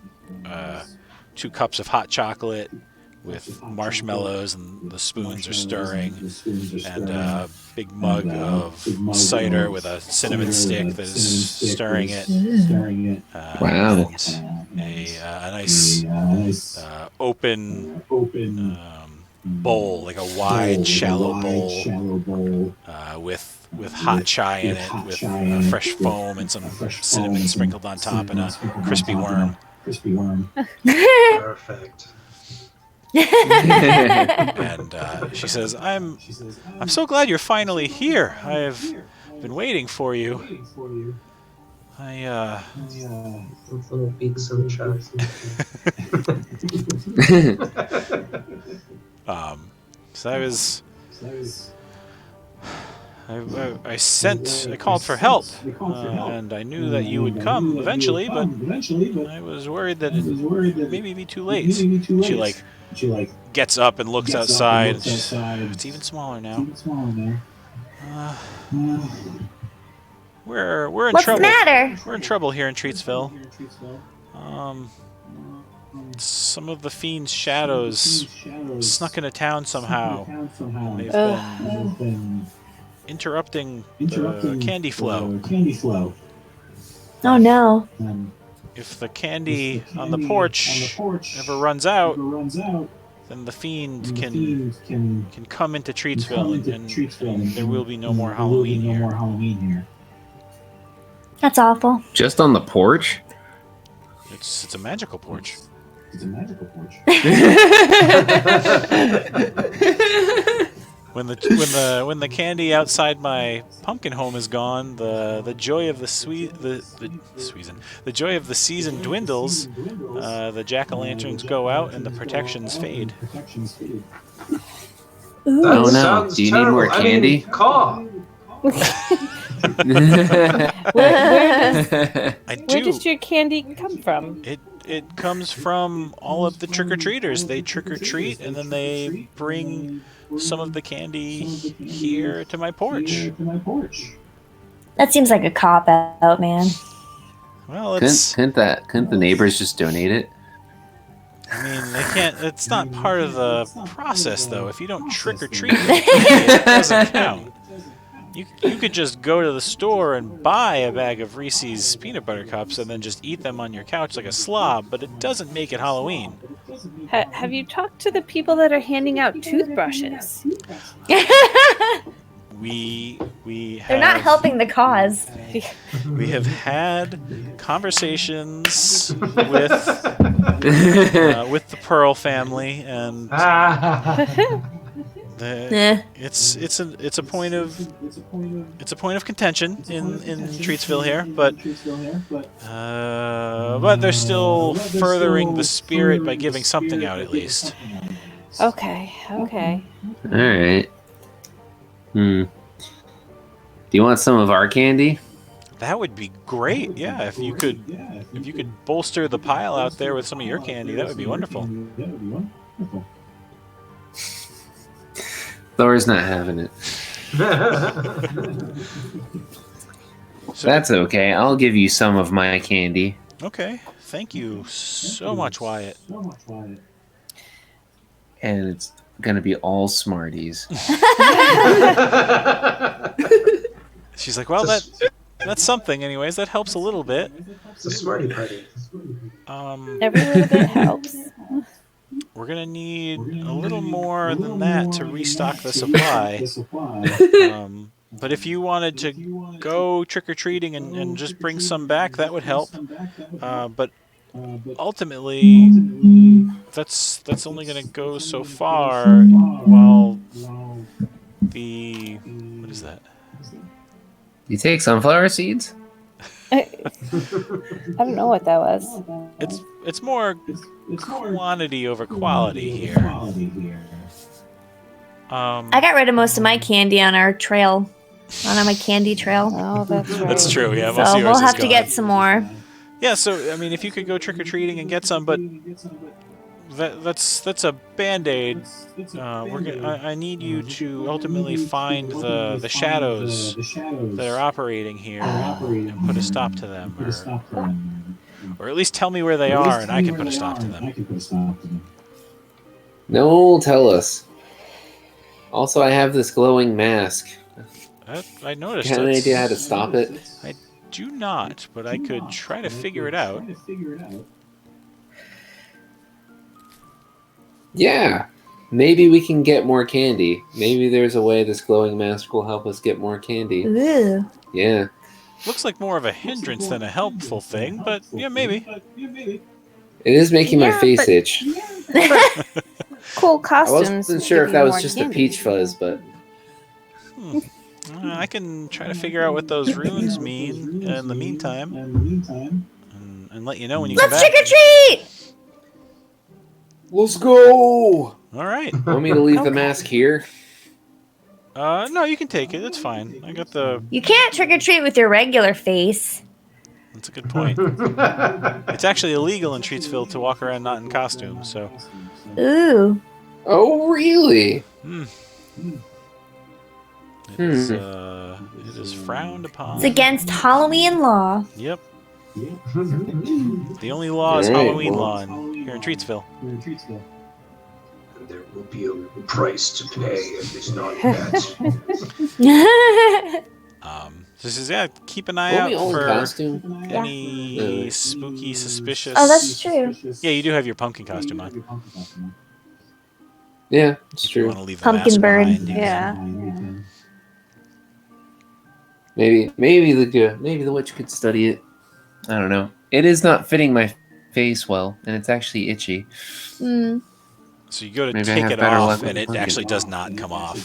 2 cups of hot chocolate with marshmallows, and the spoons are stirring, and a big mug of cider with a cinnamon stick that is stirring it. Wow. And a nice open bowl, like a wide, shallow bowl with hot chai in it, with fresh foam and some cinnamon sprinkled on top, and a crispy worm. Perfect. And she says, "I'm so glad you're finally here. I've been waiting for you. Those little beaks of chai. I called for help, and I knew that you would come eventually, but I was worried that it maybe be too late." She gets up and looks outside. It's even smaller now. We're in What's trouble. the matter? We're in trouble here in Treatsville. some of the fiend's shadows snuck into town somehow. And they've been interrupting the candy flow. Oh no. If the candy on the porch ever runs out, then the fiend can come into Treatsville, and there will be no more Halloween here. That's awful. Just on the porch? It's a magical porch. When the candy outside my pumpkin home is gone, the joy of the joy of the season dwindles. The jack-o'-lanterns go out and the protections fade. Oh no! Do you need more candy? Caw. Where does your candy come from? It comes from all of the trick-or-treaters. They trick-or-treat and then they bring some of the candy here to my porch. That seems like a cop-out, man. Well, it's... Couldn't the neighbors just donate it? I mean, they can't... It's not part of the process, though. If you don't trick-or-treat it doesn't count. You could just go to the store and buy a bag of Reese's peanut butter cups and then just eat them on your couch like a slob, but it doesn't make it Halloween. Have you talked to the people that are handing out toothbrushes? We have... They're not helping the cause. We have had conversations with the Pearl family, and it's a point of contention in Treatsville here, but they're still furthering the spirit by giving something out at least. Okay. All right. Do you want some of our candy? That would be great. Yeah, if you could bolster the pile out there with some of your candy, that would be wonderful. Thor's not having it. So, that's okay. I'll give you some of my candy. Okay. Thank you so much, Wyatt. And it's gonna be all Smarties. She's like, well, that's something anyways. That helps a little bit. It's a Smartie party. Every little bit helps. We're going to need a little more than that to restock the supply. But if you wanted to go trick-or-treating and just bring some back, that would help. But ultimately, that's only going to go so far while the... What is that? You take sunflower seeds? I don't know what that was. It's more quantity over quality here. I got rid of most of my candy on our trail, on my candy trail. Oh, that's right. That's true. Yeah, most so of yours we'll have is to gone. get some more. Yeah, so I mean, if you could go trick or treating and get some, but that's a band-aid. I need you to ultimately find the shadows that are operating here and put a stop to them, or at least tell me where they are, and I can put a stop to them. No one will tell us. Also, I have this glowing mask. I noticed. You have any idea how to stop it? I do not, but I could try to figure it out. Yeah, maybe we can get more candy. Maybe there's a way this glowing mask will help us get more candy. Ooh. Yeah. Looks like more of a hindrance than a helpful thing, but yeah, maybe. It is making my face itch. Cool I costumes. wasn't sure if that was more just candy. a peach fuzz, but... I can try to figure out what those runes mean in the meantime, and let you know when you come Let's back. trick or treat! Let's go! All right. Want me to leave the mask here? No, you can take it. It's fine. I got the... You can't trick or treat with your regular face. That's a good point. It's actually illegal in Treatsville to walk around not in costume, so... Ooh. Oh, really? It is frowned upon. It's against Halloween law. Yep. The only law is Halloween law here in Treatsville. There will be a price to pay if it's not met. So this is keep an eye out for any spooky, suspicious. Oh, that's true. Yeah, you do have your pumpkin costume on. Yeah, it's true. You want to leave the Pumpkin mask bird. behind, Yeah. Maybe the witch could study it. I don't know. It is not fitting my face well, and it's actually itchy. Mm. So you go to Maybe I take have it better off, luck with and it pumpkin. actually does not come off.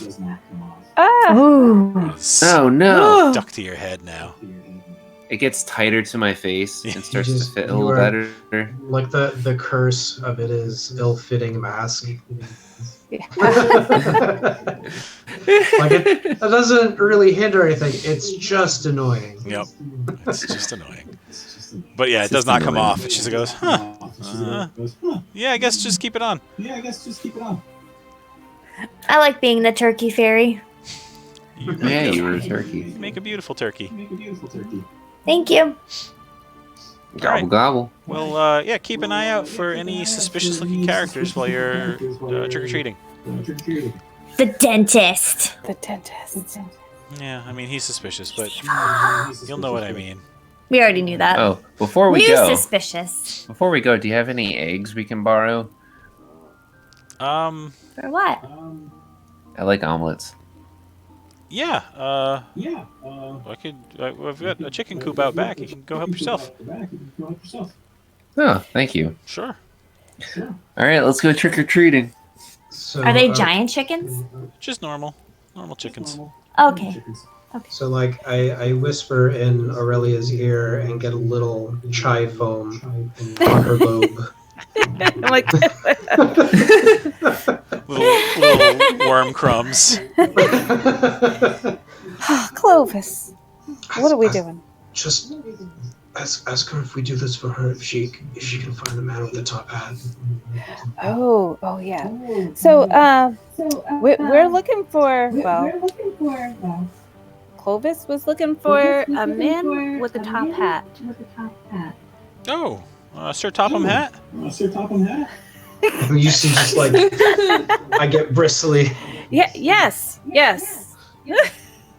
Ah! It's Oh no! stuck to your head now. It gets tighter to my face and starts to fit a you little are- better. Like the curse of it is ill-fitting mask. Like it doesn't really hinder anything. It's just annoying. Yep, it's just annoying. But yeah, it does not come off. And she goes, yeah, I guess just keep it on. I like being the turkey fairy. You were a turkey. You make a beautiful turkey. Thank you. Gobble Alright. gobble. Well, yeah, keep an eye out for any suspicious-looking characters while you're trick-or-treating. The dentist. The dentist. Yeah, I mean, he's suspicious, but you'll know what I mean. We already knew that. Oh, before we New go, suspicious. do you have any eggs we can borrow? Um, For what? I like omelets. yeah, I've got a chicken coop out back. You can go help yourself. Oh, thank you. Sure. All right, let's go trick or treating. So, Are they giant chickens? Just normal chickens. Okay. So like I whisper in Aurelia's ear and get a little chai foam on her lobe. I'm like, Little worm crumbs. Clovis, what are we doing? Just ask her if we do this for her, if she can find the man with the top hat. Oh yeah. So, we're looking for, Clovis was looking for a man with a top hat. Oh, Sir Topham Hat? You see, just like I get bristly. Yeah, yes.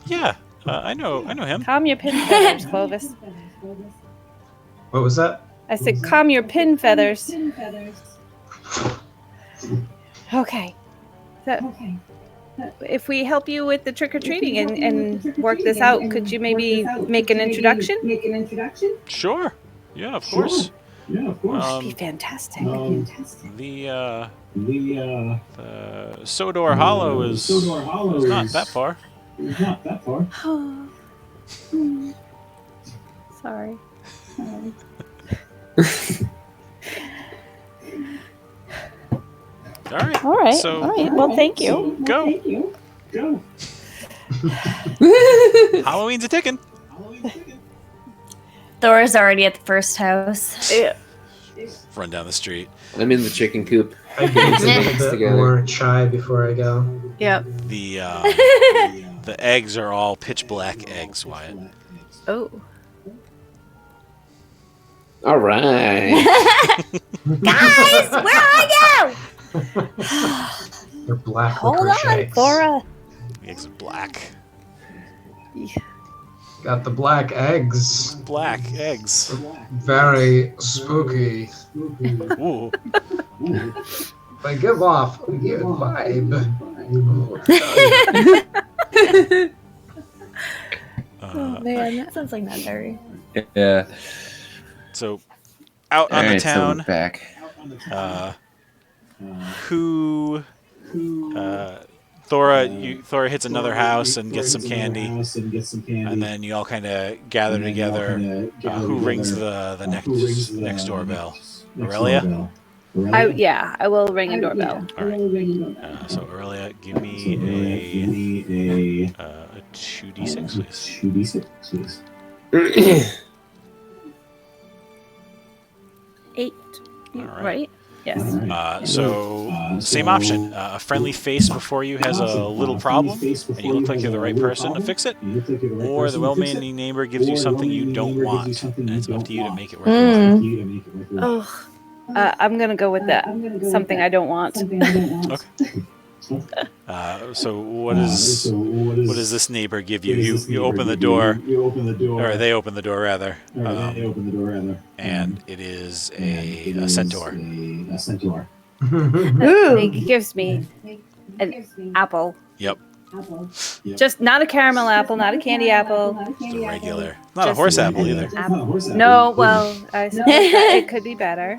Yeah, I know him. Calm your pin feathers, Clovis. What was that? I said, calm your pin feathers. Okay. So, if we help you with the trick-or-treating and work this out, could you maybe make an introduction? Sure. Yeah, of course. That'd be fantastic. The Sodor Hollow is not that far. Sorry. All right. So, Well, thank you. Go. Halloween's a ticking. Thora's already at the first house. Yeah. Run down the street. I'm in the chicken coop. I get a little bit more chai before I go. Yep. The eggs are all pitch black eggs, Wyatt. Oh. All right. Guys, where are you? They're black. Hold licorice on, eggs. Thora. The eggs are black. Got the black eggs. Black eggs. Very spooky. Ooh. They give off a weird vibe. Oh man. That sounds like not very. Yeah. So, out on All the right, so town, we're back. Thora hits another house and gets some candy, and then you all kind of gather together. Who rings the next doorbell? Aurelia? I will ring a doorbell. All right. So Aurelia, give me a 2d6, please. 8. All right. Right? Yes. So same option. A friendly face before you has a little problem, and you look like you're the right person to fix it, or the well-meaning neighbor gives you something you don't want, and it's up to you to make it work. Oh, I'm gonna go with that. Something I don't want. Okay. So what does this neighbor give you? You open the door, or they open the door rather, and it is a centaur. He gives me an apple. Yep. Just not a caramel apple, not a candy apple. Just a regular, not a horse apple either. No, well, I suppose it could be better.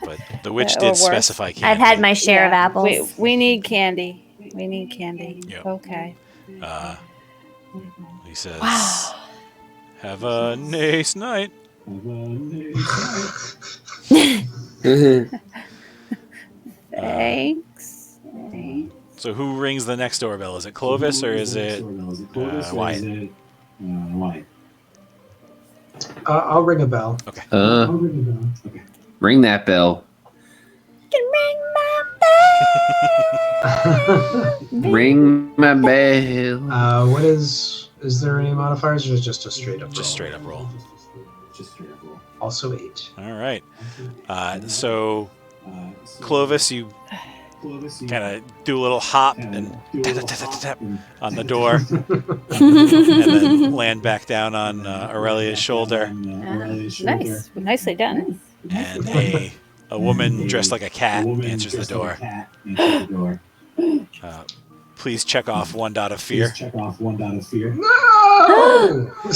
But the witch did specify candy. I've had my share of apples. We need candy. We need candy. Yep. Okay. He says, "Have a nice night." Thanks. So who rings the next doorbell? Is it Clovis or is it Wyatt? I'll ring a bell. Okay. Ring that bell. Ring my bell. What is there any modifiers or is it just a straight up roll? Just straight up roll. Also 8. All right. So Clovis, you kind of do a little hop and tap on the door, and then land back down on Aurelia's shoulder. Nice. Nicely done. And a woman dressed like a cat answers the door. Please check off 1 dot of fear. No!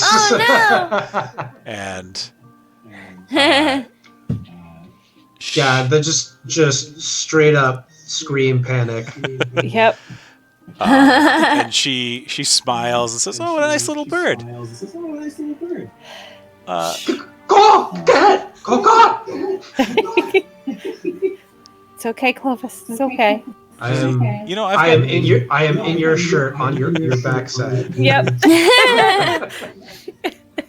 Oh And yeah, they just straight up scream panic. Yep. And she smiles and says, "Oh, what a nice little bird." Go! Get it! Go! It's okay, Clovis. It's okay. I am in your shirt on your backside. Yep.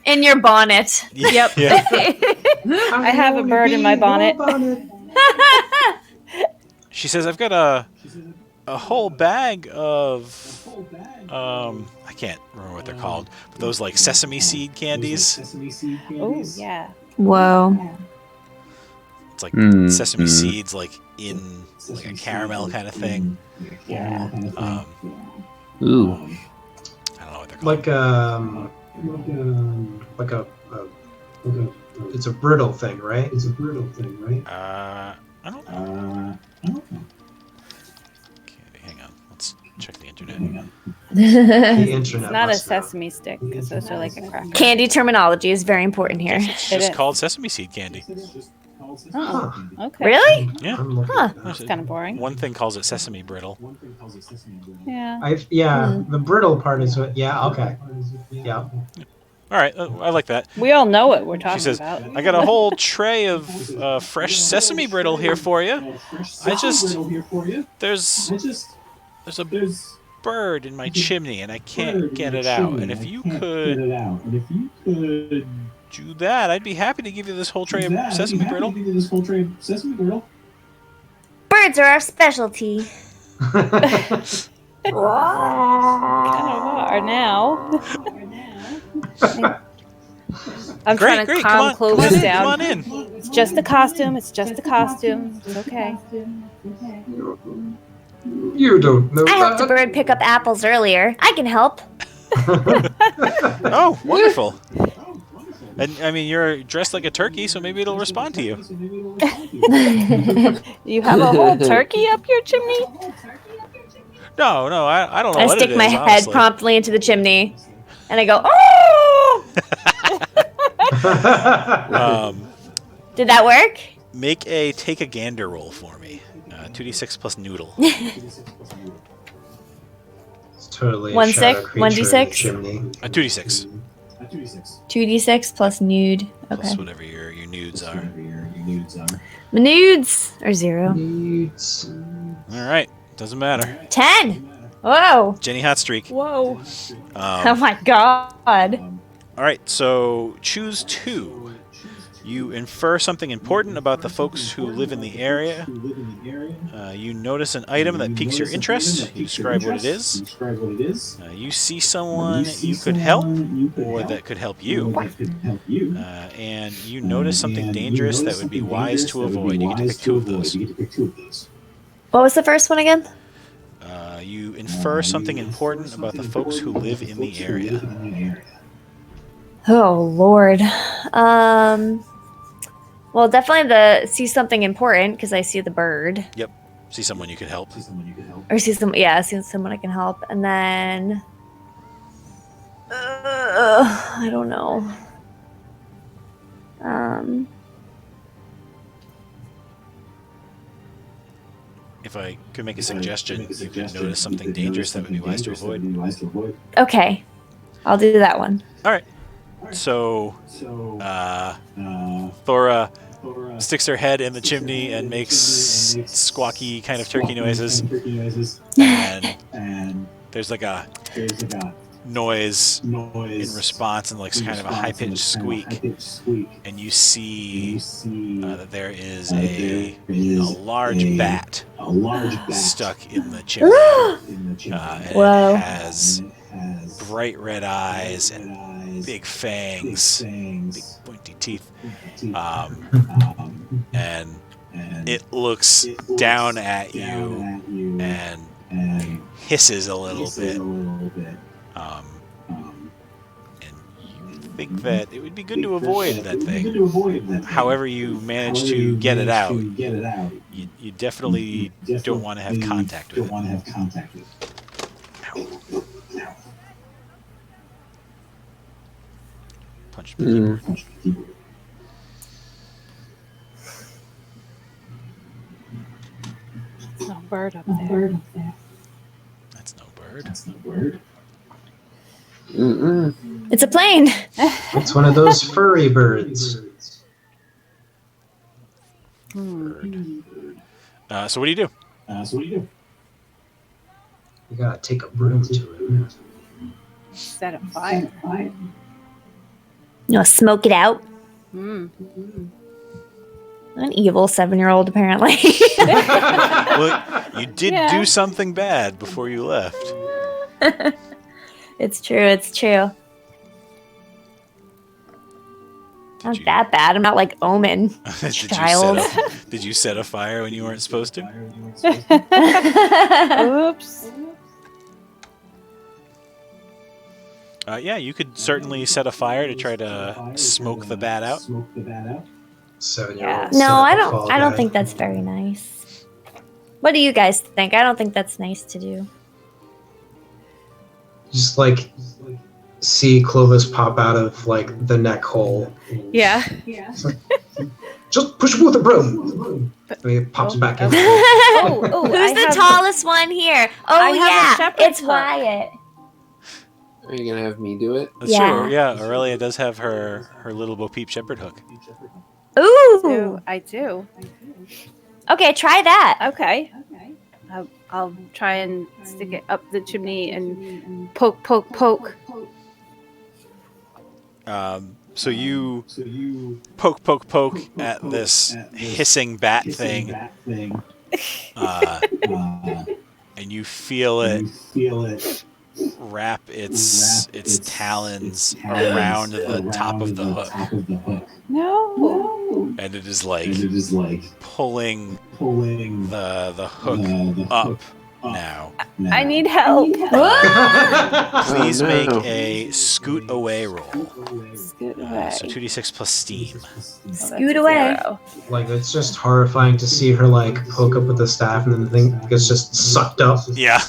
In your bonnet. Yep. Yeah. I have a bird in my bonnet. She says, "I've got a whole bag of I can't remember what they're called, but those like sesame seed candies." Oh yeah. Whoa. It's like sesame seeds, like in like a caramel kind of thing. Yeah. Ooh. I don't know what they're called. Like a it's a brittle thing, right? I don't know. Okay, hang on. Let's check the internet. The internet. It's not a must know. sesame stick because those are like a cracker. Candy terminology is very important here. It's just called sesame seed candy. Oh, okay. Really? Yeah. I'm looking Huh. at that. That's kind of boring. One thing calls it sesame brittle. Yeah. The brittle part is what. Yeah. Okay. Yeah. All right, I like that. We all know what we're talking She says, about. "I got a whole tray of fresh sesame brittle here for you. There's a bird in my chimney and I can't get it out. And if you could do that, I'd be happy to give you this whole tray of sesame brittle." Birds are our specialty. Kind of are now. I'm trying to calm Clovis down. Come on in. It's just a costume. It's just a costume. It's okay. You don't know I helped a that. bird pick up apples earlier. I can help. Oh, wonderful. And I mean, you're dressed like a turkey, so maybe it'll respond to you. You have a whole turkey up your chimney? No, I don't know I what stick it is, my head honestly. promptly into the chimney, and I go, "Oh!" Did that work? Make a take a gander roll for me. 2d6 plus noodle. It's totally a 1 shadow 6, creature 1 in the d6, chimney. 2d6. 2d6 plus nude. Okay. Plus whatever your nudes are. My nudes are 0. All right, doesn't matter. 10. Whoa. Jenny hot streak. Whoa. Oh my god. All right, so choose 2. You infer something important about the folks who live in the area. You notice an item that piques your interest. You describe what it is. You see someone you could help or that could help you. And you notice something dangerous that would be wise to avoid. You get to pick 2 of those. What was the first one again? You infer something important about the folks who live in the area. Oh, Lord. Well, definitely see something important because I see the bird. Yep. See someone you could help. Or see someone I can help. And then... I don't know. If I could make a suggestion, you could notice something dangerous that would be wise to avoid. Okay. I'll do that one. All right. So, Thora sticks her head in the chimney and makes squawky kind of turkey noises. And there's like a noise in response and like kind of a high-pitched squeak. And you see that there is a large bat stuck in the chimney. And it has bright red eyes and big fangs, big pointy teeth, and it looks down at you and hisses a little bit, and you think that it would be good to avoid that thing. However you manage to get it out, you definitely don't want to have contact with it. Punch the keyboard. No bird up there. That's no bird. It's a plane. It's one of those furry birds. Bird. So what do you do? You gotta take a broom to it. Set a fire. You know, smoke it out. Mm. An evil 7-year-old, apparently. Well, you did do something bad before you left. It's true. Not that bad. I'm not like Omen, child. Did you set a fire when you weren't supposed to? Oops. Yeah, you could certainly set a fire to try to smoke the bat out. 7-year-old. No, I don't think that's very nice. What do you guys think? I don't think that's nice to do. Just like see Clovis pop out of like the neck hole. Yeah. Just push him with a broom. And he pops back in. Who's the tallest one here? Oh yeah, it's Wyatt. Are you gonna have me do it? That's true. Yeah, Aurelia does have her little Bo Peep shepherd hook. Ooh, I do. Okay, try that. Okay. I'll try and stick it up the chimney and poke. So you poke at this hissing bat thing, and you feel it wrap its talons around the top of the hook. No. And it is like pulling the hook up now. I need help. Please make a scoot away roll. Scoot away. So 2d6 plus steam. Scoot away. Like it's just horrifying to see her like poke up with the staff and then the thing gets just sucked up. Yeah.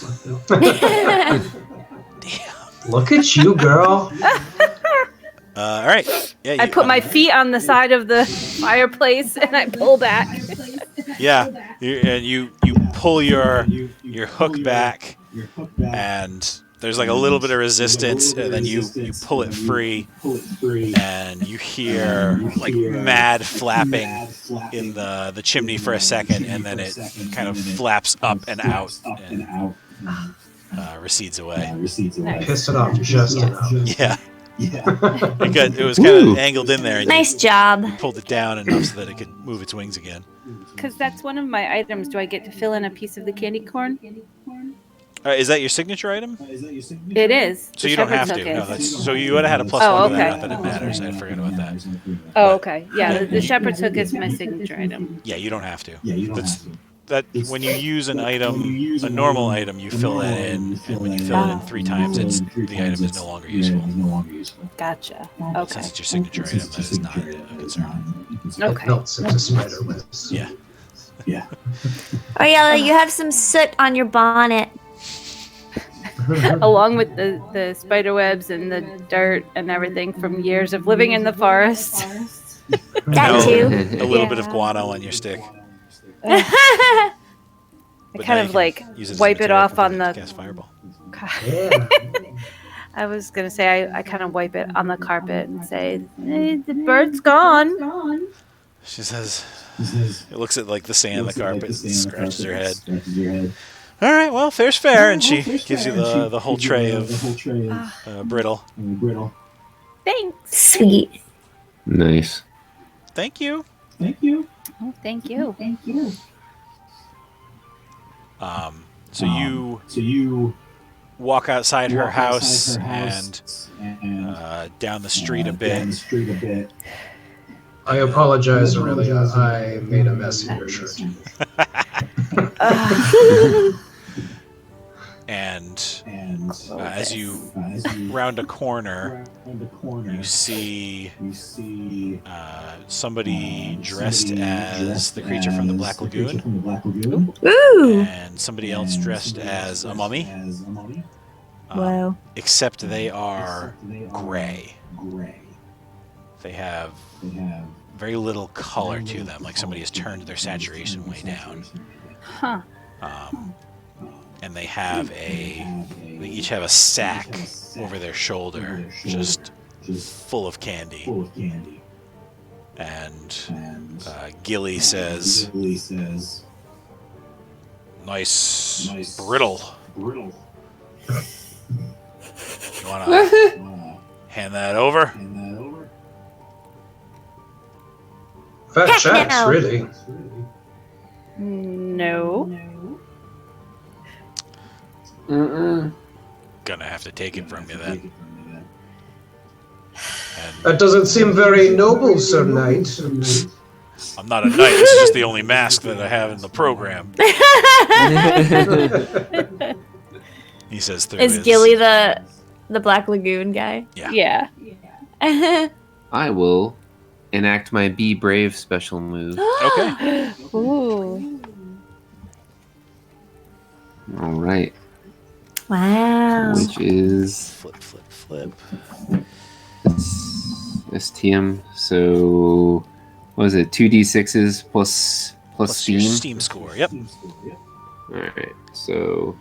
Look at you, girl. All right. Yeah. I put my feet on the side of the fireplace and I pull back. Yeah. You pull your hook back, and there's like a little bit of resistance, and then you pull it free, and you hear like mad flapping in the chimney for a second, and then it kind of flaps up and out and recedes away. Pissed it off just enough. Yeah. It was kind of angled in there. And Nice job. You pulled it down enough so that it could move its wings again. Because that's one of my items. Do I get to fill in a piece of the candy corn? Is that your signature item? It is. So you don't have to. No, so you would have had a +1 to that. Not that it matters. I forgot about that. Oh, okay. Yeah, the shepherd's hook is my signature item. Yeah, you don't have to. That when you use an item, a normal item, you fill that in, and when you fill it in 3 times, the item is no longer useful. Gotcha. Okay. Since it's your signature item, that is not a concern. Okay. It melts into spider webs. Yeah. Aurelia, you have some soot on your bonnet. Along with the spider webs and the dirt and everything from years of living in the forest. That too. A little bit of guano on your stick. I But kind now of you like can use it as wipe a it off on material the. cast fireball. Yeah. I was gonna say I kind of wipe it on the carpet and say, hey, the bird's gone. She says, it looks at like the sand, the carpet, and scratches her head. All right, well, fair's fair, and she gives you the whole tray of brittle. Thanks. Sweet. Nice. Thank you. Oh, thank you. So you walk outside her house and down the street a bit. I apologize, Aurelia. I made a mess in your shirt. And as you round a corner, you see somebody dressed as the creature from the Black Lagoon, Ooh. and somebody else dressed as a mummy. Wow. Except they are gray. They have very little color to them, like somebody has turned their saturation way down. Huh. And they each have a sack over their shoulder, just full of candy. And Gilly says, nice brittle. You wanna hand that over? Fat checks, really. No. Gonna have to take it from you then. That doesn't seem very noble, Sir Knight. I'm not a knight. This is just the only mask that I have in the program. He says through Is Gilly the Black Lagoon guy? Yeah. I will enact my Be Brave special move. Okay. Ooh. All right. Wow. Which is Flip. STM. So, what was it? 2d6s plus your Steam. Steam score. Yep. All right. So,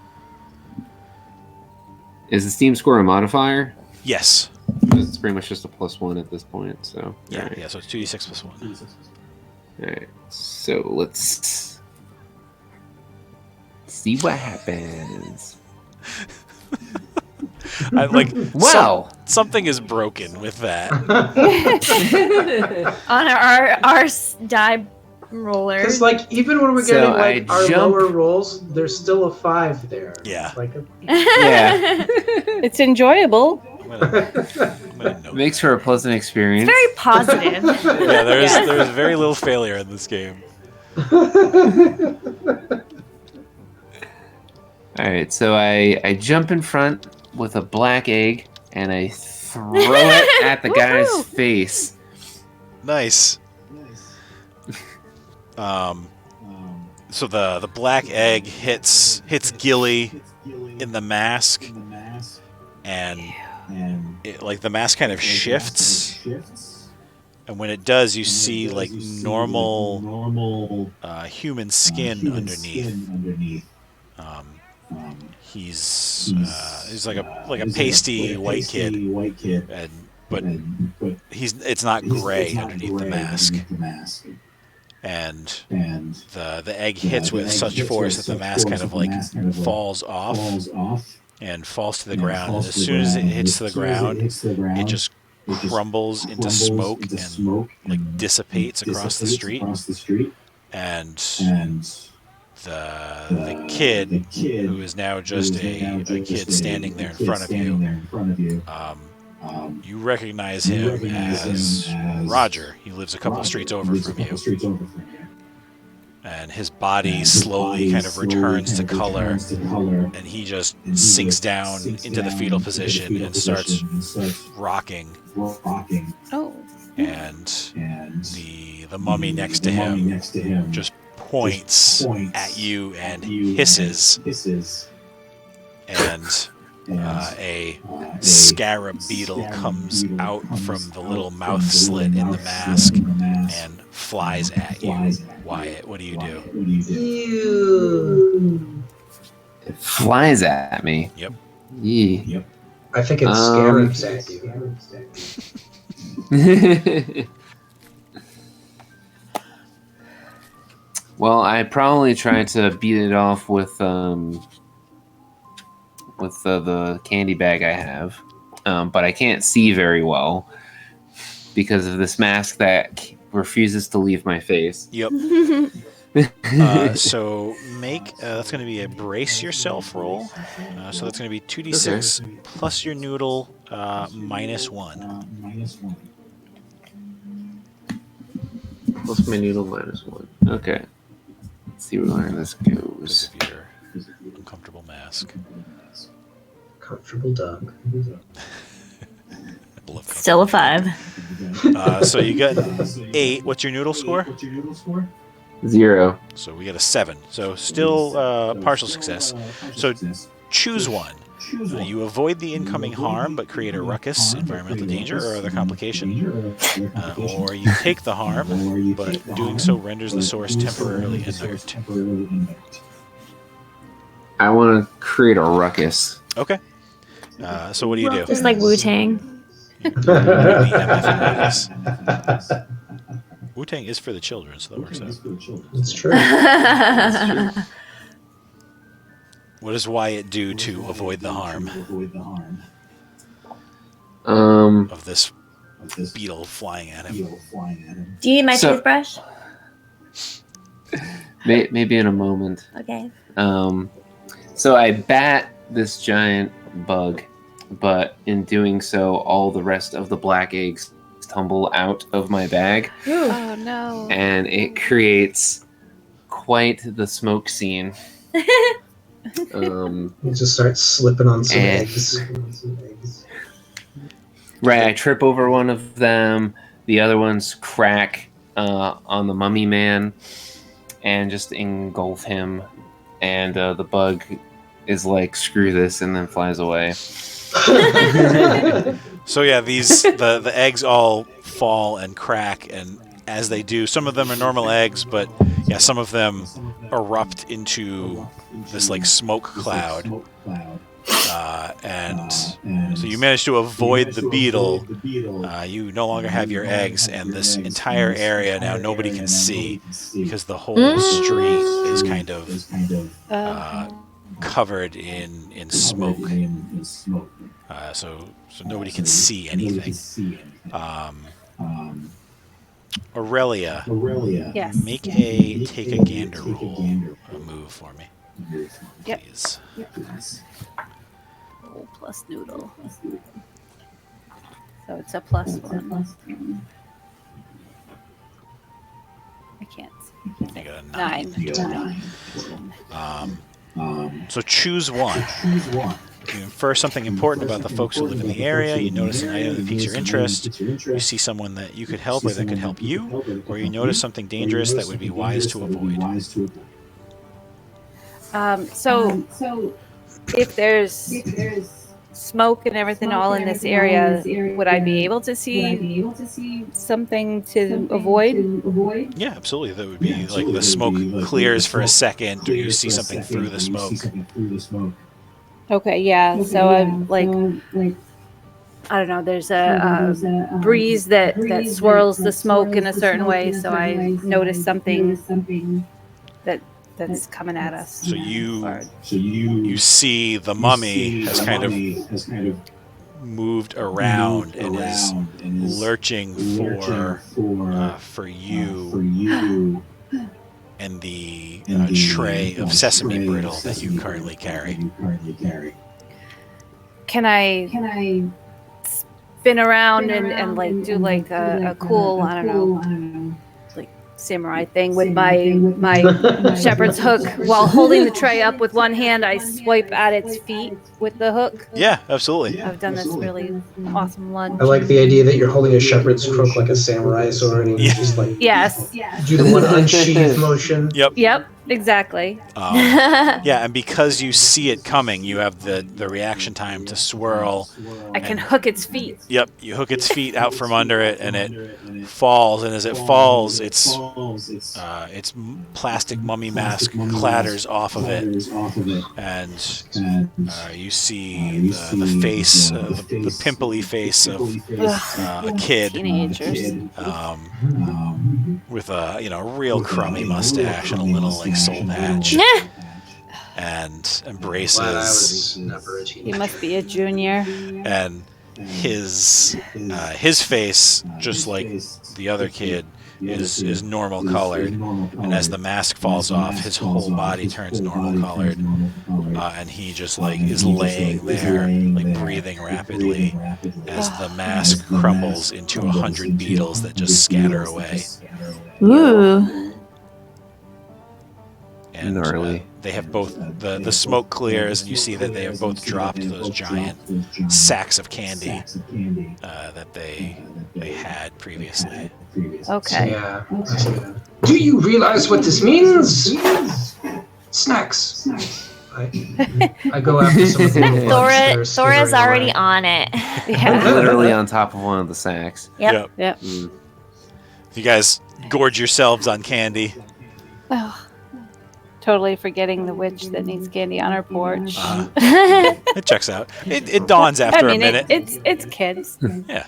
is the Steam score a modifier? Yes. It's pretty much just a +1 at this point. So Yeah. all right. Yeah. So it's 2d6 plus 1. All right. So let's see what happens. I like. Wow. Something is broken with that. On our die roller. Because, like, even when we're So getting our lower rolls, there's still a 5 there. Yeah. Like Yeah. It's enjoyable. I'm gonna note Makes for a pleasant experience. Very positive. Yeah, there's very little failure in this game. Alright, so I jump in front with a black egg and I throw it at the guy's Woohoo! face. Nice. So the black egg hits Gilly in the mask, and the mask kind of shifts. And when it does, you see like normal human skin underneath. He's like a pasty white kid, but it's not gray underneath the mask. And the egg hits with such force that the mask kind of like falls off and falls to the ground. And as soon as it hits the ground, it just crumbles into smoke and like dissipates across the street. And the kid, who is now just a kid standing there in front of you, you recognize him as Roger. He lives a couple streets over from you. And his body slowly kind of returns to color, and he just sinks down into the fetal position and starts rocking. Oh. And the mummy next to him just points at you and hisses. And a scarab beetle comes out from the little mouth slit in the mask and flies at you. Wyatt, what do you do? Ew. It flies at me. Yep. Yep. I think it scarabs at you. Well, I probably tried to beat it off with the candy bag I have, but I can't see very well because of this mask that refuses to leave my face. Yep. So make that's going to be a brace yourself roll. So that's going to be 2d6 plus your noodle -1. Plus my noodle -1. Okay. Let's see where this goes. Your uncomfortable mask. Comfortable dog. Still a 5. So you got 8. What's your noodle score? 0. So we got a 7. So still partial success. So choose one. You avoid the incoming harm, but create a ruckus, environmental danger, or other complication. Or you take the harm, but doing so renders the source temporarily inert. I want to create a ruckus. Okay. So what do you do? Just like Wu-Tang. Wu-Tang is for the children, so that works out. It's true. What does Wyatt do to avoid the harm of this beetle flying at him? Do you need my toothbrush? Maybe in a moment. Okay. So I bat this giant bug, but in doing so, all the rest of the black eggs tumble out of my bag. Oh no. And it creates quite the smoke scene. You just start slipping on some eggs. Right, I trip over one of them. The other ones crack on the mummy man and just engulf him. And the bug is like, screw this, and then flies away. So yeah, the eggs all fall and crack, and as they do, some of them are normal eggs, but yeah, some of them erupt into this like smoke cloud. And so you manage to avoid the beetle. You no longer have your eggs, and this entire area now nobody can see because the whole street is kind of covered in smoke. So nobody can see anything. Aurelia, Yes. make a take a gander roll, a move for me. Yep. Please. Oh, plus noodle. So it's a +1. I can't see. You got a 9. So choose one. You infer something important about the folks who live in the area. You notice an item that piques your interest. You see someone that you could help or that could help you. Or you notice something dangerous that would be wise to avoid. So if there's smoke and everything all in this area, would I be able to see something to avoid? Yeah, absolutely. That would be like the smoke clears for a second, or you see something through the smoke. Okay, yeah. So I'm like, I don't know. There's a breeze that swirls the smoke in a certain way. So I notice something that that's coming at us. So you see the mummy has kind of moved around and is lurching for you and the tray of sesame brittle that you currently carry. Can I spin around and like do like a cool, I don't know, like samurai thing with my shepherd's hook while holding the tray up with one hand? I swipe at its feet with the hook. Yeah, absolutely. I've done this really awesome lunge. I like the idea that you're holding a shepherd's crook like a samurai sword, and you just like Yes. do the one unsheath motion. Yep, exactly. Yeah, and because you see it coming, you have the reaction time to swirl. I can hook its feet. Yep, you hook its feet out from under it, and it falls. And as it falls, its plastic mummy mask clatters off of it, and you see the face, the pimply face of a kid with a real crummy mustache and a little like soul patch, and embraces. He must be a junior. And his face, just like the other kid, is normal colored, and as the mask falls off, his whole body turns normal colored, and he just like is laying there, like breathing rapidly, as the mask crumbles into 100 beetles that just scatter away. Ooh. And they have both the smoke clears, and you see that they have both dropped those giant sacks of candy that they had previously. Okay. Yeah. Do you realize what this means? Snacks. I go after some of the little bugs that are Thora's skittering already away. on it. Yeah. Literally on top of one of the sacks. Yep. You guys gorge yourselves on candy. Oh, totally forgetting the witch that needs candy on her porch. It checks out. It dawns after a minute. It's kids. Yeah.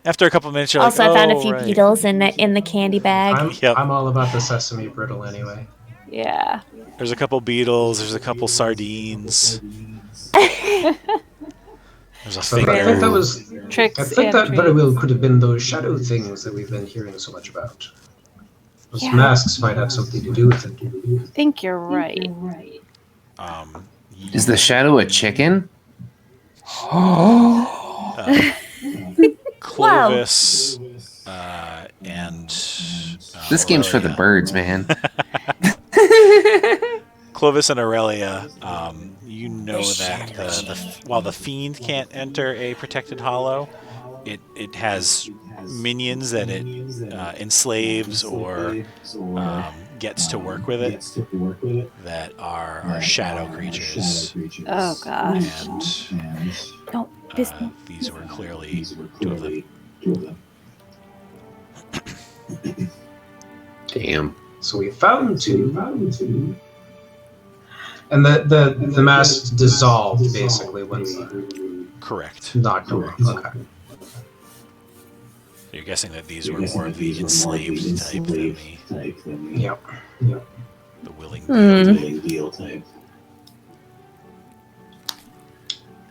After a couple of minutes, you're Also, like, I found a few right. beetles in the candy bag. I'm all about the sesame brittle anyway. Yeah. There's a couple beetles. There's a couple sardines. There's a So finger. I think that was. Tricks I think and that very treats. well could have been those shadow things that we've been hearing so much about. Those Yeah. masks might have something to do with it. I think you're right. Is the shadow a chicken? Clovis and This game's for the Aurelia. birds, man. Clovis and Aurelia, you know that while the fiend can't enter a protected hollow, it has minions that it enslaves or gets to work with it that are shadow creatures. Oh gosh. And No, this. these were clearly two of them. Damn. So we found two. And the masks dissolved basically when we Correct. knocked them off. Okay. So you're guessing that these were more of the enslaved type than Yep. the willing Hmm. type.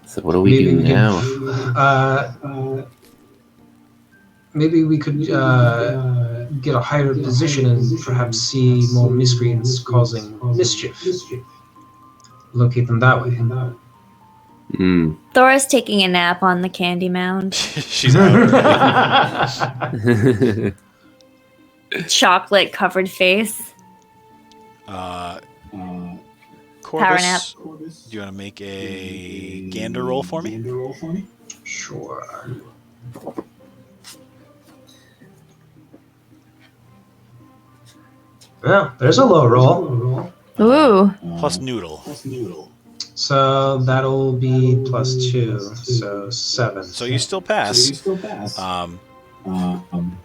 So what do we do now? Maybe we could get a higher position and perhaps see more miscreants causing mischief. Locate them that way. Thora's taking a nap on the candy mound. She's out. Chocolate covered face. Corvus, do you want to make a gander roll for me? Sure. Well, there's a low roll. Ooh. Plus noodle. So that'll be +2, so 7. So you still pass.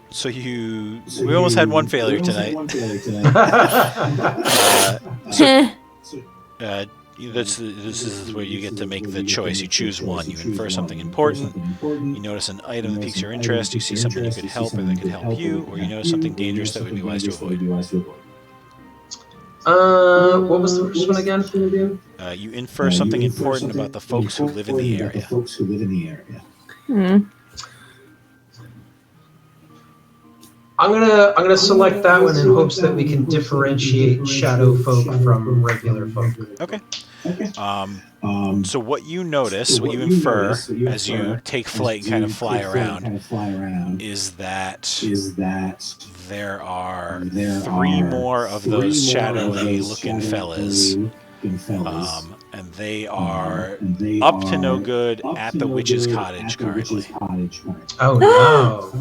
So we almost had one failure tonight. This is where you get to make the choice. You choose one. You infer something important. You notice an item that piques your interest. You see something you could help or that could help you, or you notice something dangerous that would be wise to avoid. What was the first one again? You infer something important about the folks who live in the area. I'm gonna select that one in hopes that we can differentiate shadow folk from regular folk. Okay. So what you notice, what you infer as you take flight and kind of fly around, is that there are 3 more of those shadowy looking fellas. And they are up to no good at the witch's cottage currently. Oh no.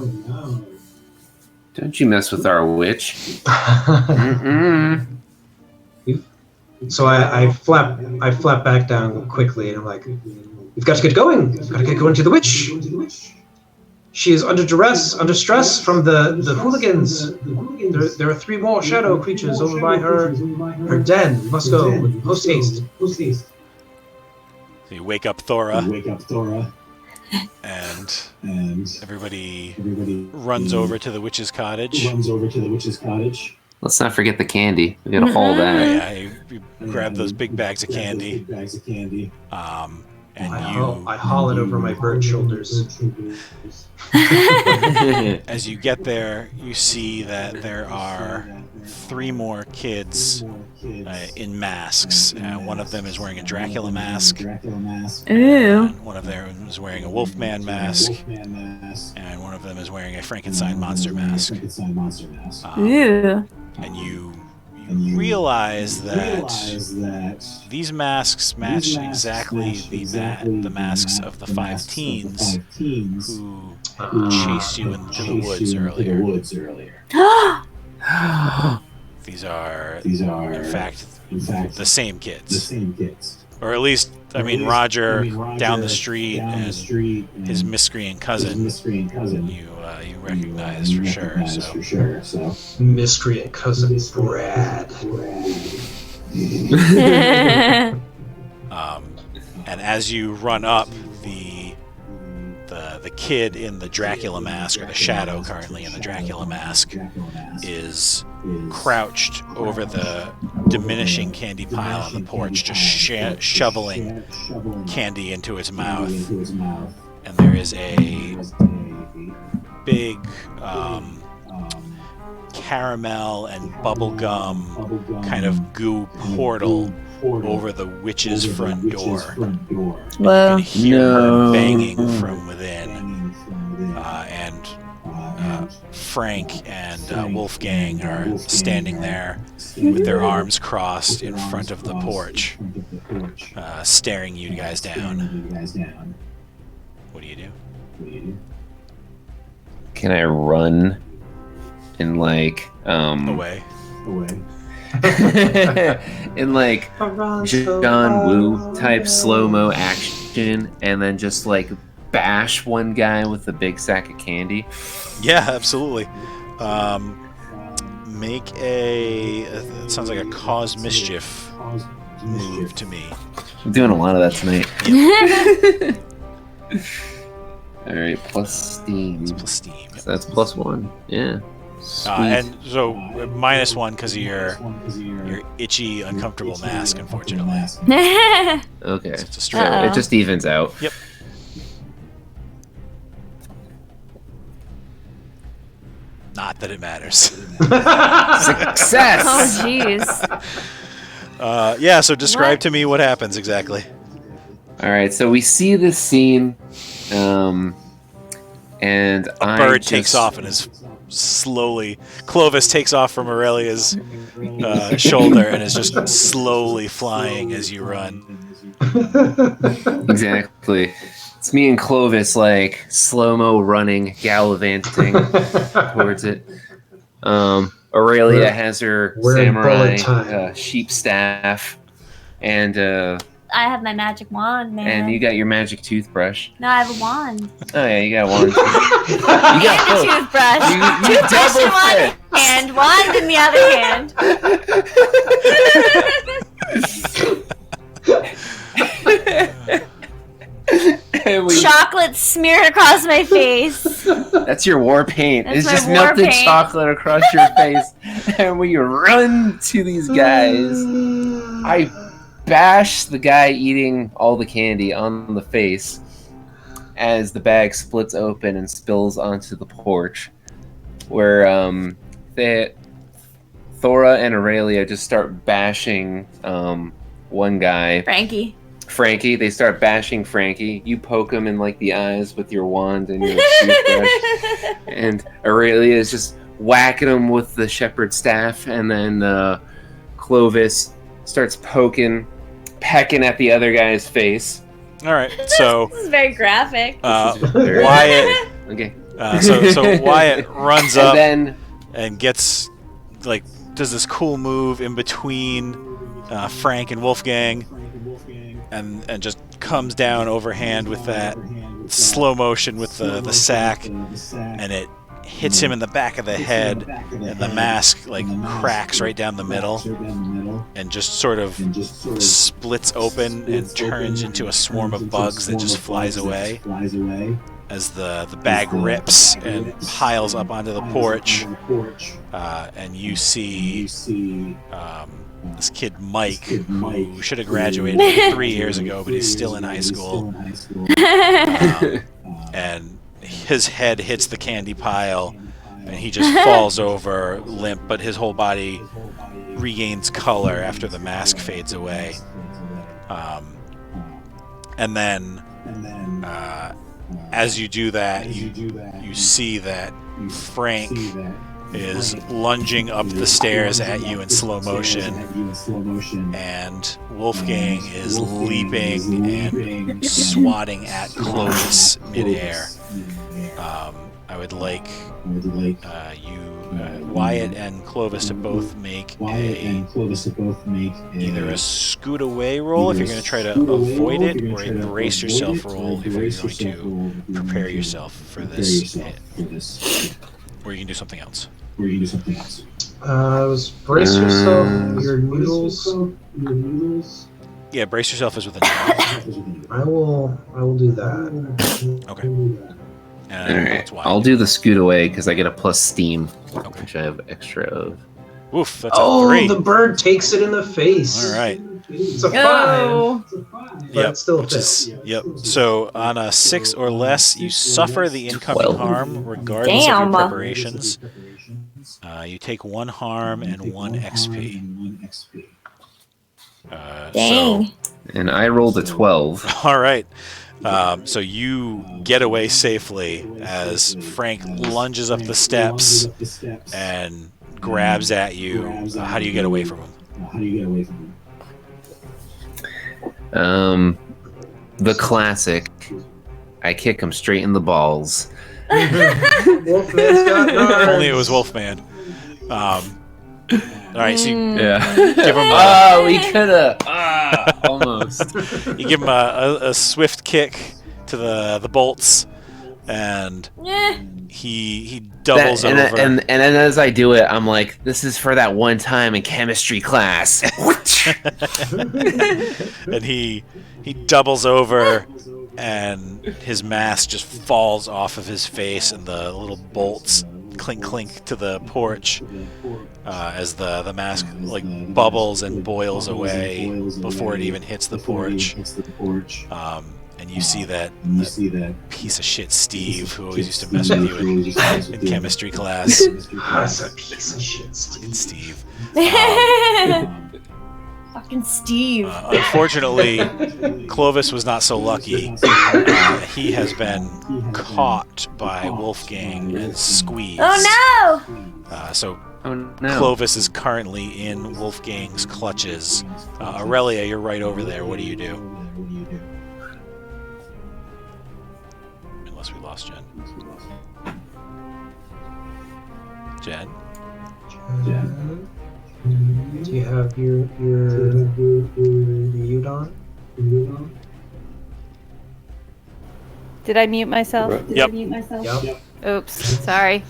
Don't you mess with our witch. Mm-mm. So I flap back down quickly, and I'm like, "We've got to get going. We've got to get going to the witch. She is under stress from the hooligans. There are 3 more shadow creatures over by her den. We must go. Post haste." So you wake up Thora. And everybody runs over to the witch's cottage. Let's not forget the candy. We gotta haul that. Yeah, you grab those big bags of candy. And I haul it over my bird shoulders. As you get there, you see that there are 3 more kids in masks. One of them is wearing a Dracula mask. Ooh. One of them is wearing a Wolfman mask. And one of them is wearing a Frankenstein monster mask. Ooh. And you realize that these masks match exactly the masks of the 5 teens who chased you into the woods earlier. These are, in fact, the same kids. Or at least, I mean, Roger down the street and his miscreant cousin. You recognize for sure. So. Miscreant cousin Brad. And as you run up, the kid in the Dracula mask, or the shadow currently in the Dracula mask, is crouched over the diminishing candy pile on the porch, just shoveling candy into his mouth. And there is a big caramel and bubblegum kind of goo portal over the witch's front door. Whoa. You can hear her banging from within. And Frank and Wolfgang are standing there with their arms crossed in front of the porch, staring you guys down. What do you do? Can I run in like Away. in like John Woo type slow-mo action, and then just like bash one guy with a big sack of candy? Yeah, absolutely. Make it sounds like a cause mischief move to me. I'm doing a lot of that tonight. Alright, plus steam. It's plus steam. So that's +1. Yeah. And so -1 because of your itchy, uncomfortable mask, unfortunately. Okay. It's a straight. It just evens out. Yep. Not that it matters. Success! Oh, jeez. Yeah, so describe to me what happens exactly. Alright, so we see this scene, and A bird takes off and is slowly... Clovis takes off from Aurelia's shoulder and is just slowly flying as you run. Exactly. It's me and Clovis, like, slow-mo running, gallivanting towards it. Aurelia has her samurai sheep staff, and I have my magic wand, man. and you got your magic toothbrush. No, I have a wand. Oh yeah, you got one. You got a toothbrush. You Toothbrush in double one fit. hand, wand in the other hand. Chocolate smeared across my face. That's your war paint. That's It's my just war melted paint. chocolate across your face. And when you run to these guys, I bash the guy eating all the candy on the face as the bag splits open and spills onto the porch, where Thora and Aurelia just start bashing one guy. Frankie. They start bashing Frankie. You poke him in like the eyes with your wand and your toothbrush. And Aurelia is just whacking him with the shepherd's staff. And then Clovis starts pecking at the other guy's face. All right, so This is very graphic. Wyatt. Okay. So Wyatt runs up then and gets does this cool move in between Frank and Wolfgang, and just comes down overhand with that slow motion with the sack, and it hits him in the back of the head, and the mask cracks right down the middle, and just sort of splits open and turns into a swarm of bugs that just flies away as the bag rips and piles up onto the porch, and you see this kid Mike, who should have graduated 3 years ago, but he's still in high school, and his head hits the candy pile, and he just falls over limp, but his whole body regains color after the mask fades away. And then as you do that, you see that Frank is lunging up the stairs at you in slow motion, and Wolfgang is leaping and swatting at Clovis midair. I would like Wyatt and Clovis to both make either a scoot away roll if you're going to try to avoid it, or a brace yourself roll if you're going to prepare yourself for this, or you can do something else. Brace yourself, your noodles. Yeah, brace yourself is with a noodle. I will do that. Okay. Alright, I'll do the scoot away because I get a plus steam, which I have extra of. Oof, that's a 3. The bird takes it in the face. All right. It's a 5. Yep. It's still a which is, yep. So on a 6 or less, you suffer the incoming harm regardless of your preparations. You take 1 harm and 1 XP. Dang. And I rolled a 12. All right. So you get away safely as Frank lunges up the steps and grabs at you. How do you get away from him? The classic. I kick him straight in the balls. Wolfman's got If only it was Wolfman. All right, so you give him we coulda. Almost. You give him a swift kick to the bolts, and he doubles over. And then as I do it, I'm like, this is for that one time in chemistry class. And he doubles over, and his mask just falls off of his face, and the little bolts clink clink to the porch as the mask bubbles and boils away before it even hits the porch. And you see that piece of shit Steve, who always used to mess with you in chemistry class. That's a piece of shit, Steve. Fucking Steve. Unfortunately, Clovis was not so lucky. He has been caught by Wolfgang and squeezed. Oh no! So Clovis is currently in Wolfgang's clutches. Aurelia, you're right over there. What do you do? Unless we lost Jen. Jen? Do you have your mute on? Did I mute myself? Yep. Yep. Oops, sorry.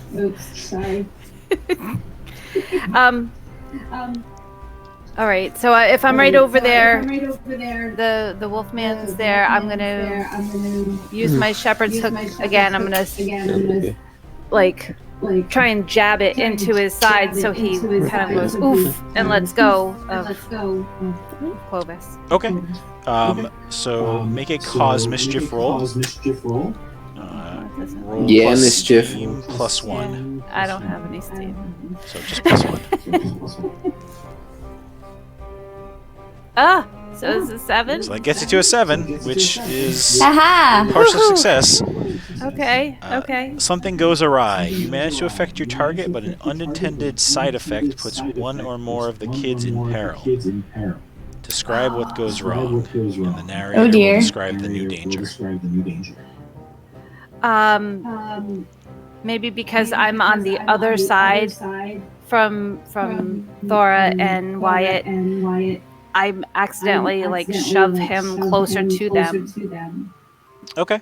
All right. So if I'm right over there, the Wolfman's there. I'm gonna use my shepherd's hook again. I'm gonna like try and jab it into his side so he kind of goes oof and lets go of Clovis. Okay. So make a cause mischief roll. Roll yeah, plus mischief. Steam plus 1. I don't have any steam. So just plus 1. So it's a 7? So that gets you to a 7, which is Aha! partial success. Okay. Something goes awry. You manage to affect your target, but an unintended side effect puts one or more of the kids in peril. Describe what goes wrong, and the narrator will describe the new danger. Maybe because I'm on the other side from Thora and Wyatt, I accidentally like shove him closer to them. Okay.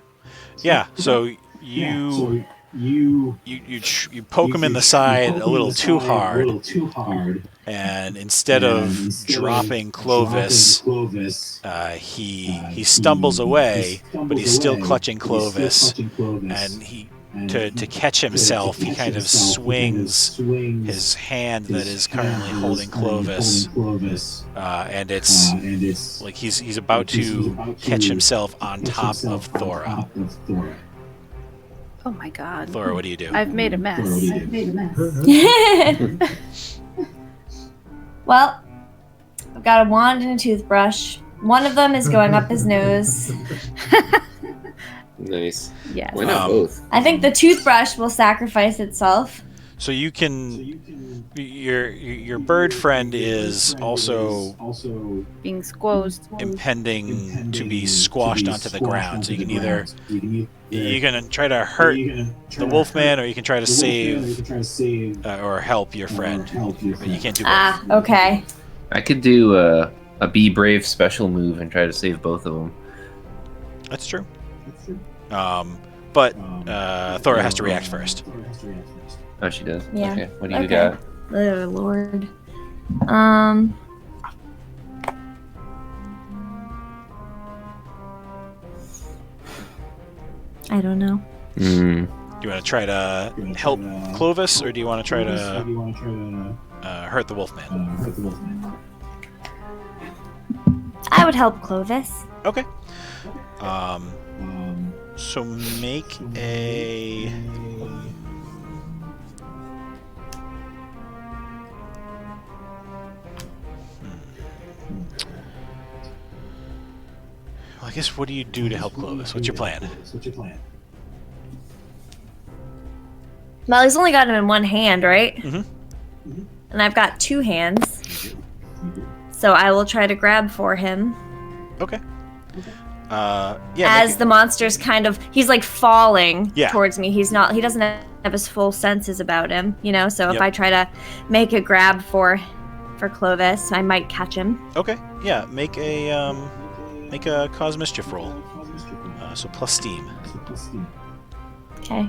Yeah. So you poke him in the side a little too hard, and instead of dropping Clovis, he stumbles away, but he's still clutching Clovis, and to catch himself, he kind of swings his hand that is currently holding Clovis, and it's like he's about to catch himself on top of Thora. Oh my god. Thora, what do you do? I've made a mess. Well, I've got a wand and a toothbrush. One of them is going up his nose. Nice. Yes. Why not both? I think the toothbrush will sacrifice itself. So you can. Your bird friend is also being squozed, impending to be squashed onto the ground. So you can either you can try to hurt the Wolfman, or you can try to save or help your friend. But you can't do both. Ah, okay. I could do a Be Brave special move and try to save both of them. That's true. But Thora has to react first. Oh, she does? Yeah. Okay. What do you got? Oh, Lord. I don't know. Do you want to try to help Clovis, or do you want to try to hurt the Wolfman? I would help Clovis. Okay. So make a... Well, I guess what do you do to help Clovis? What's your plan? Well, he's only got him in one hand, right? Mm-hmm. And I've got two hands. So I will try to grab for him. Okay. As the monster's kind of, he's like falling towards me. He doesn't have his full senses about him, you know? So if I try to make a grab for Clovis, I might catch him. Okay. Yeah, make a cause mischief roll. So plus steam. Okay.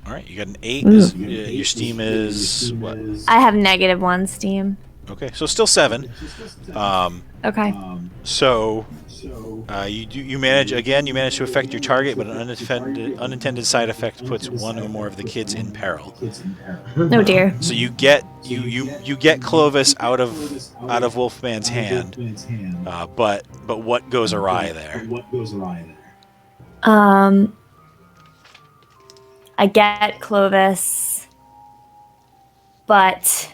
All right, you got an 8. Your steam is what? I have -1 steam. Okay, so still 7. Okay. So you manage to affect your target, but an unintended side effect puts one or more of the kids in peril. Oh dear. So you get Clovis out of Wolfman's hand, but what goes awry there? I get Clovis, but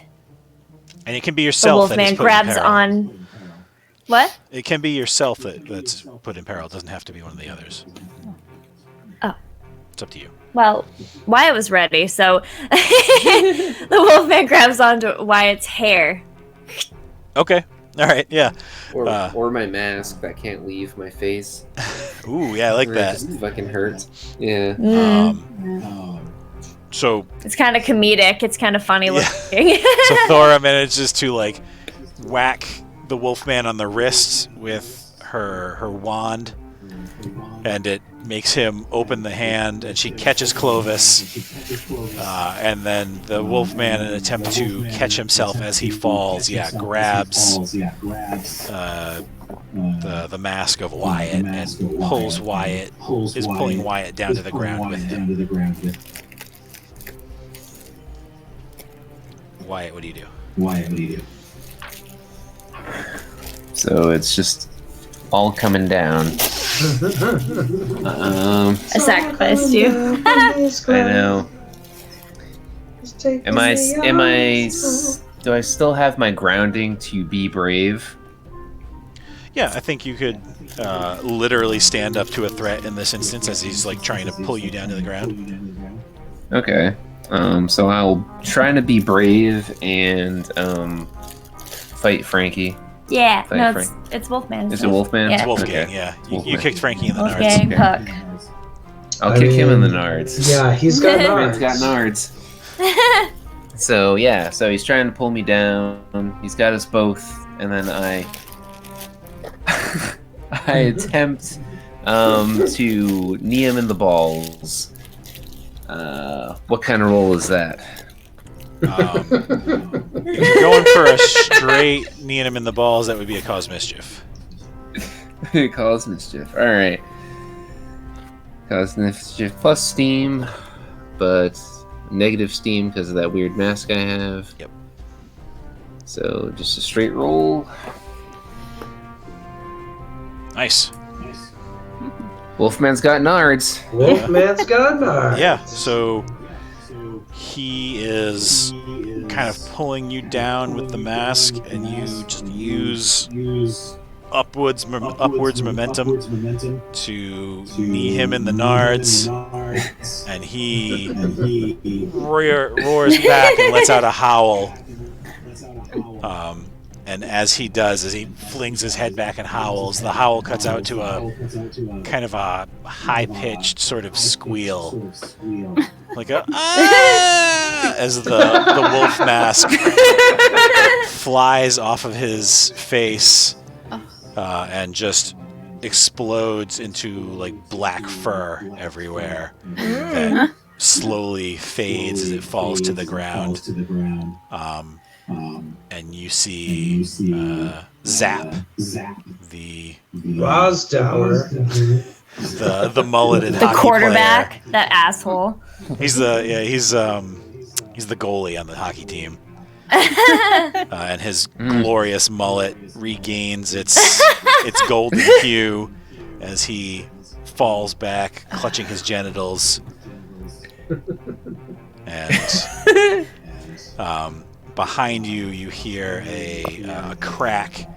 and it can be yourself. The Wolfman grabs on. What? It can be yourself that's put in peril. It doesn't have to be one of the others. Oh. It's up to you. Well, Wyatt was ready, so the Wolfman grabs onto Wyatt's hair. Okay. All right. Yeah. Or my mask that can't leave my face. Ooh, yeah, I like that. It just fucking hurts. Yeah. So it's kind of comedic. It's kind of funny looking. So Thora manages to like whack the Wolfman on the wrist with her wand, and it makes him open the hand, and she catches Clovis, and then the Wolfman, in an attempt to catch himself as he falls, grabs the mask of Wyatt and pulls Wyatt, is pulling Wyatt down to the ground with him. Wyatt, what do you do? So it's just all coming down. I sacrificed you. I know. Am I? Do I still have my grounding to be brave? Yeah, I think you could literally stand up to a threat in this instance as he's like trying to pull you down to the ground. Okay. So I'll try to be brave and fight Frankie. Yeah, Fight no, Frank. it's Wolfman. Is it Wolfman? Yeah. It's Wolfgang, Okay. yeah. You Wolfman. kicked Frankie in the Wolfgang, nards. Puck. I'll kick him in the nards. Yeah, he's got Wolfman's nards. got nards. So yeah, so he's trying to pull me down. He's got us both, and then I attempt to knee him in the balls. What kind of roll is that? If you're going for a straight kneeing him in the balls, that would be a cause mischief. Cause mischief. All right. Cause mischief plus steam, but negative steam because of that weird mask I have. Yep. So just a straight roll. Nice. Wolfman's got nards. Wolfman's got nards. Yeah, so he is kind of pulling you down with the mask, and you just use upwards momentum to knee him in the nards, and he roars back and lets out a howl. And as he does, as he flings his head back and howls, the howl cuts out to a kind of a high-pitched sort of squeal, like a ah! As the wolf mask flies off of his face and just explodes into like black fur everywhere that slowly fades as it falls to the ground. And you see Zap, the Rosdower, the mulleted The hockey quarterback, player. that asshole. He's the goalie on the hockey team. And his glorious mullet regains its golden hue as he falls back, clutching his genitals. And behind you, you hear a crack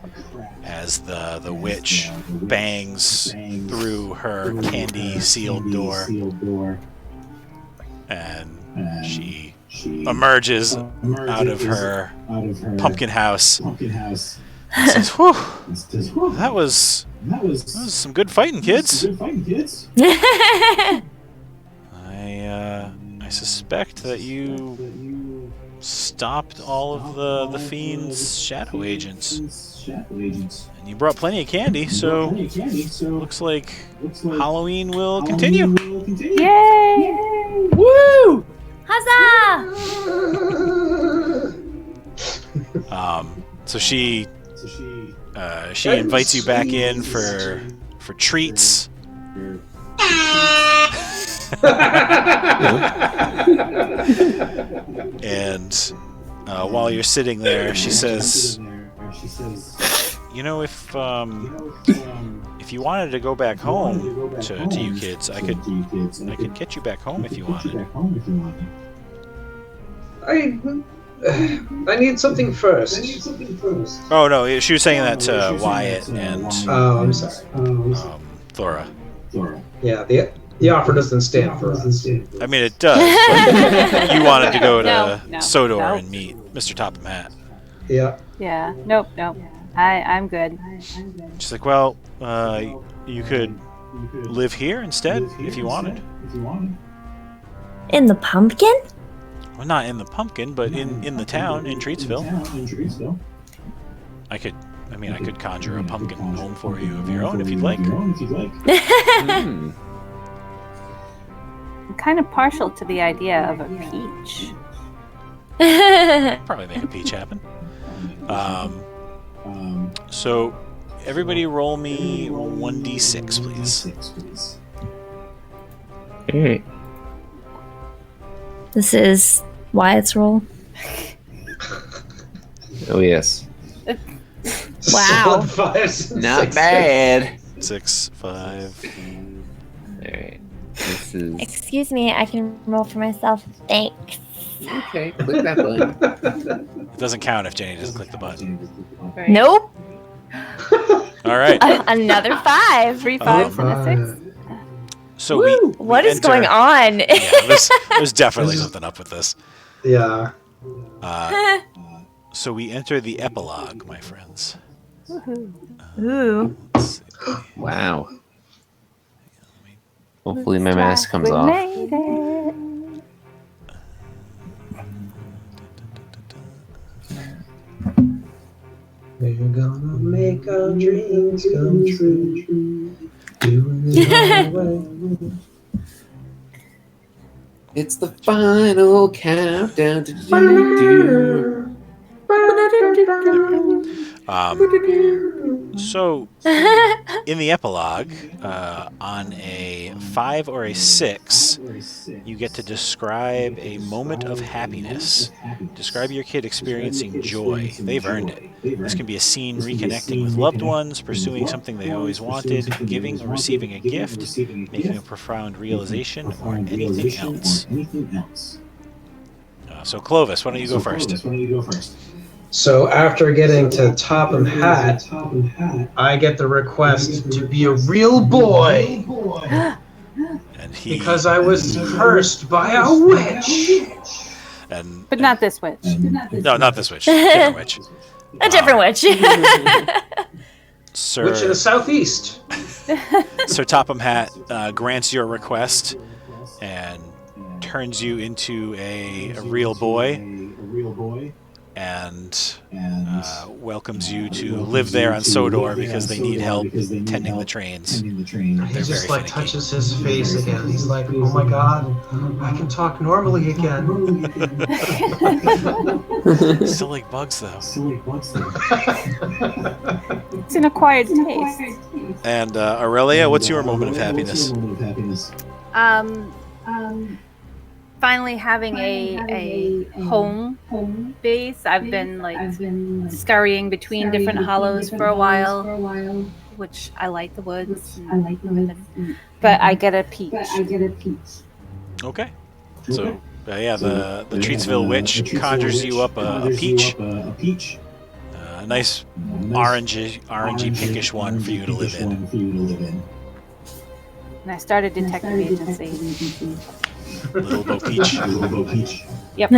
as the witch bangs through her candy-sealed door, and she emerges out of her pumpkin house and says, "Whew, that was some good fighting, kids. I suspect that you stopped all of the fiend's shadow agents, and you brought plenty of candy, so looks like Halloween will continue." Yay! Woo! Huzzah! So she invites you back in for treats. And while you're sitting there, she says, "You know, if you wanted to go back home to you kids, I could get you back home if you wanted." I need something first. Oh no, she was saying that to Wyatt and Oh, I'm sorry. Thora. Yeah, the offer doesn't stand for us. I mean, it does. But you wanted to go to Sodor and meet Mr. Topham Hat. Yeah. Yeah. Nope. I'm good. She's like, "Well, you could live here instead if you wanted." In the pumpkin? Well, not in the pumpkin, but in the town in Treatsville. I could I mean, I could conjure a pumpkin home for you of your own if you'd like. I'm kind of partial to the idea of a peach. Probably make a peach happen. So, everybody roll me 1d6, please. Alright. This is Wyatt's roll. Oh, yes. Wow. Solid 5s and Not 6s. bad. 6, 5. Alright. This is... Excuse me, I can roll for myself. Thanks. Okay, click that button. It doesn't count if Jenny doesn't click the button. Right. Nope. All right. Another 5. 3 5s and a 6. So we What is enter- going on? Yeah, there's definitely something up with this. Yeah. So we enter the epilogue, my friends. Ooh. Let's see. Wow. Hopefully my mask comes We off. made it. We're gonna make our dreams come true. Doing it our way. It's the final countdown to do. So, in the epilogue, on a 5 or a 6, you get to describe a moment of happiness. Describe your kid experiencing joy. They've earned it. This can be a scene reconnecting with loved ones, pursuing something they always wanted, giving or receiving a gift, making a profound realization, or anything else. So, Clovis, why don't you go first? So after getting to Topham Hat, I get the request to be a real boy And he, because I was cursed by a witch. But not this witch. No, not this witch. Different witch. A different witch. Witch in the Sir southeast. Topham Hat grants your request and turns you into a real boy and welcomes you to live there on Sodor because they need help tending the trains. He They're just very like finicky. touches his face again. He's like, "Oh my god, I can talk normally again." Still like bugs though. It's an acquired taste. And Aurelia, what's your moment of happiness? Finally having a home base. I've been like scurrying between different hollows for a while, which I like the woods. But I get a peach. Okay. So yeah, the Treatsville witch conjures you up a peach. A nice orangey pinkish one for you to live in. And I started detective agency. Little Bo Peach. Yep.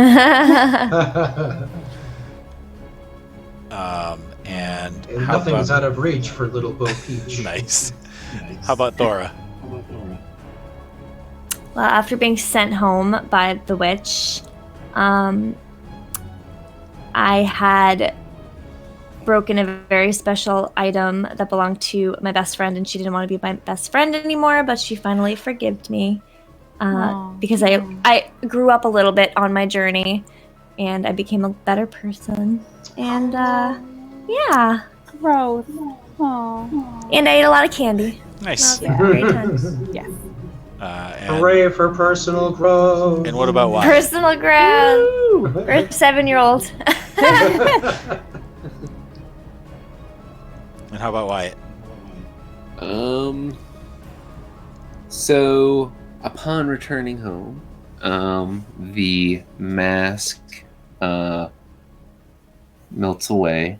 And how Nothing's about, out of reach for little Bo Peach. nice. How about Thora? Well, after being sent home by the witch, I had broken a very special item that belonged to my best friend, and she didn't want to be my best friend anymore, but she finally forgave me because I grew up a little bit on my journey, and I became a better person. And yeah. Growth. Aww. And I ate a lot of candy. Nice. Yeah, great times. Yes. Hooray for personal growth. And what about Wyatt? Personal growth. For a 7-year-old. And how about Wyatt? So upon returning home, the mask melts away.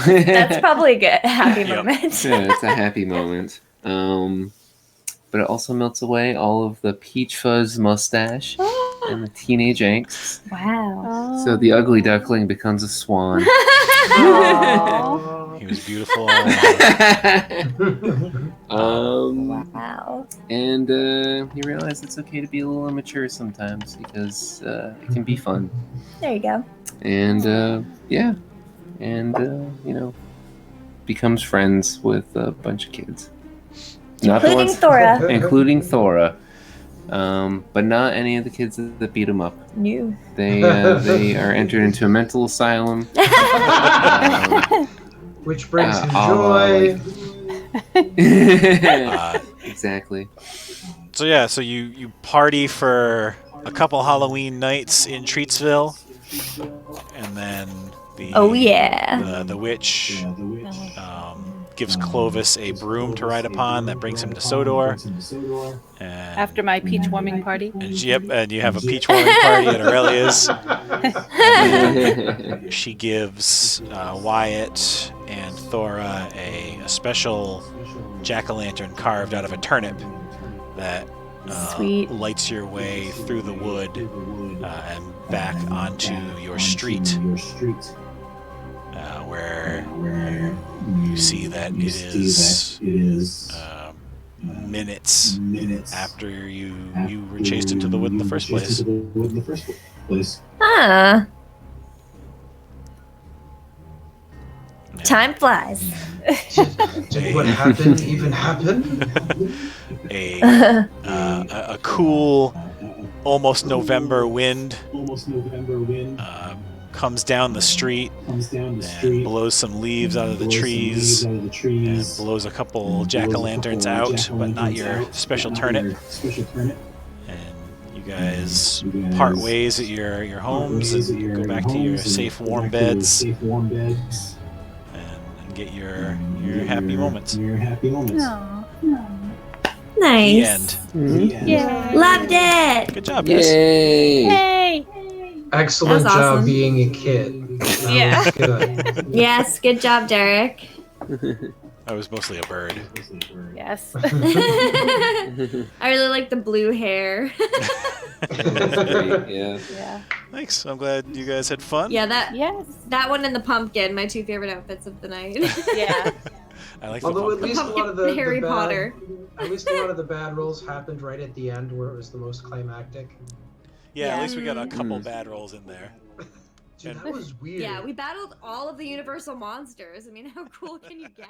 That's probably a good happy Yep. moment. Yeah, it's a happy moment. But it also melts away all of the peach fuzz mustache and the teenage angst. Wow. So the ugly duckling becomes a swan. Aww. He was beautiful. Wow. And you realize it's okay to be a little immature sometimes because it can be fun. There you go. And yeah, and you know, becomes friends with a bunch of kids. Including Thora. Including Thora. But not any of the kids that beat him up. No. They are entered into a mental asylum. Which brings him joy. Exactly. So yeah, so you party for a couple Halloween nights in Treatsville, and then the witch gives Clovis a broom to ride upon that brings him to Sodor. And After my peach warming party. and you have a peach warming party at Aurelia's. And she gives Wyatt and Thora a special jack-o'-lantern carved out of a turnip that lights your way through the wood and back onto your street, where you see that it is minutes after you were chased into the wood in the first place. Huh. Time flies. Did what happened even happen? A cool, almost November wind comes down the street and blows some leaves out of the trees and blows a couple jack-o'-lanterns out, but not your special turnip. And you guys part ways at your homes and go back to your safe, warm beds and get your happy moments. Aww. Nice. The end. Yay. Loved it. Good job, guys. Yay. Excellent That was job awesome. being a kid. That Yeah. was good. Yes, good job, Derrick. I was mostly a bird. Yes. I really like the blue hair. Yeah. Yeah. Thanks. I'm glad you guys had fun. Yeah, Yes. that one and the pumpkin, my two favorite outfits of the night. Yeah. I like Although the at least a pumpkin lot of the Harry bad, Potter. At least a lot of the bad rolls happened right at the end, where it was the most climactic. Yeah, at least we got a couple bad rolls in there. Dude, that was weird. Yeah, we battled all of the Universal monsters. I mean, how cool can you get?